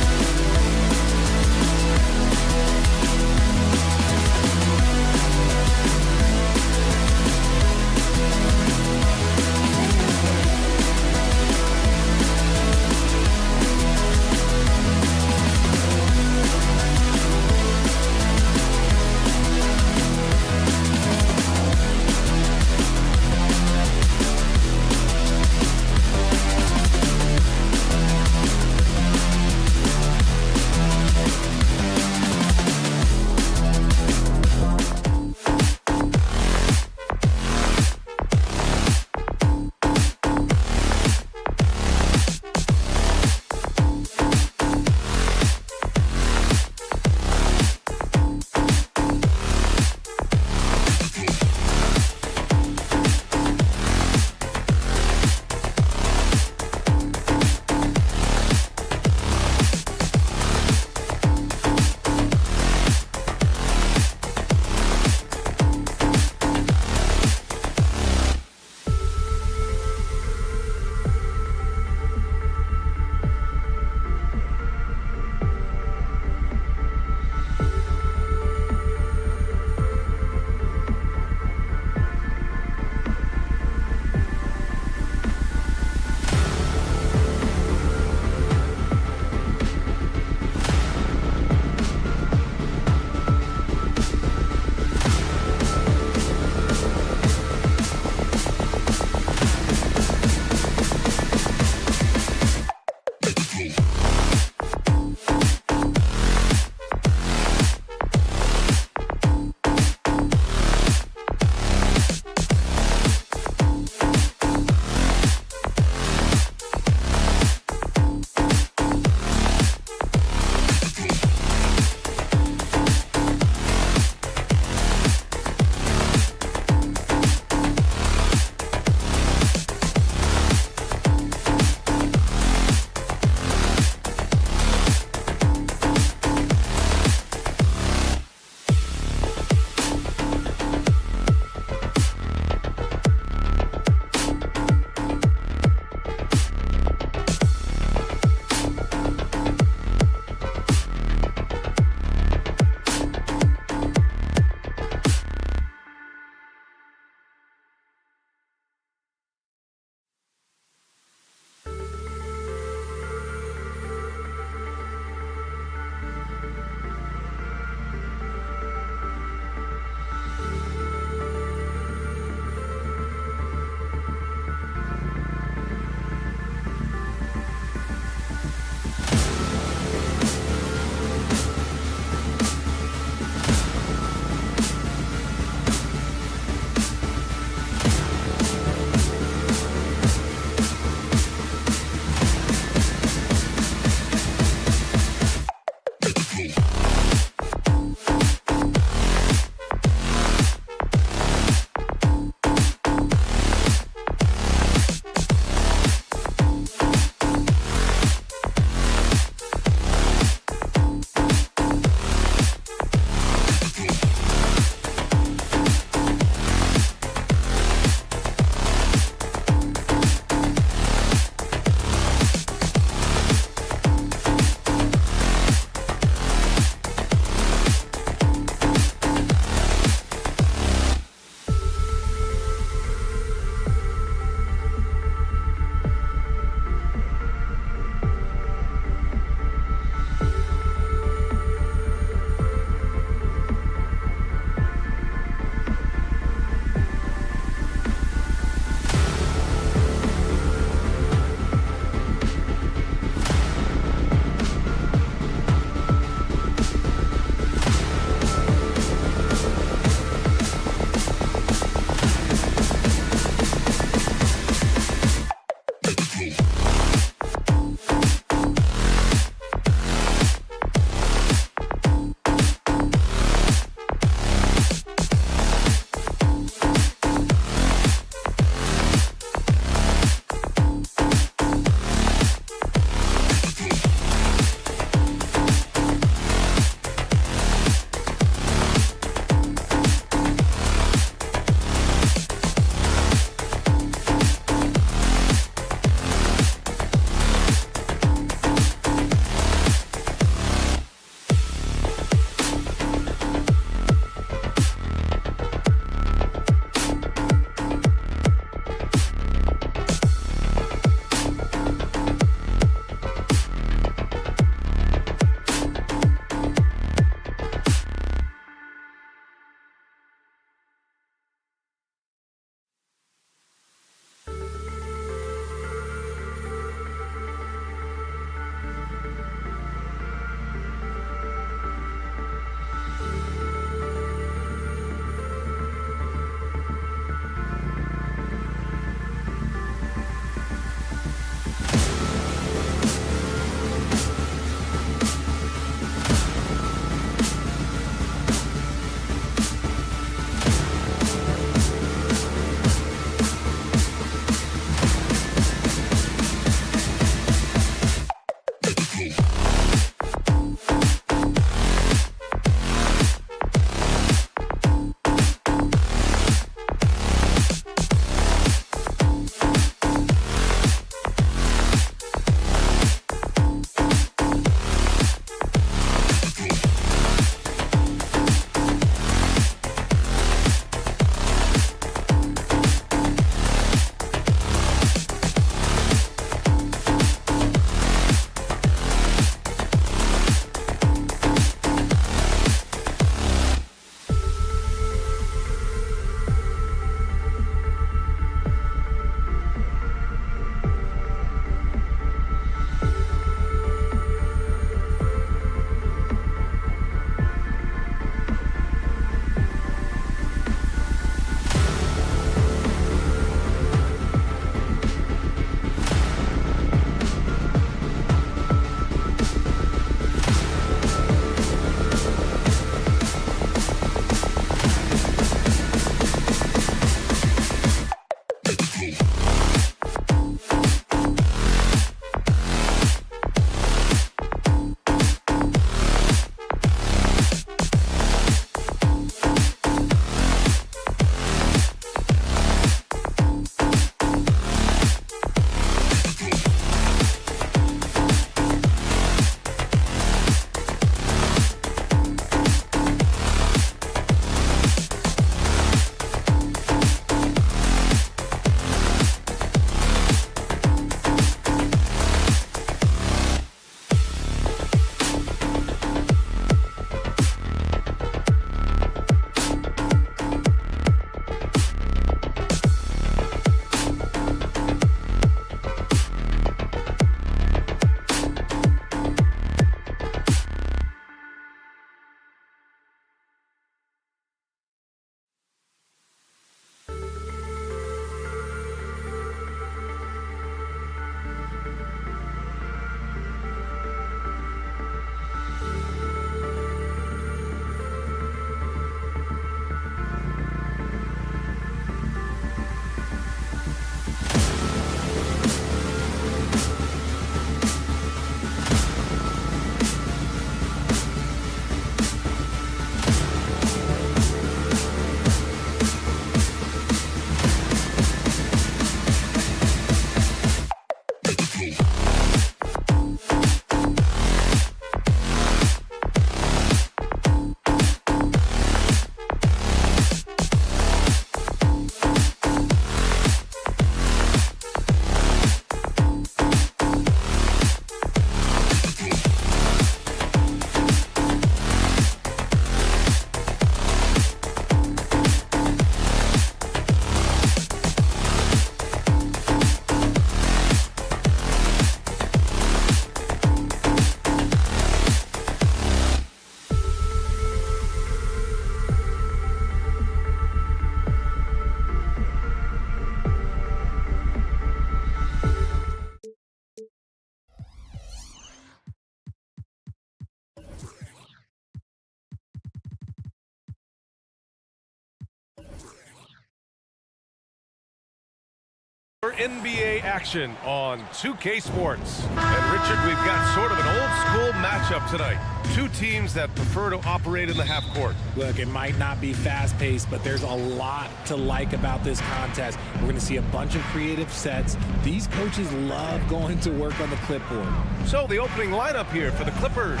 NBA action on 2K Sports. And Richard, we've got sort of an old school matchup tonight. Two teams that prefer to operate in the half court. Look, it might not be fast-paced, but there's a lot to like about this contest. We're going to see a bunch of creative sets. These coaches love going to work on the clipboard. So the opening lineup here for the Clippers.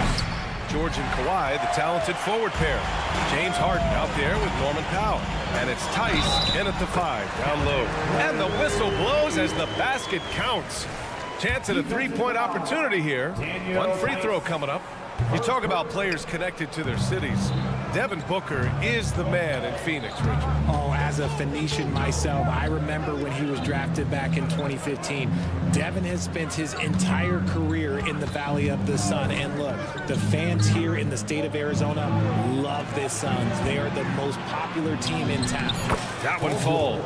George and Kawhi, the talented forward pair. James Harden out there with Norman Powell. And it's Tice in at the 5, down low. And the whistle blows as the basket counts. Chance at a three-point opportunity here. One free throw coming up. You talk about players connected to their cities. Devin Booker is the man in Phoenix, Richard. Oh, as a Phoenician myself, I remember when he was drafted back in 2015. Devin has spent his entire career in the Valley of the Sun. And look, the fans here in the state of Arizona love the Suns. They are the most popular team in town. That one falls.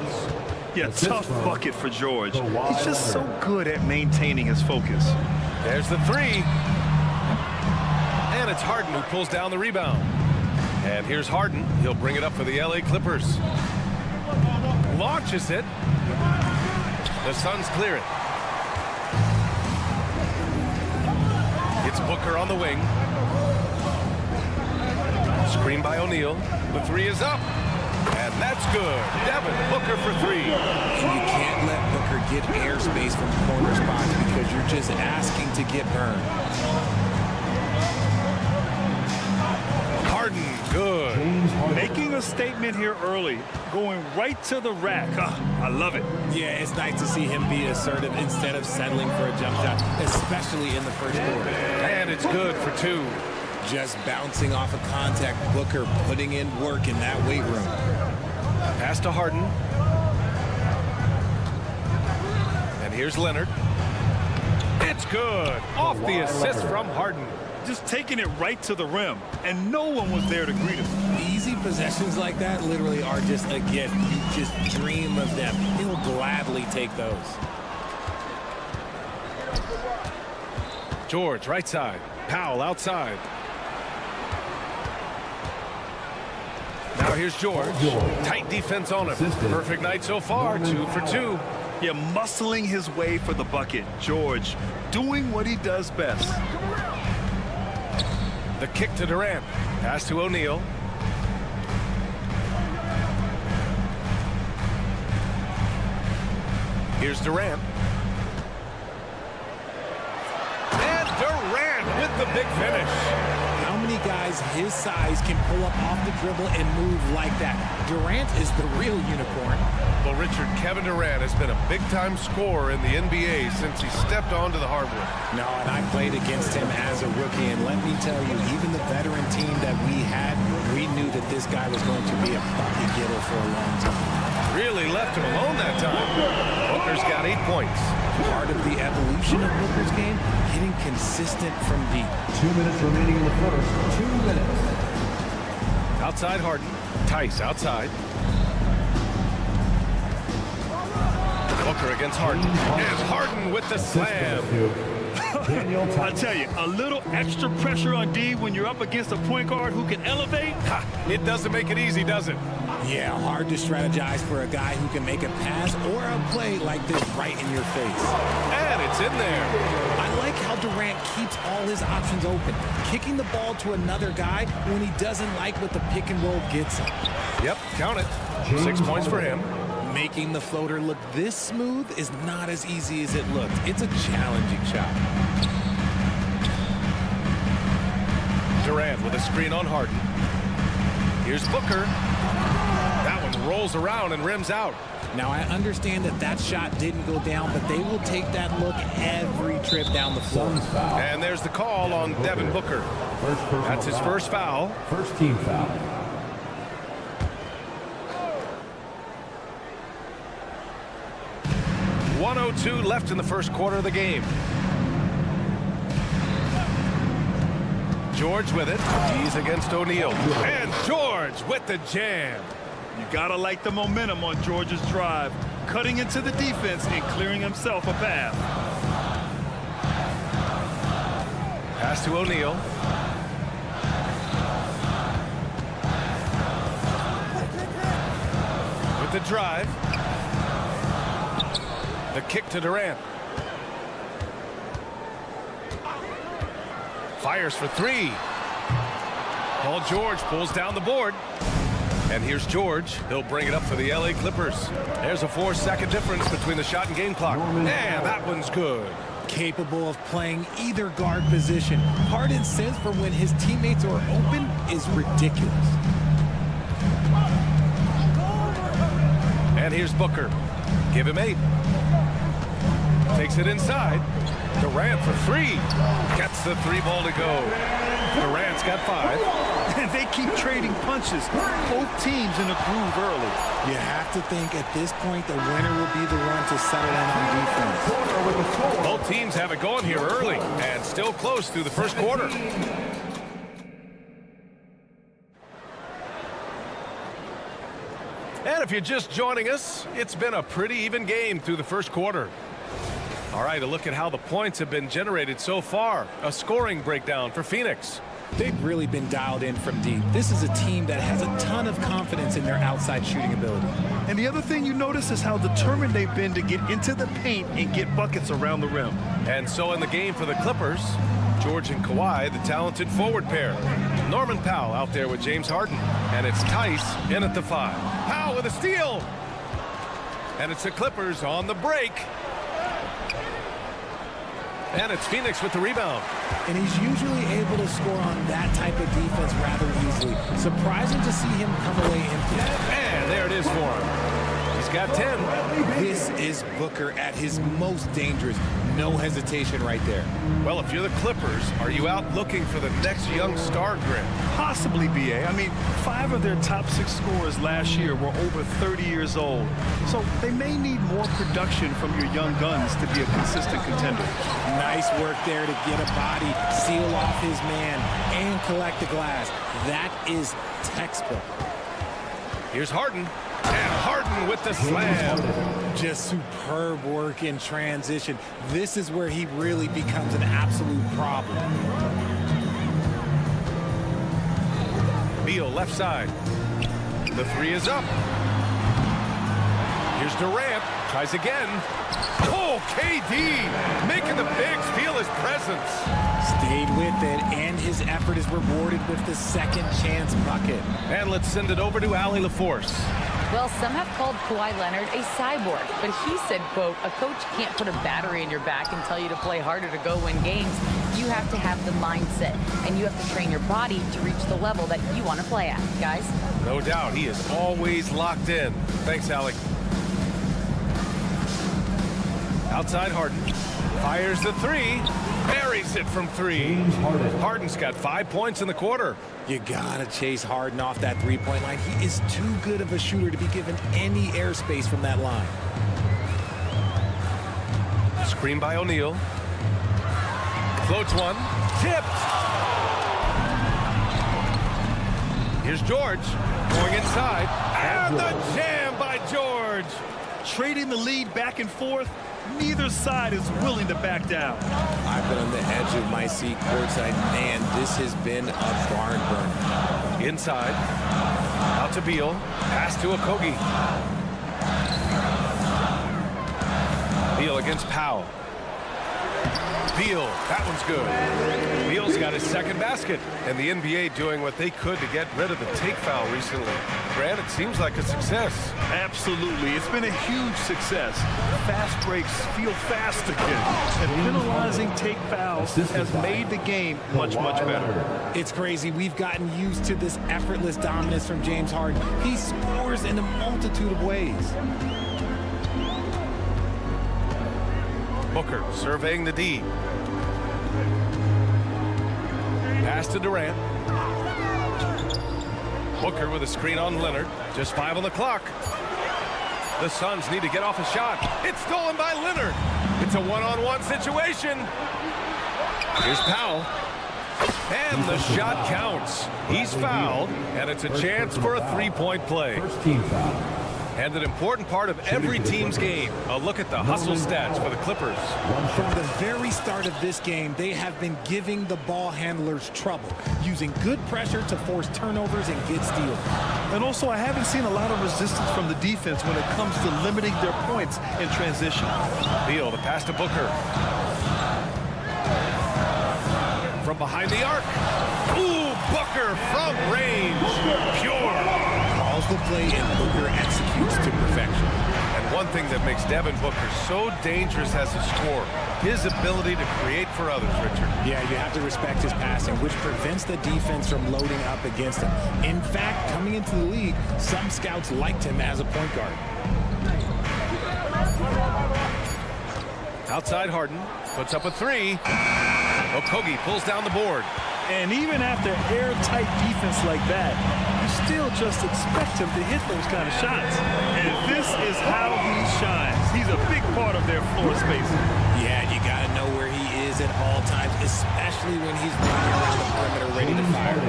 Yeah, tough bucket for George. He's just so good at maintaining his focus. There's the three. And it's Harden who pulls down the rebound. And here's Harden. He'll bring it up for the LA Clippers. Launches it. The Suns clear it. It's Booker on the wing. Screen by O'Neal. The three is up. And that's good. Devin Booker for three. You can't let Booker get airspace from corner spots because you're just asking to get burned. Harden, good. Making a statement here early, going right to the rack. I love it. Yeah, it's nice to see him be assertive instead of settling for a jump shot, especially in the first quarter. And it's good for two. Just bouncing off of contact, Booker putting in work in that weight room. Pass to Harden. And here's Leonard. It's good. Off the assist from Harden. Just taking it right to the rim, and no one was there to greet him. Easy possessions like that literally are just a gift. You just dream of them. He'll gladly take those. George, right side. Powell, outside. Now here's George. Tight defense on him. Perfect night so far. 2 for 2. Yeah, muscling his way for the bucket. George doing what he does best. The kick to Durant. Pass to O'Neal. Here's Durant. And Durant with the big finish. How many guys his size can pull up off the dribble and move like that? Durant is the real unicorn. Well, Richard, Kevin Durant has been a big-time scorer in the NBA since he stepped onto the hardwood. No, and I played against him as a rookie, and let me tell you, even the veteran team that we had, we knew that this guy was going to be a bucket getter for a long time. Really left him alone that time. Booker's got 8 points. Part of the evolution of Booker's game, getting consistent from deep. 2 minutes remaining in the first. 2 minutes. Outside Harden. Tice outside. Booker against Harden. And Harden with the slam. I tell you, a little extra pressure on D when you're up against a point guard who can elevate. It doesn't make it easy, does it? Yeah, hard to strategize for a guy who can make a pass or a play like this right in your face. And it's in there. I like how Durant keeps all his options open, kicking the ball to another guy when he doesn't like what the pick and roll gets him. Yep, count it. 6 points for him. Making the floater look this smooth is not as easy as it looked. It's a challenging shot. Durant with a screen on Harden. Here's Booker. That one rolls around and rims out. Now, I understand that that shot didn't go down, but they will take that look every trip down the floor. And there's the call on Devin Booker. That's his first foul. First team foul. .102 left in the first quarter of the game. George with it. He's against O'Neal. And George with the jam. You gotta like the momentum on George's drive, cutting into the defense and clearing himself a path. Pass to O'Neal. With the drive. The kick to Durant. Fires for three. Paul George pulls down the board. And here's George. He'll bring it up for the LA Clippers. There's a 4-second difference between the shot and game clock. And that one's good. Capable of playing either guard position. Harden's sense for when his teammates are open is ridiculous. And here's Booker. Give him 8. Takes it inside. Durant for 3. Gets the 3 ball to go. Durant's got 5. And they keep trading punches. Both teams in a groove early. You have to think at this point the winner will be the one to settle in on defense. Both teams have it going here early and still close through the first quarter. And if you're just joining us, it's been a pretty even game through the first quarter. All right, a look at how the points have been generated so far. A scoring breakdown for Phoenix. They've really been dialed in from deep. This is a team that has a ton of confidence in their outside shooting ability. And the other thing you notice is how determined they've been to get into the paint and get buckets around the rim. And so in the game for the Clippers, George and Kawhi, the talented forward pair. Norman Powell out there with James Harden. And it's Tice in at the 5. Powell with a steal. And it's the Clippers on the break. And it's Phoenix with the rebound. And he's usually able to score on that type of defense rather easily. Surprising to see him come away empty. And there it is for him. He's got 10. This is Booker at his most dangerous. No hesitation right there. Well, if you're the Clippers, are you out looking for the next young star grid? Possibly, BA. I mean, 5 of their top 6 scorers last year were over 30 years old. So they may need more production from your young guns to be a consistent contender. Nice work there to get a body, seal off his man, and collect the glass. That is textbook. Here's Harden. And Harden with the slam. Just superb work in transition. This is where he really becomes an absolute problem. Beal left side. The 3 is up. Here's Durant. Tries again. Oh, KD making the Bigs feel his presence. Stayed with it, and his effort is rewarded with the second chance bucket. And let's send it over to Allie LaForce. Well, some have called Kawhi Leonard a cyborg, but he said, quote, a coach can't put a battery in your back and tell you to play harder to go win games. You have to have the mindset, and you have to train your body to reach the level that you want to play at, guys. No doubt, he is always locked in. Thanks, Allie. Outside Harden. Fires the 3. Buries it from 3. Harden's got 5 points in the quarter. You gotta chase Harden off that three-point line. He is too good of a shooter to be given any airspace from that line. Screen by O'Neal. Floats one. Tipped. Here's George going inside. And the jam by George. Trading the lead back and forth. Neither side is willing to back down. I've been on the edge of my seat courtside, and this has been a barn burner. Inside. Out to Beal. Pass to Okogie. Beal against Powell. Beal, that one's good. Beal's got his second basket, and the NBA doing what they could to get rid of the take foul recently. Grant, it seems like a success. Absolutely. It's been a huge success. Fast breaks feel fast again, and penalizing take fouls has made the game much, much better. It's crazy. We've gotten used to this effortless dominance from James Harden. He scores in a multitude of ways. Booker surveying the D. Pass to Durant. Booker with a screen on Leonard. Just 5 on the clock. The Suns need to get off a shot. It's stolen by Leonard. It's a one-on-one situation. Here's Powell. And the shot counts. He's fouled, and it's a chance for a three-point play. First team foul. And an important part of every team's game. A look at the hustle stats for the Clippers. From the very start of this game, they have been giving the ball handlers trouble, using good pressure to force turnovers and get steals. And also, I haven't seen a lot of resistance from the defense when it comes to limiting their points in transition. Beal, the pass to Booker. From behind the arc. Ooh, Booker from range. Pure. Calls the play and Booker executes to perfection. And one thing that makes Devin Booker so dangerous as a scorer, his ability to create for others, Richard. Yeah, you have to respect his passing, which prevents the defense from loading up against him. In fact, coming into the league, some scouts liked him as a point guard. Outside Harden, puts up a three. Okogie pulls down the board. And even after airtight defense like that, you still just expect him to hit those kind of shots. And this is how he shines. He's a big part of their floor spacing. Yeah, you got to know where he is at all times, especially when he's running around the perimeter ready to fire.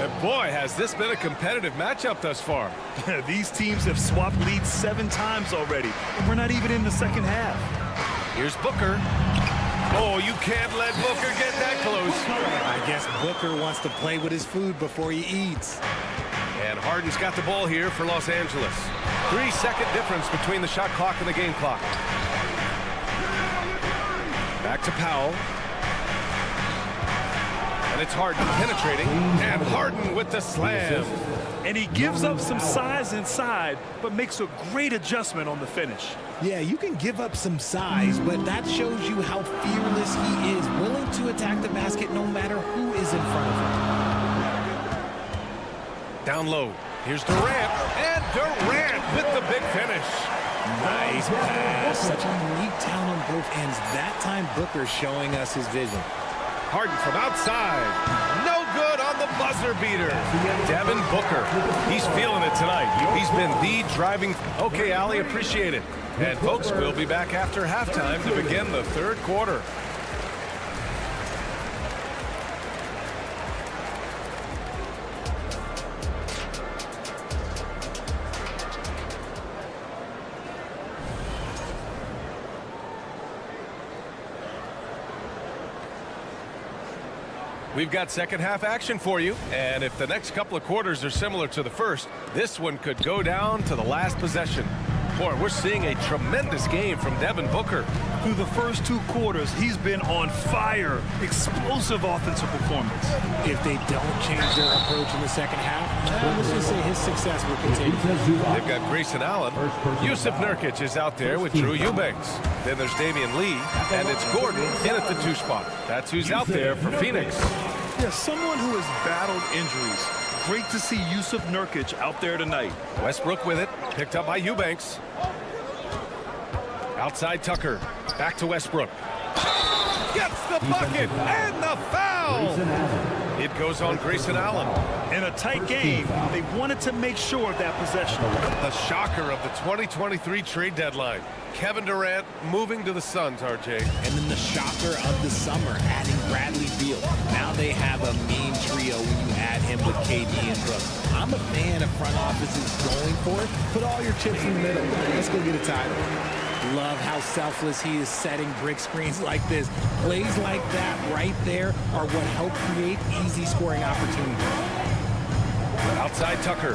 And boy, has this been a competitive matchup thus far. These teams have swapped leads 7 times already. And we're not even in the second half. Here's Booker. Oh, you can't let Booker get that close. I guess Booker wants to play with his food before he eats. And Harden's got the ball here for Los Angeles. 3-second difference between the shot clock and the game clock. Back to Powell. And it's Harden penetrating. And Harden with the slam. And he gives up some size inside, but makes a great adjustment on the finish. Yeah, you can give up some size, but that shows you how fearless he is, willing to attack the basket no matter who is in front of him. Down low. Here's Durant. And Durant with the big finish. Nice pass. Such a unique talent on both ends. That time, Booker showing us his vision. Harden from outside. No good on the buzzer beater. Devin Booker. He's feeling it tonight. He's been the driving. Okay, Ali, appreciate it. And folks, we'll be back after halftime to begin the third quarter. We've got second half action for you, and if the next couple of quarters are similar to the first, this one could go down to the last possession. Boy, we're seeing a tremendous game from Devin Booker. Through the first 2 quarters, he's been on fire. Explosive offensive performance. If they don't change their approach in the second half, let's just say his success will continue. They've got Grayson Allen. Yusuf Nurkic is out there with Drew Eubanks. Then there's Damian Lee, and it's Gordon in at the 2 spot. That's who's out there for Phoenix. Yeah, someone who has battled injuries. Great to see Yusuf Nurkic out there tonight. Westbrook with it, picked up by Eubanks. Outside Tucker, back to Westbrook. Gets the bucket and the foul. It goes on Grayson Allen. In a tight game, they wanted to make sure of that possession. The shocker of the 2023 trade deadline. Kevin Durant moving to the Suns, RJ. And then the shocker of the summer, adding Bradley Beal. Now they have a mean trio when you add him with KD and Brooks. I'm a fan of front offices going for it. Put all your chips in the middle. Let's go get a title. Love how selfless he is setting brick screens like this. Plays like that right there are what help create easy scoring opportunities. Outside Tucker.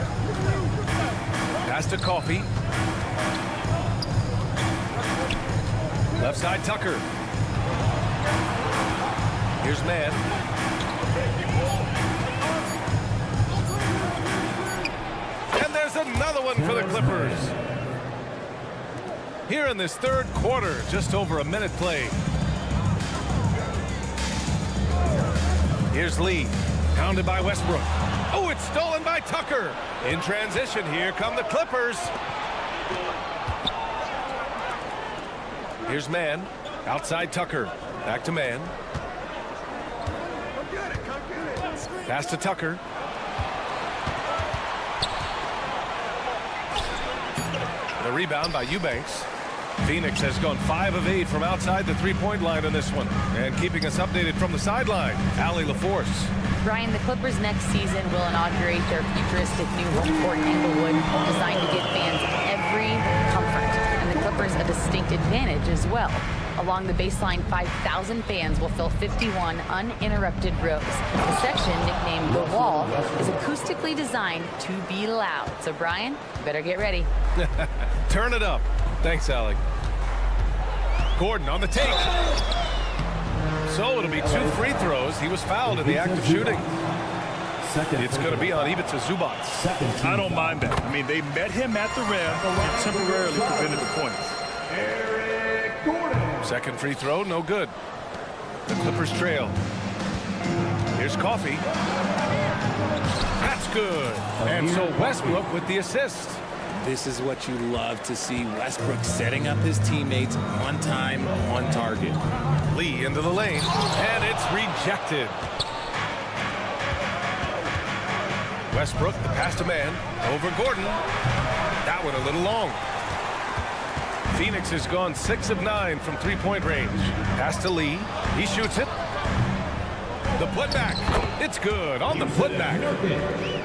Pass to Coffee. Left side Tucker. Here's Mann. And there's another one for the Clippers. Here in this third quarter, just over a minute played. Here's Lee, pounded by Westbrook. Oh, it's stolen by Tucker. In transition, here come the Clippers. Here's Mann, outside Tucker, back to Mann. Pass to Tucker. The rebound by Eubanks. Phoenix has gone 5 of 8 from outside the three-point line on this one. And keeping us updated from the sideline, Allie LaForce. Brian, the Clippers next season will inaugurate their futuristic new home court in Inglewood, designed to get fans every free comfort, and the Clippers a distinct advantage as well. Along the baseline, 5,000 fans will fill 51 uninterrupted rows. The section, nicknamed The Wall, is acoustically designed to be loud. So, Brian, you better get ready. Turn it up. Thanks, Alec. Gordon on the take. So it'll be 2 free throws. He was fouled in the act of shooting. It's going to be on Ivica Zubac. I don't mind that. I mean, they met him at the rim and temporarily prevented the points. Second free throw, no good. The Clippers trail. Here's Coffey. That's good. And so Westbrook with the assist. This is what you love to see. Westbrook setting up his teammates on time, on target. Lee into the lane, and it's rejected. Westbrook, the pass to man, over Gordon. That one a little long. Phoenix has gone 6 of 9 from three-point range. Pass to Lee. He shoots it. The putback. It's good on the putback.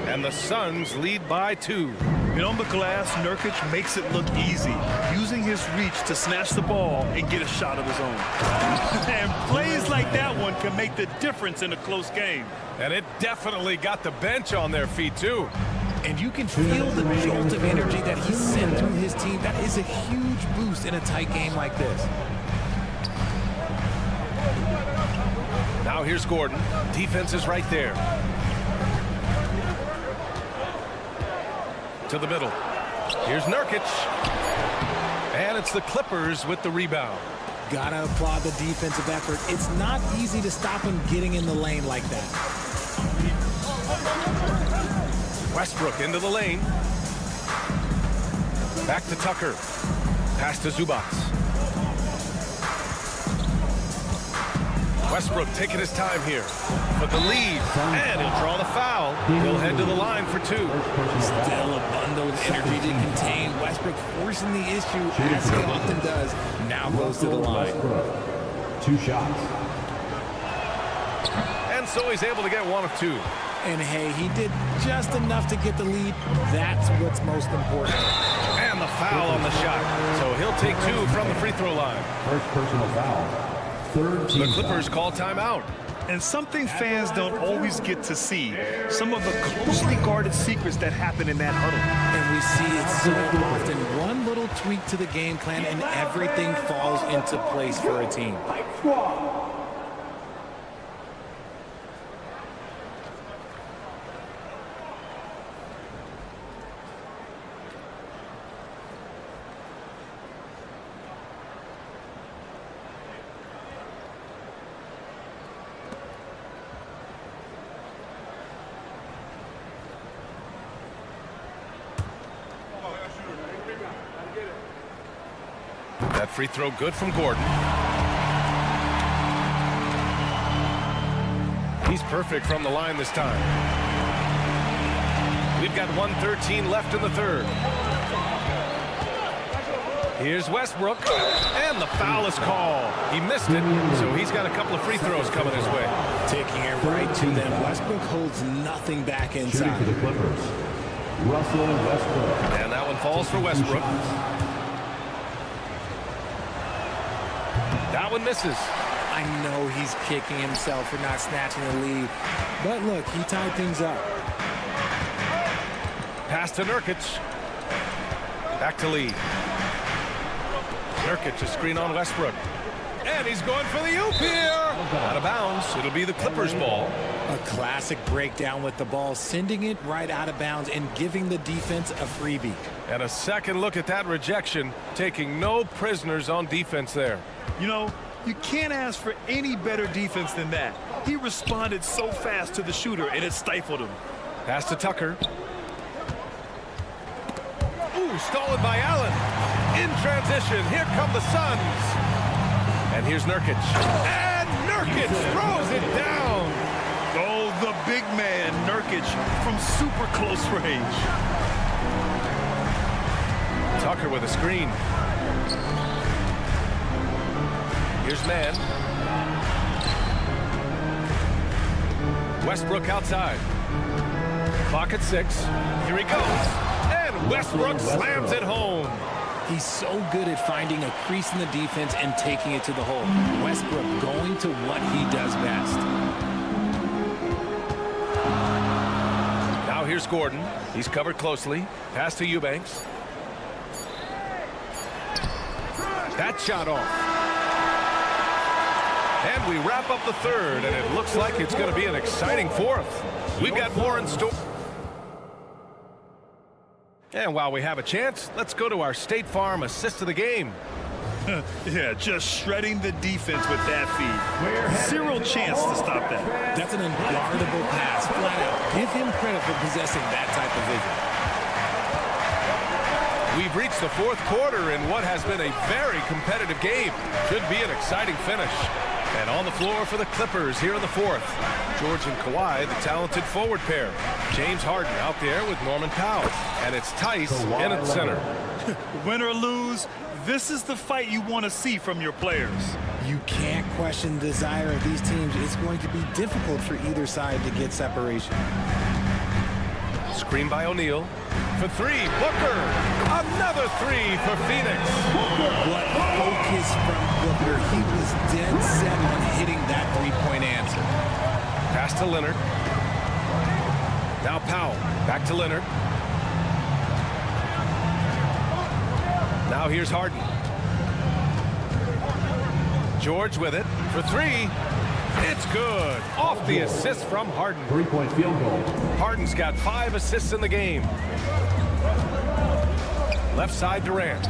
And the Suns lead by 2. And on the glass, Nurkic makes it look easy, using his reach to snatch the ball and get a shot of his own. And plays like that one can make the difference in a close game. And it definitely got the bench on their feet, too. And you can feel the jolt of energy that he sent through his team. That is a huge boost in a tight game like this. Now here's Gordon. Defense is right there. To the middle. Here's Nurkic. And it's the Clippers with the rebound. Gotta applaud the defensive effort. It's not easy to stop him getting in the lane like that. Westbrook into the lane. Back to Tucker. Pass to Zubac. Westbrook taking his time here. But the lead. And he'll draw the foul. He'll head to the line for 2. Still a bundle of energy to contain. Westbrook forcing the issue as he often does. Now goes to the line. 2 shots. And so he's able to get 1 of 2. And hey, he did just enough to get the lead. That's what's most important. And the foul on the shot. So he'll take 2 from the free throw line. First personal foul. Third team the Clippers call timeout. And something fans don't always get to see, some of the closely guarded secrets that happen in that huddle. And we see it so often. One little tweak to the game plan and everything falls into place for a team. That free throw good from Gordon. He's perfect from the line this time. We've got 1:13 left in the third. Here's Westbrook, and the foul is called. He missed it, so he's got a couple of free throws coming his way. Taking it right to them. Westbrook holds nothing back inside. for the Clippers. Russell Westbrook. And that one falls for Westbrook. That one misses. I know he's kicking himself for not snatching the lead. But look, he tied things up. Pass to Nurkic. Back to Lee. Nurkic, a screen on Westbrook. And he's going for the oop here. Out of bounds. It'll be the Clippers' ball. A classic breakdown with the ball, sending it right out of bounds and giving the defense a freebie. And a second look at that rejection, taking no prisoners on defense there. You know, you can't ask for any better defense than that. He responded so fast to the shooter, and it stifled him. Pass to Tucker. Ooh, stolen by Allen. In transition, here come the Suns. And here's Nurkic. And Nurkic throws it down. Oh, the big man, Nurkic, from super close range. Tucker with a screen. Here's man. Westbrook outside. Clock at 6. Here he goes. And Westbrook slams it home. He's so good at finding a crease in the defense and taking it to the hole. Westbrook going to what he does best. Now here's Gordon. He's covered closely. Pass to Eubanks. That shot off. And we wrap up the third, and it looks like it's going to be an exciting fourth. We've got more in store. And while we have a chance, let's go to our State Farm assist of the game. Yeah, just shredding the defense with that feed. Zero chance to stop that. That's an unguardable pass, flat out. Give him credit for possessing that type of vision. We've reached the fourth quarter in what has been a very competitive game. Should be an exciting finish. And on the floor for the Clippers here in the fourth. George and Kawhi, the talented forward pair. James Harden out there with Norman Powell. And it's Tice in at center. Win or lose, this is the fight you want to see from your players. You can't question the desire of these teams. It's going to be difficult for either side to get separation. Screen by O'Neal. For three, Booker. Another three for Phoenix. What focus from Booker. He was dead set on hitting that three-point answer. Pass to Leonard. Now Powell. Back to Leonard. Now here's Harden. George with it. For three. It's good. Off the assist from Harden. 3-point field goal. Harden's got 5 assists in the game. Left side Durant.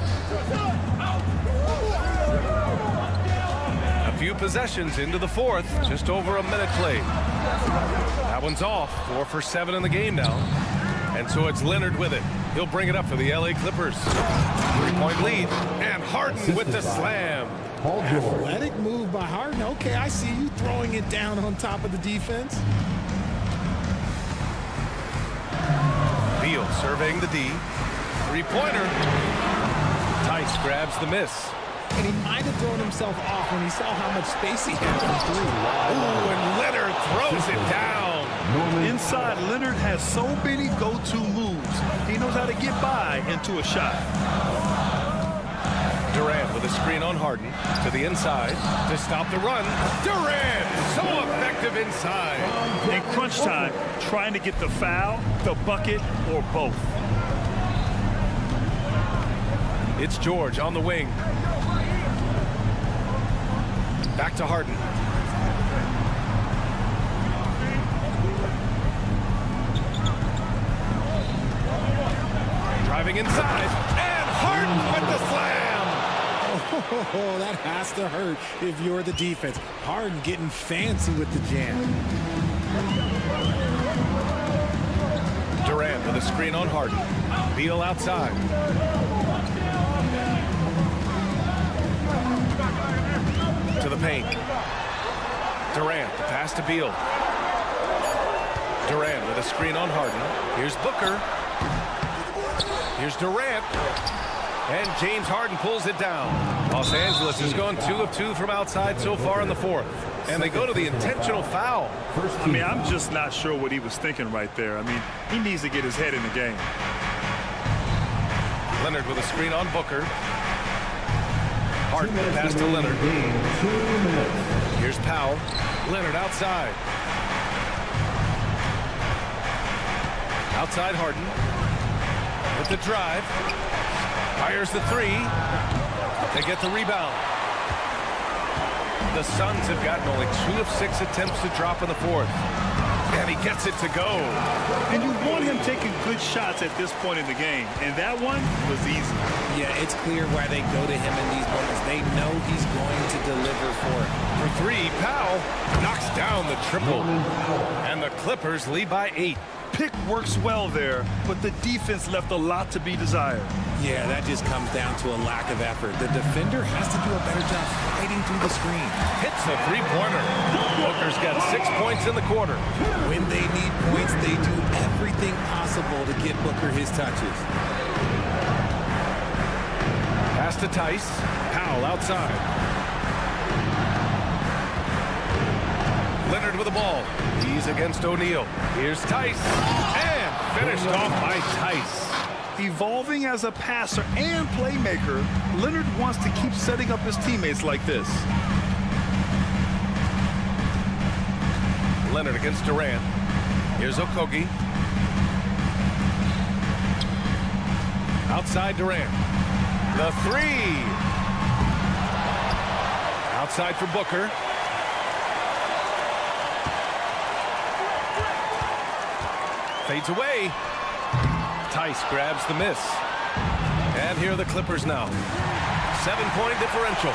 A few possessions into the fourth. Just over a minute played. That one's off. 4 for 7 in the game now. And so it's Leonard with it. He'll bring it up for the LA Clippers. 3-point lead. And Harden with the slam. Athletic move by Harden. Okay, I see you throwing it down on top of the defense. Beal surveying the D. Three-pointer. Tice grabs the miss. And he might have thrown himself off when he saw how much space he had for three. Ooh, and Leonard throws it down. Inside, Leonard has so many go-to moves. He knows how to get by into a shot. Durant with a screen on Harden to the inside to stop the run. Durant, so effective inside. In crunch time, trying to get the foul, the bucket, or both. It's George on the wing. Back to Harden. Driving inside, and Harden with the slam. Oh, that has to hurt if you're the defense. Harden getting fancy with the jam. Durant with a screen on Harden. Beal outside. To the paint. Durant, the pass to Beal. Durant with a screen on Harden. Here's Booker. Here's Durant. And James Harden pulls it down. Los Angeles has gone 2 of 2 from outside so far in the fourth. And they go to the intentional foul. I mean, I'm just not sure what he was thinking right there. I mean, he needs to get his head in the game. Leonard with a screen on Booker. Harden pass to Leonard. Here's Powell. Leonard outside. Outside Harden. With the drive. Fires the three. They get the rebound. The Suns have gotten only 2 of 6 attempts to drop in the fourth. And he gets it to go. And you want him taking good shots at this point in the game. And that one was easy. Yeah, it's clear why they go to him in these moments. They know he's going to deliver for it. For three, Powell knocks down the triple. And the Clippers lead by 8. Pick works well there, but the defense left a lot to be desired. Yeah, that just comes down to a lack of effort. The defender has to do a better job fighting through the screen. Hits a three-pointer. Booker's got 6 points in the quarter. When they need points, they do everything possible to get Booker his touches. Pass to Tice. Powell outside. Leonard with the ball. He's against O'Neal. Here's Tice. And finished off by Tice. Evolving as a passer and playmaker, Leonard wants to keep setting up his teammates like this. Leonard against Durant. Here's Okogie. Outside Durant. The three. Outside for Booker. Fades away. Tice grabs the miss. And here are the Clippers now. 7-point differential.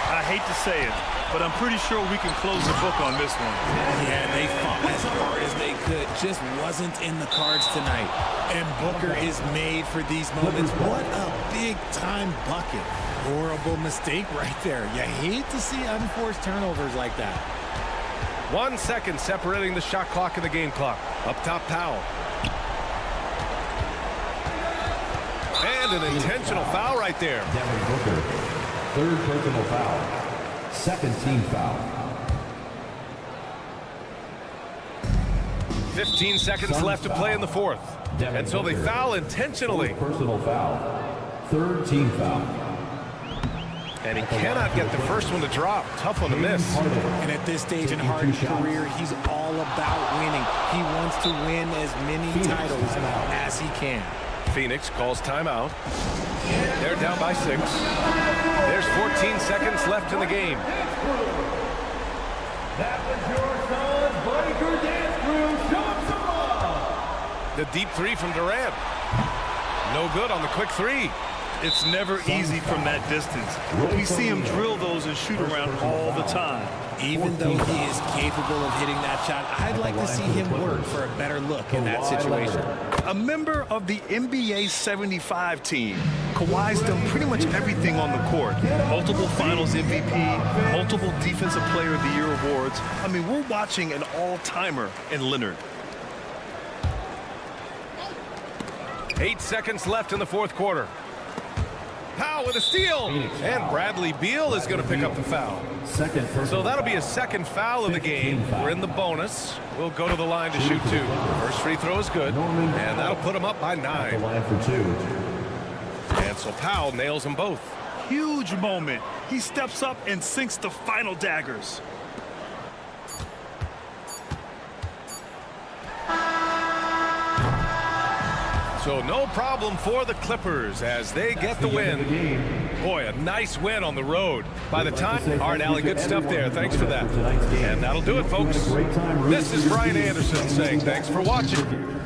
I hate to say it, but I'm pretty sure we can close the book on this one. Yeah, they fought as hard as they could. Just wasn't in the cards tonight. And Booker is made for these moments. What a big-time bucket. Horrible mistake right there. You hate to see unforced turnovers like that. 1 second separating the shot clock and the game clock. Up top, Powell. And an intentional foul right there. Devin Booker, third personal foul, second team foul. 15 seconds left to play in the fourth. And so they foul intentionally. Personal foul, third team foul. And he cannot get the first one to drop. Tough one to miss. And at this stage in Harden's career, he's all about winning. He wants to win as many titles as he can. Phoenix calls timeout. They're down by 6. There's 14 seconds left in the game. That was your son's Biker Dance Crew. Show him some love. The deep three from Durant. No good on the quick three. It's never easy from that distance, but we see him drill those and shoot around all the time. Even though he is capable of hitting that shot, I'd like to see him work for a better look in that situation. A member of the NBA 75 team, Kawhi's done pretty much everything on the court. Multiple Finals MVP, multiple Defensive Player of the Year awards. I mean, we're watching an all-timer in Leonard. 8 seconds left in the fourth quarter. Powell with a steal. And Bradley Beal is going to pick up the foul. So that'll be a second foul of the game. We're in the bonus. We'll go to the line to shoot 2. First free throw is good. And that'll put him up by 9. And so Powell nails them both. Huge moment. He steps up and sinks the final daggers. So no problem for the Clippers as they get the win. Boy, a nice win on the road. By the time, all right, Allie, good stuff there. Thanks for that. And that'll do it, folks. This is Brian Anderson saying thanks for watching.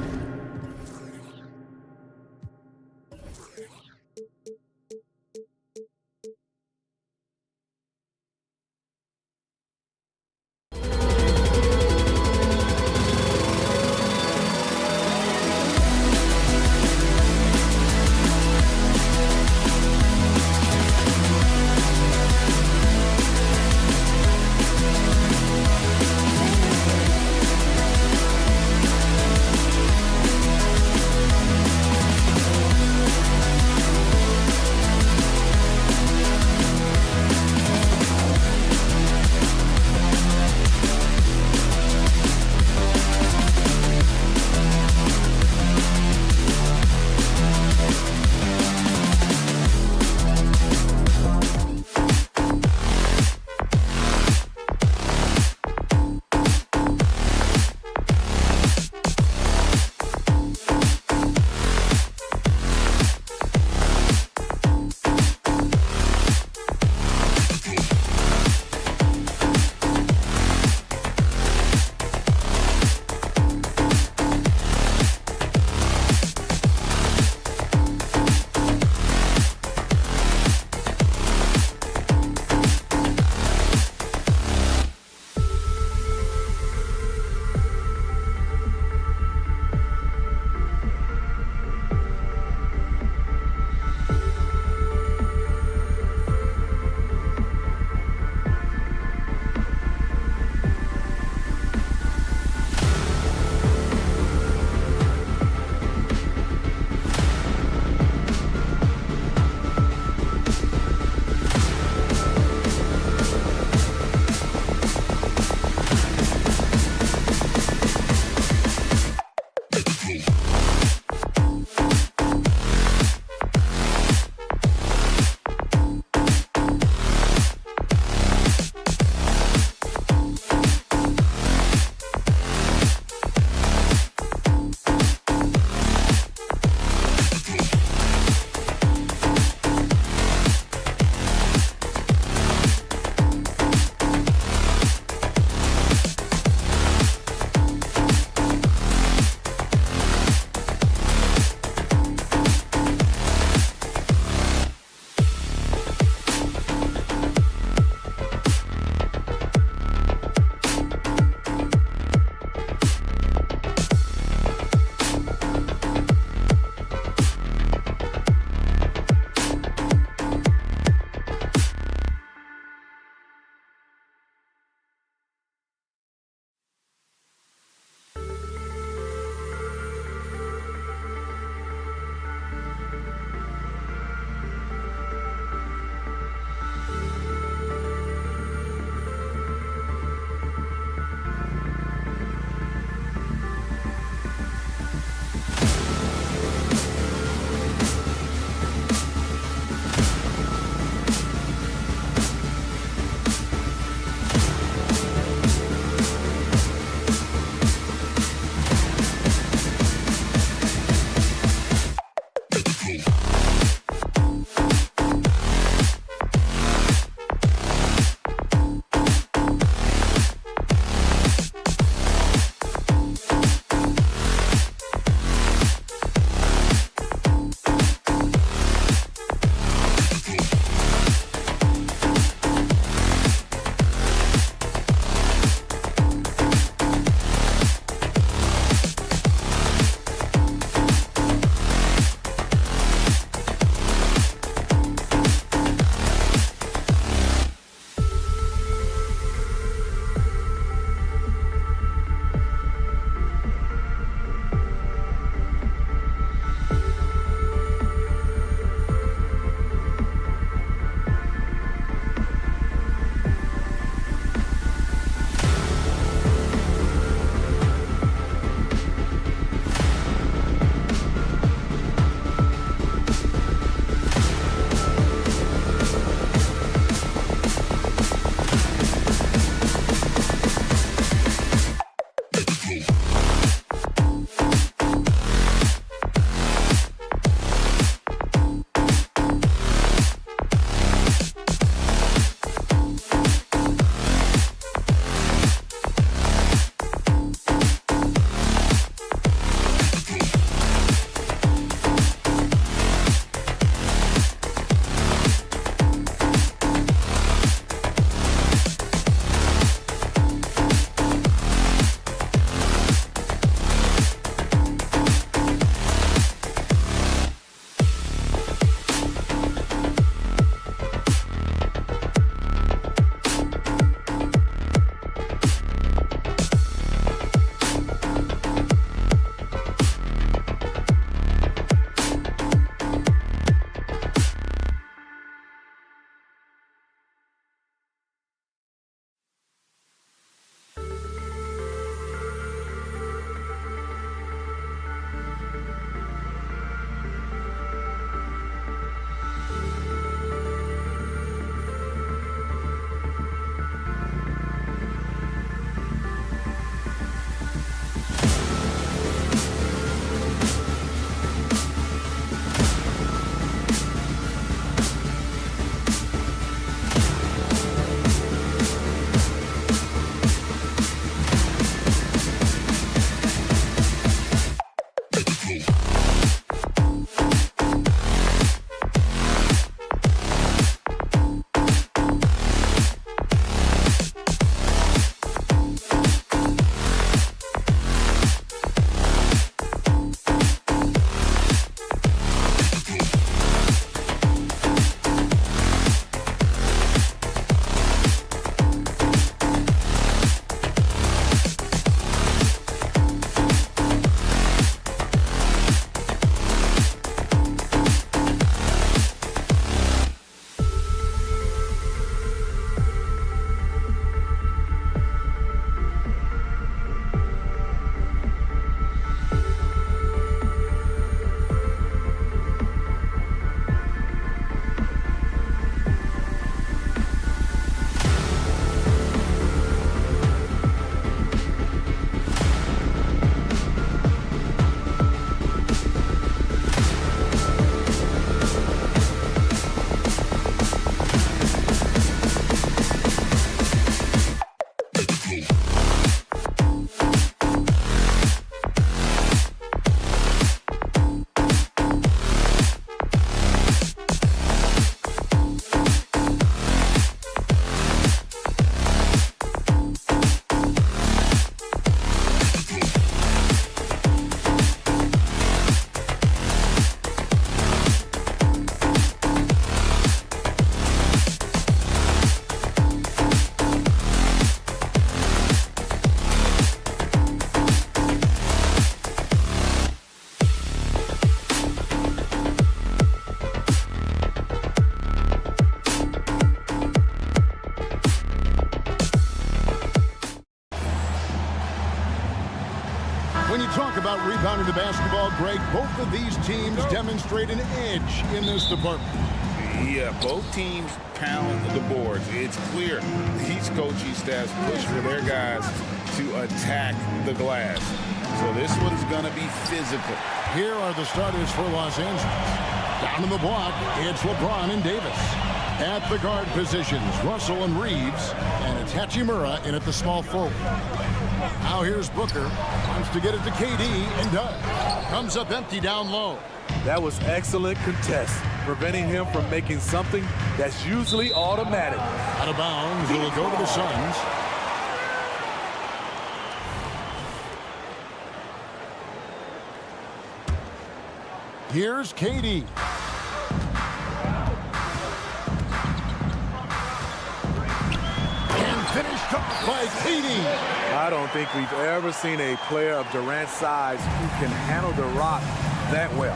When you talk about rebounding the basketball, Greg, both of these teams demonstrate an edge in this department. Yeah, both teams pound the boards. It's clear these coaching staffs push for their guys to attack the glass. So this one is going to be physical. Here are the starters for Los Angeles. Down in the block, it's LeBron and Davis. At the guard positions, Russell and Reeves. And it's Hachimura in at the small forward. Now here's Booker. Wants to get it to KD and does. Comes up empty down low. That was excellent contest, preventing him from making something that's usually automatic. Out of bounds, it'll go to the Suns. Here's KD. And finished off by KD. I don't think we've ever seen a player of Durant's size who can handle the rock that well.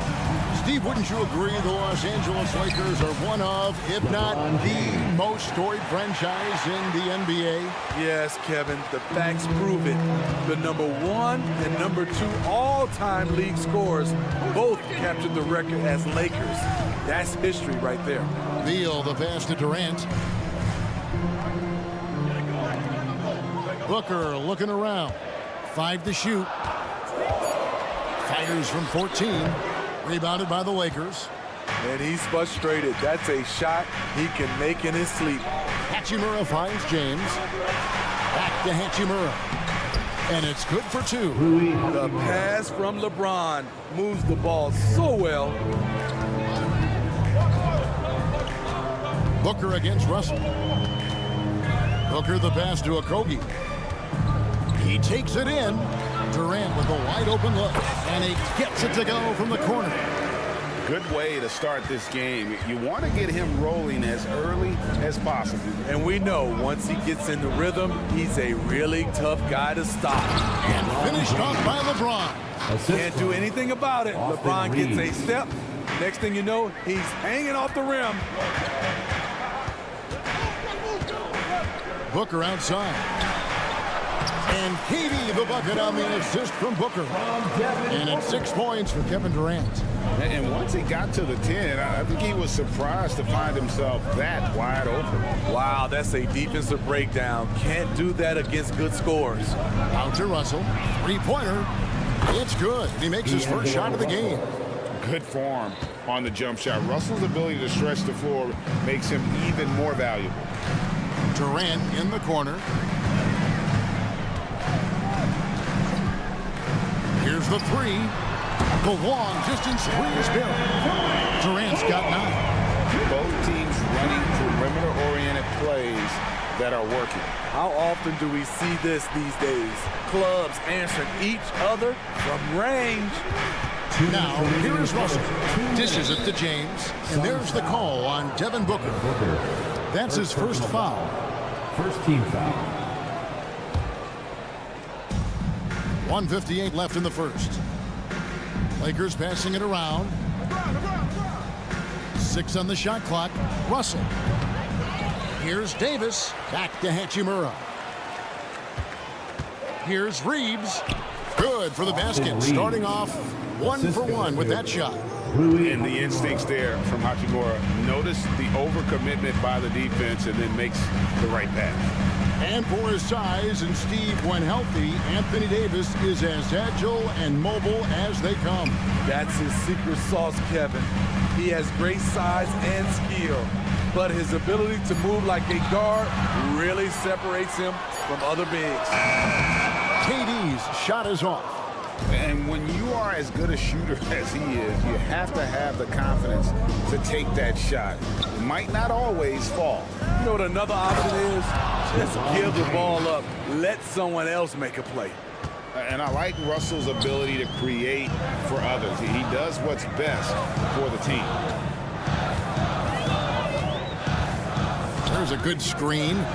Steve, wouldn't you agree the Los Angeles Lakers are one of, if not the most storied franchise in the NBA? Yes, Kevin, the facts prove it. The #1 and #2 all-time league scorers both captured the record as Lakers. That's history right there. Beal, the pass to Durant. Booker looking around. 5 to shoot. Fighters from 14. Rebounded by the Lakers. And he's frustrated. That's a shot he can make in his sleep. Hachimura finds James. Back to Hachimura. And it's good for 2. The pass from LeBron moves the ball so well. Booker against Russell. Booker the pass to Okogie. He takes it in. Durant with a wide open look. And he gets it to go from the corner. Good way to start this game. You want to get him rolling as early as possible. And we know once he gets in the rhythm, he's a really tough guy to stop. And finished off by LeBron. Can't do anything about it. LeBron gets a step. Next thing you know, he's hanging off the rim. Booker outside. And KD the bucket on the assist from Booker. And it's 6 points for Kevin Durant. And once he got to the 10, I think he was surprised to find himself that wide open. Wow, that's a defensive breakdown. Can't do that against good scores. Out to Russell. 3-pointer. It's good. He makes his first shot of the game. Good form on the jump shot. Russell's ability to stretch the floor makes him even more valuable. Durant in the corner. Here's the 3. The long distance three is good. Durant's got 9. Both teams running perimeter-oriented plays that are working. How often do we see this these days? Clubs answering each other from range. Now, here is Russell. Dishes it to James. And there's the call on Devin Booker. That's his first foul. First team foul. 1:58 left in the first. Lakers passing it around. 6 on the shot clock. Russell. Here's Davis. Back to Hachimura. Here's Reeves. Good for the basket. Starting off 1 for 1 with that shot. And the instincts there from Hachimura. Notice the overcommitment by the defense and then makes the right pass. And for his size, and Steve, when healthy, Anthony Davis is as agile and mobile as they come. That's his secret sauce, Kevin. He has great size and skill, but his ability to move like a guard really separates him from other bigs. KD's shot is off. And when you are as good a shooter as he is, you have to have the confidence to take that shot. It might not always fall. You know what another option is? Just give the ball up. Let someone else make a play. And I like Russell's ability to create for others. He does what's best for the team. There's a good screen.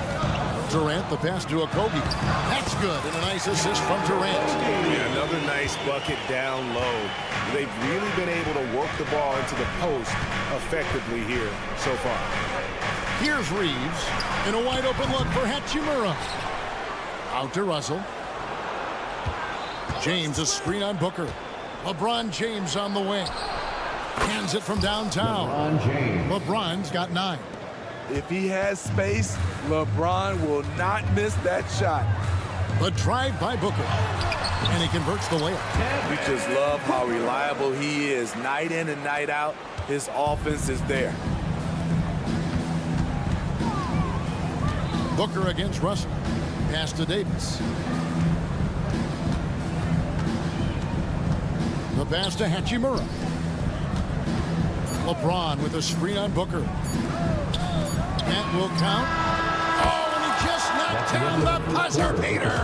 Durant, the pass to Okogie. That's good, and a nice assist from Durant. Yeah, another nice bucket down low. They've really been able to work the ball into the post effectively here so far. Here's Reeves, and a wide open look for Hachimura. Out to Russell. James, a screen on Booker. LeBron James on the wing. Hands it from downtown. LeBron's got 9. If he has space, LeBron will not miss that shot. The drive by Booker. And he converts the layup. We just love how reliable he is. Night in and night out, his offense is there. Booker against Russell. Pass to Davis. The pass to Hachimura. LeBron with a screen on Booker. That will count. Oh, and he just knocked down the buzzer beater.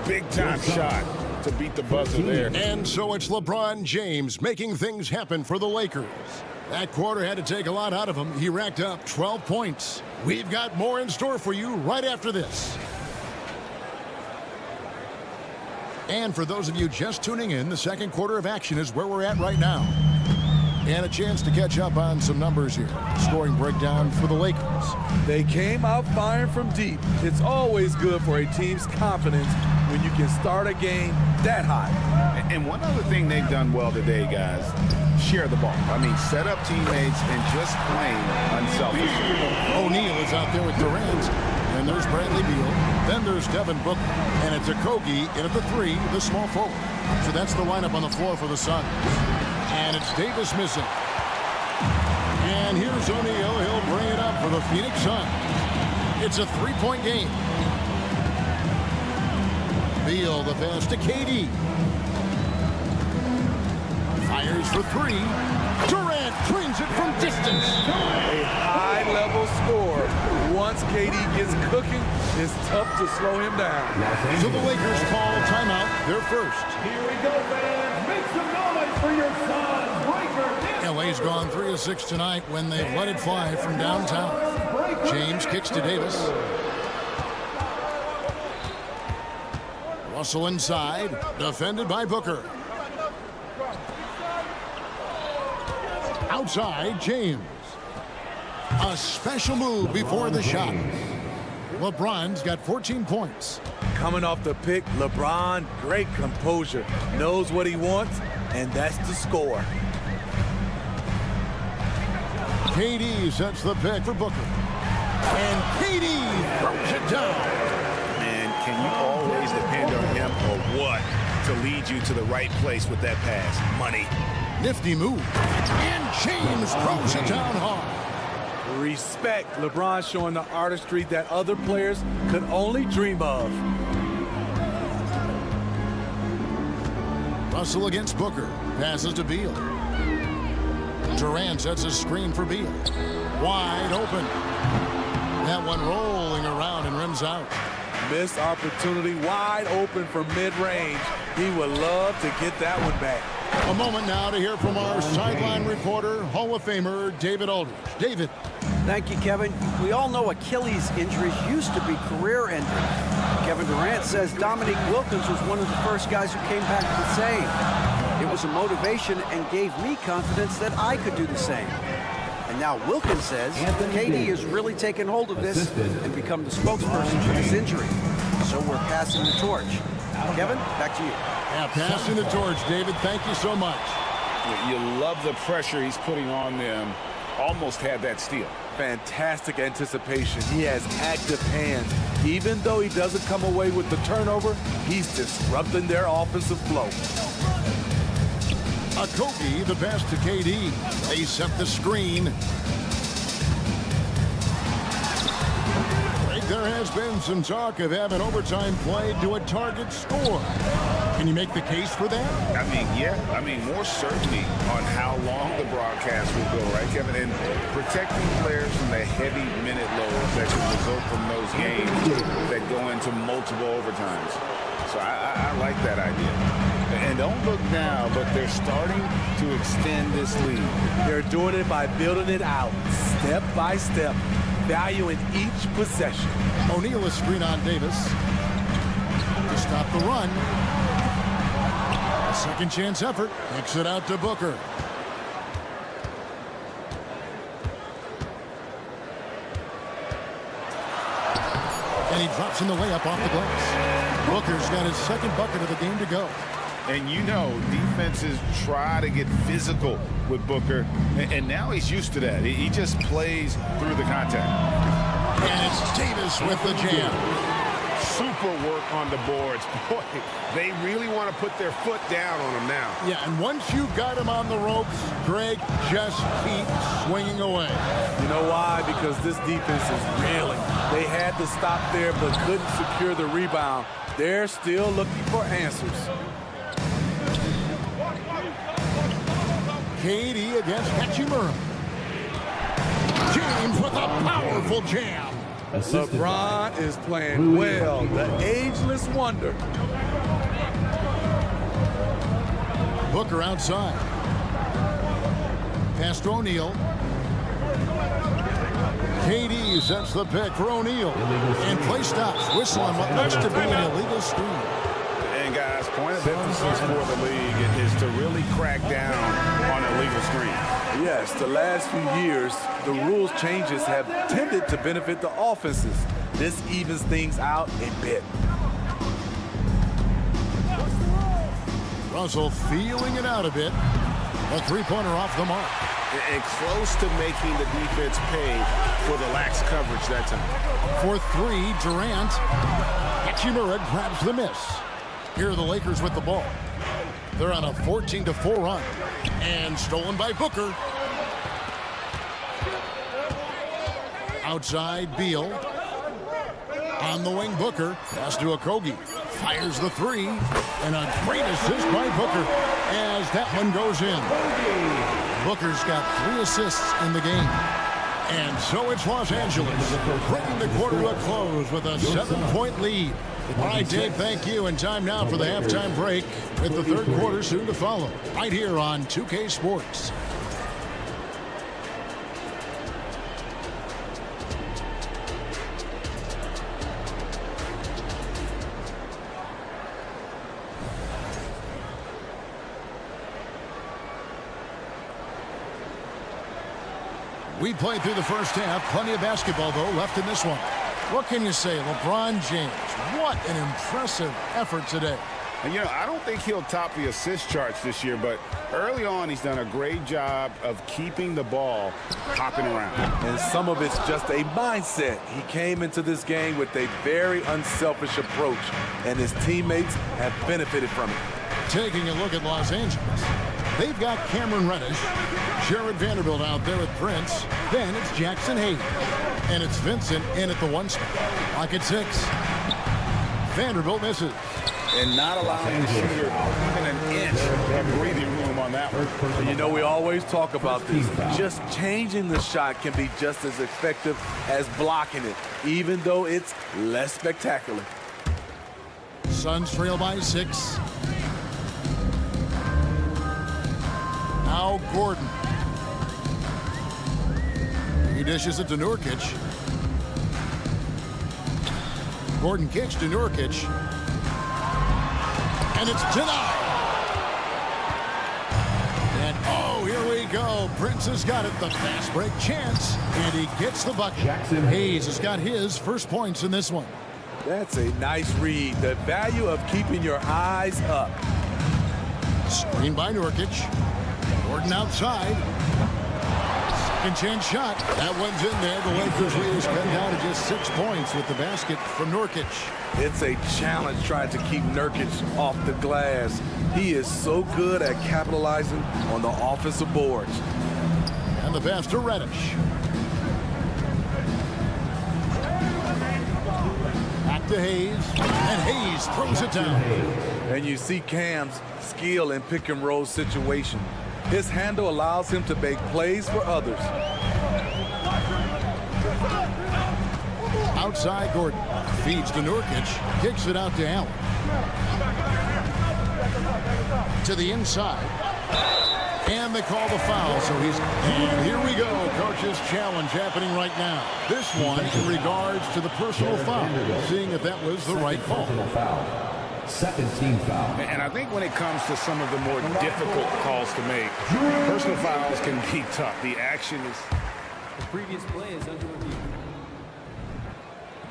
Big time shot to beat the buzzer there. And so it's LeBron James making things happen for the Lakers. That quarter had to take a lot out of him. He racked up 12 points. We've got more in store for you right after this. And for those of you just tuning in, the second quarter of action is where we're at right now. And a chance to catch up on some numbers here. Scoring breakdown for the Lakers. They came out firing from deep. It's always good for a team's confidence when you can start a game that high. And one other thing they've done well today, guys, share the ball. I mean, set up teammates and just plain unselfish. O'Neal is out there with Durant. And there's Bradley Beal. Then there's Devin Booker. And it's Okogie in at the 3, the small forward. So that's the lineup on the floor for the Suns. And it's Davis missing. And here's O'Neal. He'll bring it up for the Phoenix Suns. It's a 3-point game. Beal, the pass to KD. Fires for 3. Durant drains it from distance. A high-level score. Once KD gets cooking, it's tough to slow him down. So the Lakers call timeout, their first. Here we go, fans. Make some noise for your son, Breaker. LA's gone 3 of 6 tonight when they've let it fly from downtown. James kicks to Davis. Russell inside, defended by Booker. Outside, James. A special move before the shot. LeBron's got 14 points. Coming off the pick, LeBron, great composure. Knows what he wants, and that's the score. KD sets the pick for Booker. And KD throws it down. And can you always depend on him or what to lead you to the right place with that pass? Money. Nifty move. And James throws it down hard. Respect. LeBron showing the artistry that other players could only dream of. Russell against Booker. Passes to Beal. Durant sets a screen for Beal. Wide open. That one rolling around and rims out. Missed opportunity, wide open for mid-range. He would love to get that one back. A moment now to hear from our sideline reporter, Hall of Famer David Aldridge. David. Thank you, Kevin. We all know Achilles injuries used to be career-ending. Kevin Durant says Dominique Wilkins was one of the first guys who came back the same. It was a motivation and gave me confidence that I could do the same. And now Wilkins says KD has really taken hold of this and become the spokesperson for this injury. So we're passing the torch. Kevin, back to you. Yeah, passing the torch, David. Thank you so much. You love the pressure he's putting on them. Almost had that steal. Fantastic anticipation. He has active hands. Even though he doesn't come away with the turnover, he's disrupting their offensive flow. Okogie, the pass to KD. They set the screen. There has been some talk of having overtime played to a target score. Can you make the case for that? I mean, yeah. I mean, more certainty on how long the broadcast will go, right, Kevin? And protecting players from the heavy minute loads that can result from those games that go into multiple overtimes. So I like that idea. And don't look now, but they're starting to extend this lead. They're doing it by building it out, step by step, valuing each possession. O'Neal is screen on Davis to stop the run. A second chance effort. Kicks it out to Booker. And he drops in the layup off the glass. Booker's got his second bucket of the game to go. And you know, defenses try to get physical with Booker, and now he's used to that. He just plays through the contact. And it's Davis with the jam. Super work on the boards. Boy, they really want to put their foot down on him now. Yeah, and once you've got him on the ropes, Greg, just keep swinging away. You know why? Because this defense is reeling. They had to stop there but couldn't secure the rebound. They're still looking for answers. KD against Hachimura. James with a powerful jam. LeBron is playing well, the ageless wonder. Booker outside. Pass to O'Neal. KD sets the pick for O'Neal. And play stops. Whistle on what looks to be an illegal screen. And guys, point of emphasis for the league is to really crack down on illegal screens. Yes, the last few years, the rules changes have tended to benefit the offenses. This evens things out a bit. Russell feeling it out a bit. A three-pointer off the mark. And close to making the defense pay for the lax coverage that time. For three, Durant. Hachimura grabs the miss. Here are the Lakers with the ball. They're on a 14-4 run. And stolen by Booker. Outside, Beal. On the wing, Booker. Pass to Okogie. Fires the three. And a great assist by Booker as that one goes in. Booker's got 3 assists in the game. And so it's Los Angeles bringing the quarter to a close with a 7-point lead. All right, Dave, thank you. And time now for the halftime break with the third quarter soon to follow. Right here on 2K Sports. We played through the first half. Plenty of basketball, though, left in this one. What can you say? LeBron James, what an impressive effort today. And, you know, I don't think he'll top the assist charts this year, but early on he's done a great job of keeping the ball hopping around. And some of it's just a mindset. He came into this game with a very unselfish approach, and his teammates have benefited from it. Taking a look at Los Angeles. They've got Cameron Reddish, Jared Vanderbilt out there with Prince. Then it's Jackson Hayes. And it's Vincent in at the 1 spot. Lock at 6. Vanderbilt misses. And not allowing the shooter even an inch of breathing room on that one. You know, we always talk about this. Just changing the shot can be just as effective as blocking it, even though it's less spectacular. Suns trail by 6. Now Gordon. He dishes it to Nurkic. Gordon kicks to Nurkic. And it's denied. And oh, here we go. Prince has got it. The fast break chance. And he gets the bucket. Jackson Hayes has got his first points in this one. That's a nice read. The value of keeping your eyes up. Screen by Nurkic. Gordon outside. Second chance shot. That one's in there. The Lakers lead is cut down to just 6 points with the basket from Nurkic. It's a challenge trying to keep Nurkic off the glass. He is so good at capitalizing on the offensive boards. And the pass to Reddish. Back to Hayes. And Hayes throws it down. And you see Cam's skill in pick and roll situation. His handle allows him to make plays for others. Outside Gordon. Feeds to Nurkic. Kicks it out to Allen. To the inside. And they call the foul. So he's... And here we go. Coach's challenge happening right now. This one in regards to the personal foul. Seeing if that was the right call. Second team foul. And I think when it comes to some of the more difficult calls to make, personal fouls can be tough. The action is... The previous play is under review.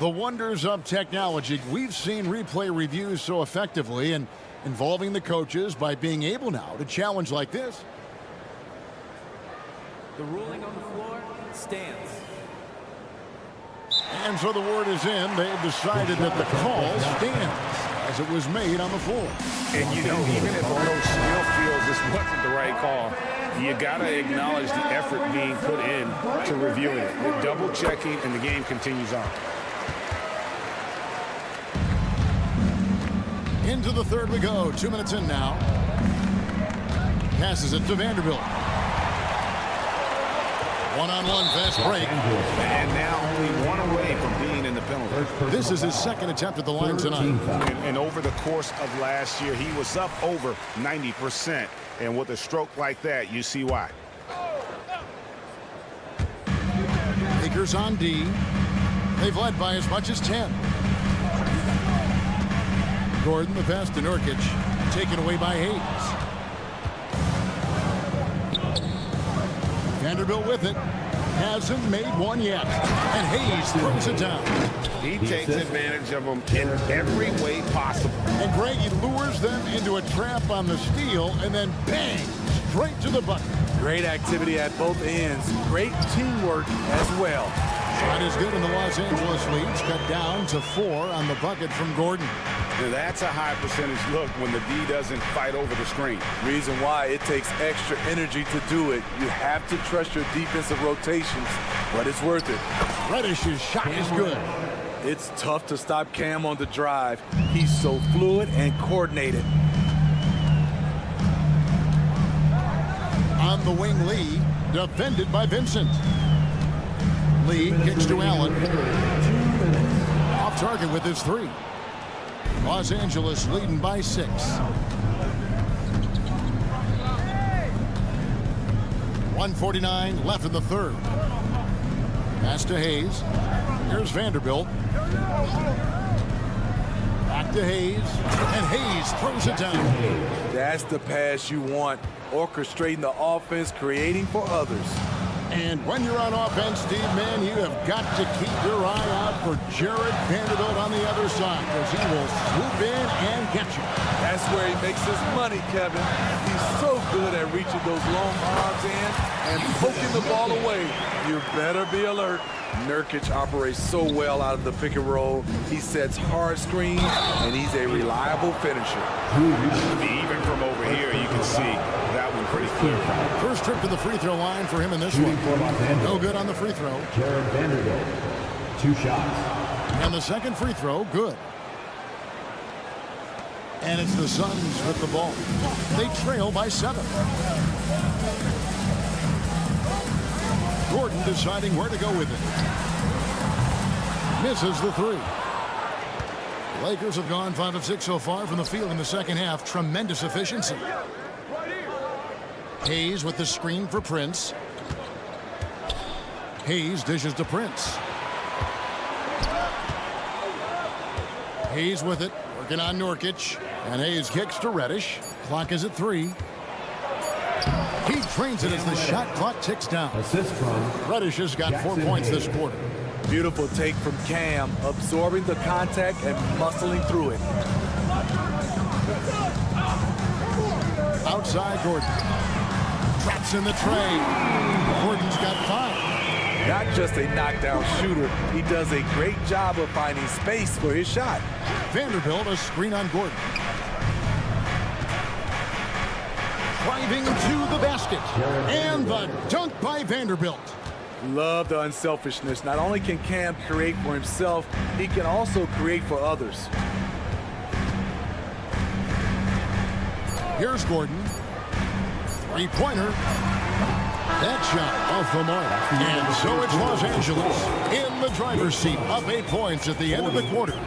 The wonders of technology. We've seen replay reviews so effectively and involving the coaches by being able now to challenge like this. The ruling on the floor stands. And so the word is in. They have decided that the call stands as it was made on the floor. And you know, even if a coach still feels this wasn't the right call, you got to acknowledge the effort being put in to reviewing it. They're double checking, and the game continues on. Into the third we go. 2 minutes in now. Passes it to Vanderbilt. One-on-one fast break. And now only one away from being in the penalty. This is his second attempt at the line tonight. And over the course of last year, he was up over 90%. And with a stroke like that, you see why. Lakers on D. They've led by as much as 10. Gordon, the pass to Nurkic. Taken away by Hayes. Vanderbilt with it. Hasn't made one yet. And Hayes throws it down. He takes advantage of them in every way possible. And Greg, he lures them into a trap on the steal and then bang, straight to the bucket. Great activity at both ends. Great teamwork as well. Shot is good, and the Los Angeles lead's cut down to 4 on the bucket from Gordon. Now that's a high percentage look when the D doesn't fight over the screen. Reason why it takes extra energy to do it. You have to trust your defensive rotations, but it's worth it. Reddish's shot is good. It's tough to stop Cam on the drive. He's so fluid and coordinated. On the wing, Lee, defended by Vincent. Lee kicks to Allen. Off target with his 3. Los Angeles leading by 6. 1:49 left in the third. Pass to Hayes. Here's Vanderbilt. Back to Hayes. And Hayes throws it down. That's the pass you want. Orchestrating the offense, creating for others. And when you're on offense, Steve, man, you have got to keep your eye out for Jared Vanderbilt on the other side, because he will swoop in and get you. That's where he makes his money, Kevin. He's so good at reaching those long arms in and poking the ball away. You better be alert. Nurkic operates so well out of the pick and roll. He sets hard screens, and he's a reliable finisher. Even from over here, you can see that one pretty clear. First trip to the free throw line for him in this one. No good on the free throw. Jared Vanderbilt, 2 shots. And the second free throw, good. And it's the Suns with the ball. They trail by 7. Gordon deciding where to go with it. Misses the 3. Lakers have gone 5 of 6 so far from the field in the second half. Tremendous efficiency. Hayes with the screen for Prince. Hayes dishes to Prince. Hayes with it, working on Nurkic. And Hayes kicks to Reddish. Clock is at 3. He trains it as the shot clock ticks down. Assist from Reddish has got 4 points this quarter. Beautiful take from Cam, absorbing the contact and muscling through it. Outside Gordon. Drops in the tray. Gordon's got 5. Not just a knockdown shooter, he does a great job of finding space for his shot. Vanderbilt, a screen on Gordon. Driving to the basket. And the dunk by Vanderbilt. Love the unselfishness. Not only can Cam create for himself, he can also create for others. Here's Gordon. 3-pointer. That shot off the mark. And so it's Los Angeles in the driver's seat, up 8 points at the end of the quarter.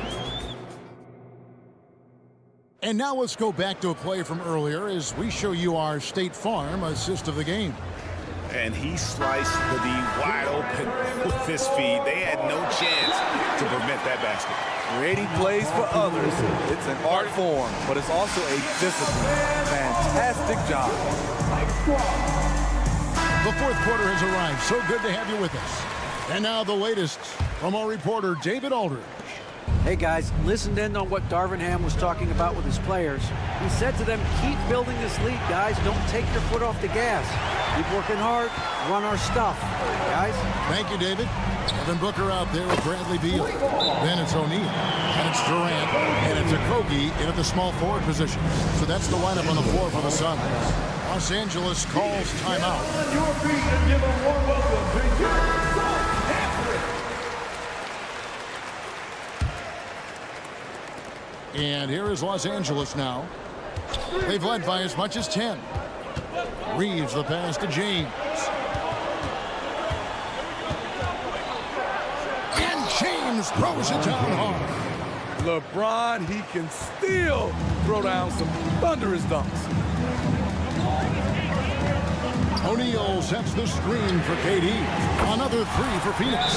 And now let's go back to a play from earlier as we show you our State Farm assist of the game. And he sliced the D wide open with his feed. They had no chance to prevent that basket. Creating plays for others. It's an art form, but it's also a discipline. Fantastic job. The fourth quarter has arrived. So good to have you with us. And now the latest from our reporter, David Aldridge. Hey guys, listened in on what Darvin Ham was talking about with his players. He said to them, keep building this lead, guys. Don't take your foot off the gas. Keep working hard, run our stuff. Guys? Thank you, David. Devin Booker out there with Bradley Beal. Then it's O'Neal. And it's Durant. And it's Okogie in at the small forward position. So that's the lineup on the floor for the Suns. Los Angeles calls timeout. Your feet and give a warm welcome to your And here is Los Angeles now. They've led by as much as 10. Reeves the pass to James. And James throws it down hard. LeBron, he can still throw down some thunderous dunks. O'Neal sets the screen for KD. Another three for Phoenix.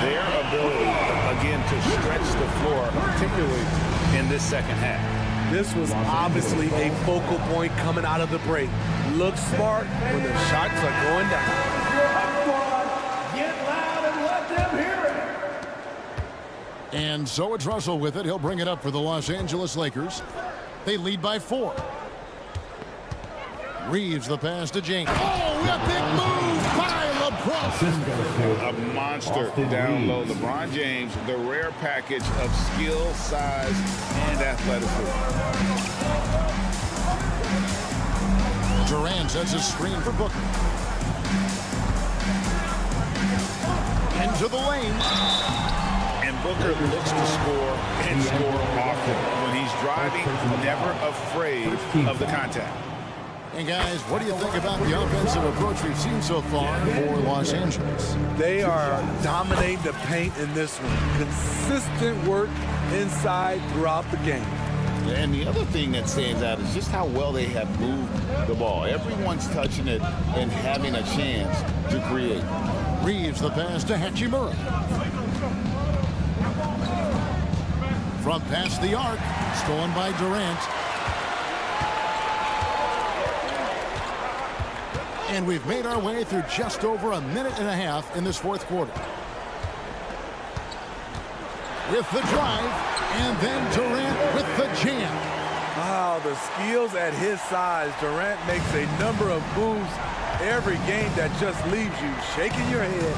Their ability, again, to stretch the floor, particularly in this second half. This was obviously a focal point coming out of the break. Look smart when the shots are going down. Get loud and let them hear it. And so it's Russell with it. He'll bring it up for the Los Angeles Lakers. They lead by 4. Reeves the pass to James. Oh, a big move by LeBron. A monster down low. LeBron James, the rare package of skill, size, and athleticism. Durant sets a screen for Booker. Into the lane. And Booker looks to score and score often. When he's driving, never afraid of the contact. And guys, what do you think about the offensive approach we've seen so far for Los Angeles? They are dominating the paint in this one. Consistent work inside throughout the game. And the other thing that stands out is just how well they have moved the ball. Everyone's touching it and having a chance to create. Reeves the pass to Hachimura. From past the arc, stolen by Durant. And we've made our way through just over a minute and a half in this fourth quarter. With the drive, and then Durant with the jam. Wow, the skills at his size. Durant makes a number of moves every game that just leaves you shaking your head.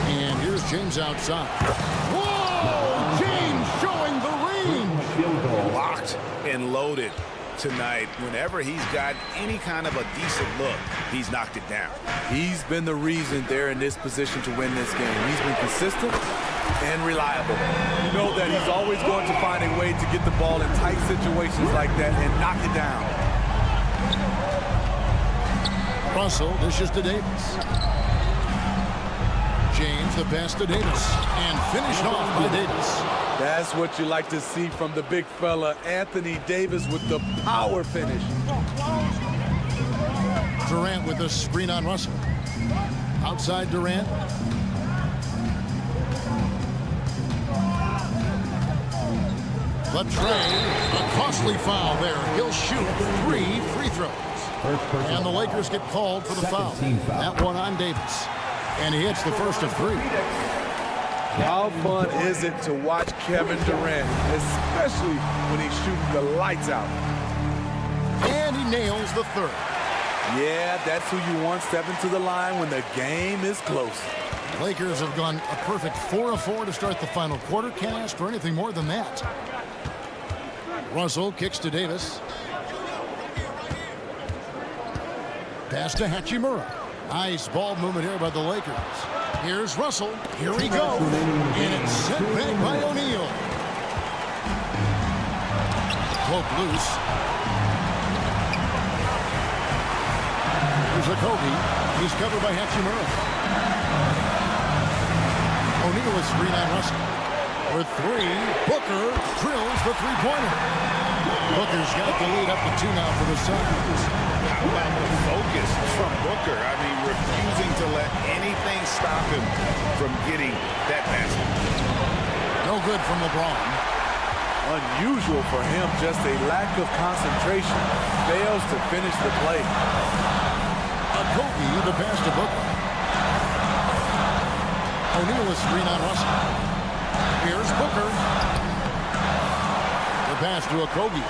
And here's James outside. Whoa! James showing the range. Locked and loaded tonight. Whenever he's got any kind of a decent look, he's knocked it down. He's been the reason they're in this position to win this game. He's been consistent and reliable. You know that he's always going to find a way to get the ball in tight situations like that and knock it down. Russell dishes to Davis. James the pass to Davis. And finished off by Davis. That's what you like to see from the big fella, Anthony Davis, with the power finish. Durant with a screen on Russell. Outside Durant. Latrey, a costly foul there. He'll shoot 3 free throws. And the Lakers get called for the foul. That one on Davis. And he hits the first of 3. How fun is it to watch Kevin Durant, especially when he's shooting the lights out? And he nails the 3rd. Yeah, that's who you want stepping to the line when the game is close. The Lakers have gone a perfect 4 of 4 to start the final quarter. Can't ask for anything more than that. Russell kicks to Davis. Pass to Hachimura. Nice ball movement here by the Lakers. Here's Russell. Here he goes. And it's sent back by O'Neal. Poke loose. Here's Okogie. He's covered by Hachimura. O'Neal with screen on Russell. For 3, Booker drills the three-pointer. Booker's got the lead up to 2 now for the Suns. How about the focus from Booker? I mean, refusing to let anything stop him from getting that basket. No good from LeBron. Unusual for him, just a lack of concentration. Fails to finish the play. Okogie the pass to Booker. O'Neal is screen on Russell. Here's Booker. The pass to Okogie.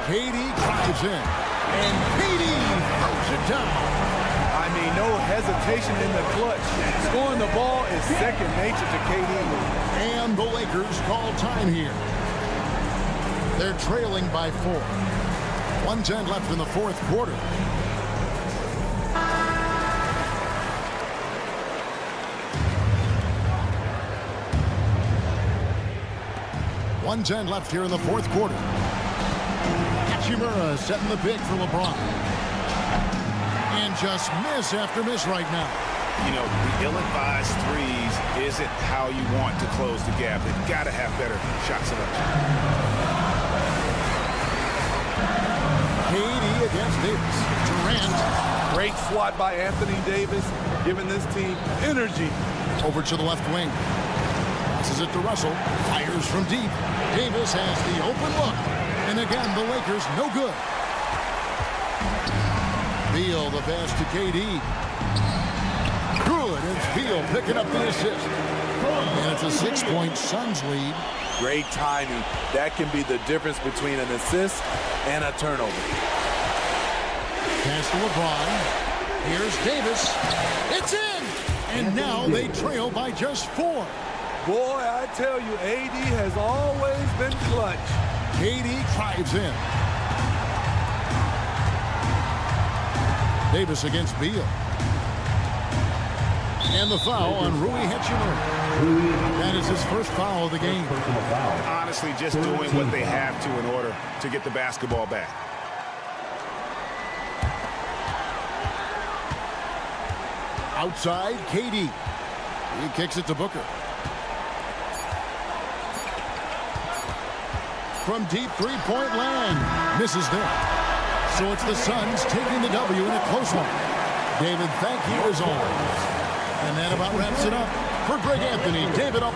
KD drives in. And KD throws it down. I mean, no hesitation in the clutch. Scoring the ball is second nature to KD. And the Lakers call time here. They're trailing by 4. 1:10 left in the fourth quarter. .110 left here in the fourth quarter. Hachimura setting the pick for LeBron. And just miss after miss right now. You know, the ill-advised threes isn't how you want to close the gap. They've got to have better shot selection. KD against Davis. Durant. Great swat by Anthony Davis, giving this team energy. Over to the left wing. Passes it to Russell. Fires from deep. Davis has the open look. And again, the Lakers no good. Beal, the pass to KD. Good. It's Beal picking up the assist. And it's a 6-point Suns lead. Great timing. That can be the difference between an assist and a turnover. Pass to LeBron. Here's Davis. It's in! And now they trail by just 4. Boy, I tell you, AD has always been clutch. KD drives in. Davis against Beal. And the foul on Rui Hachimura. That is his first foul of the game. Honestly, just doing what they have to in order to get the basketball back. Outside, KD. He kicks it to Booker. From deep three-point land. Misses there. So it's the Suns taking the W in a close one. David, thank you as always. And that about wraps it up. For Greg Anthony, David up.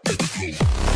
Let's go.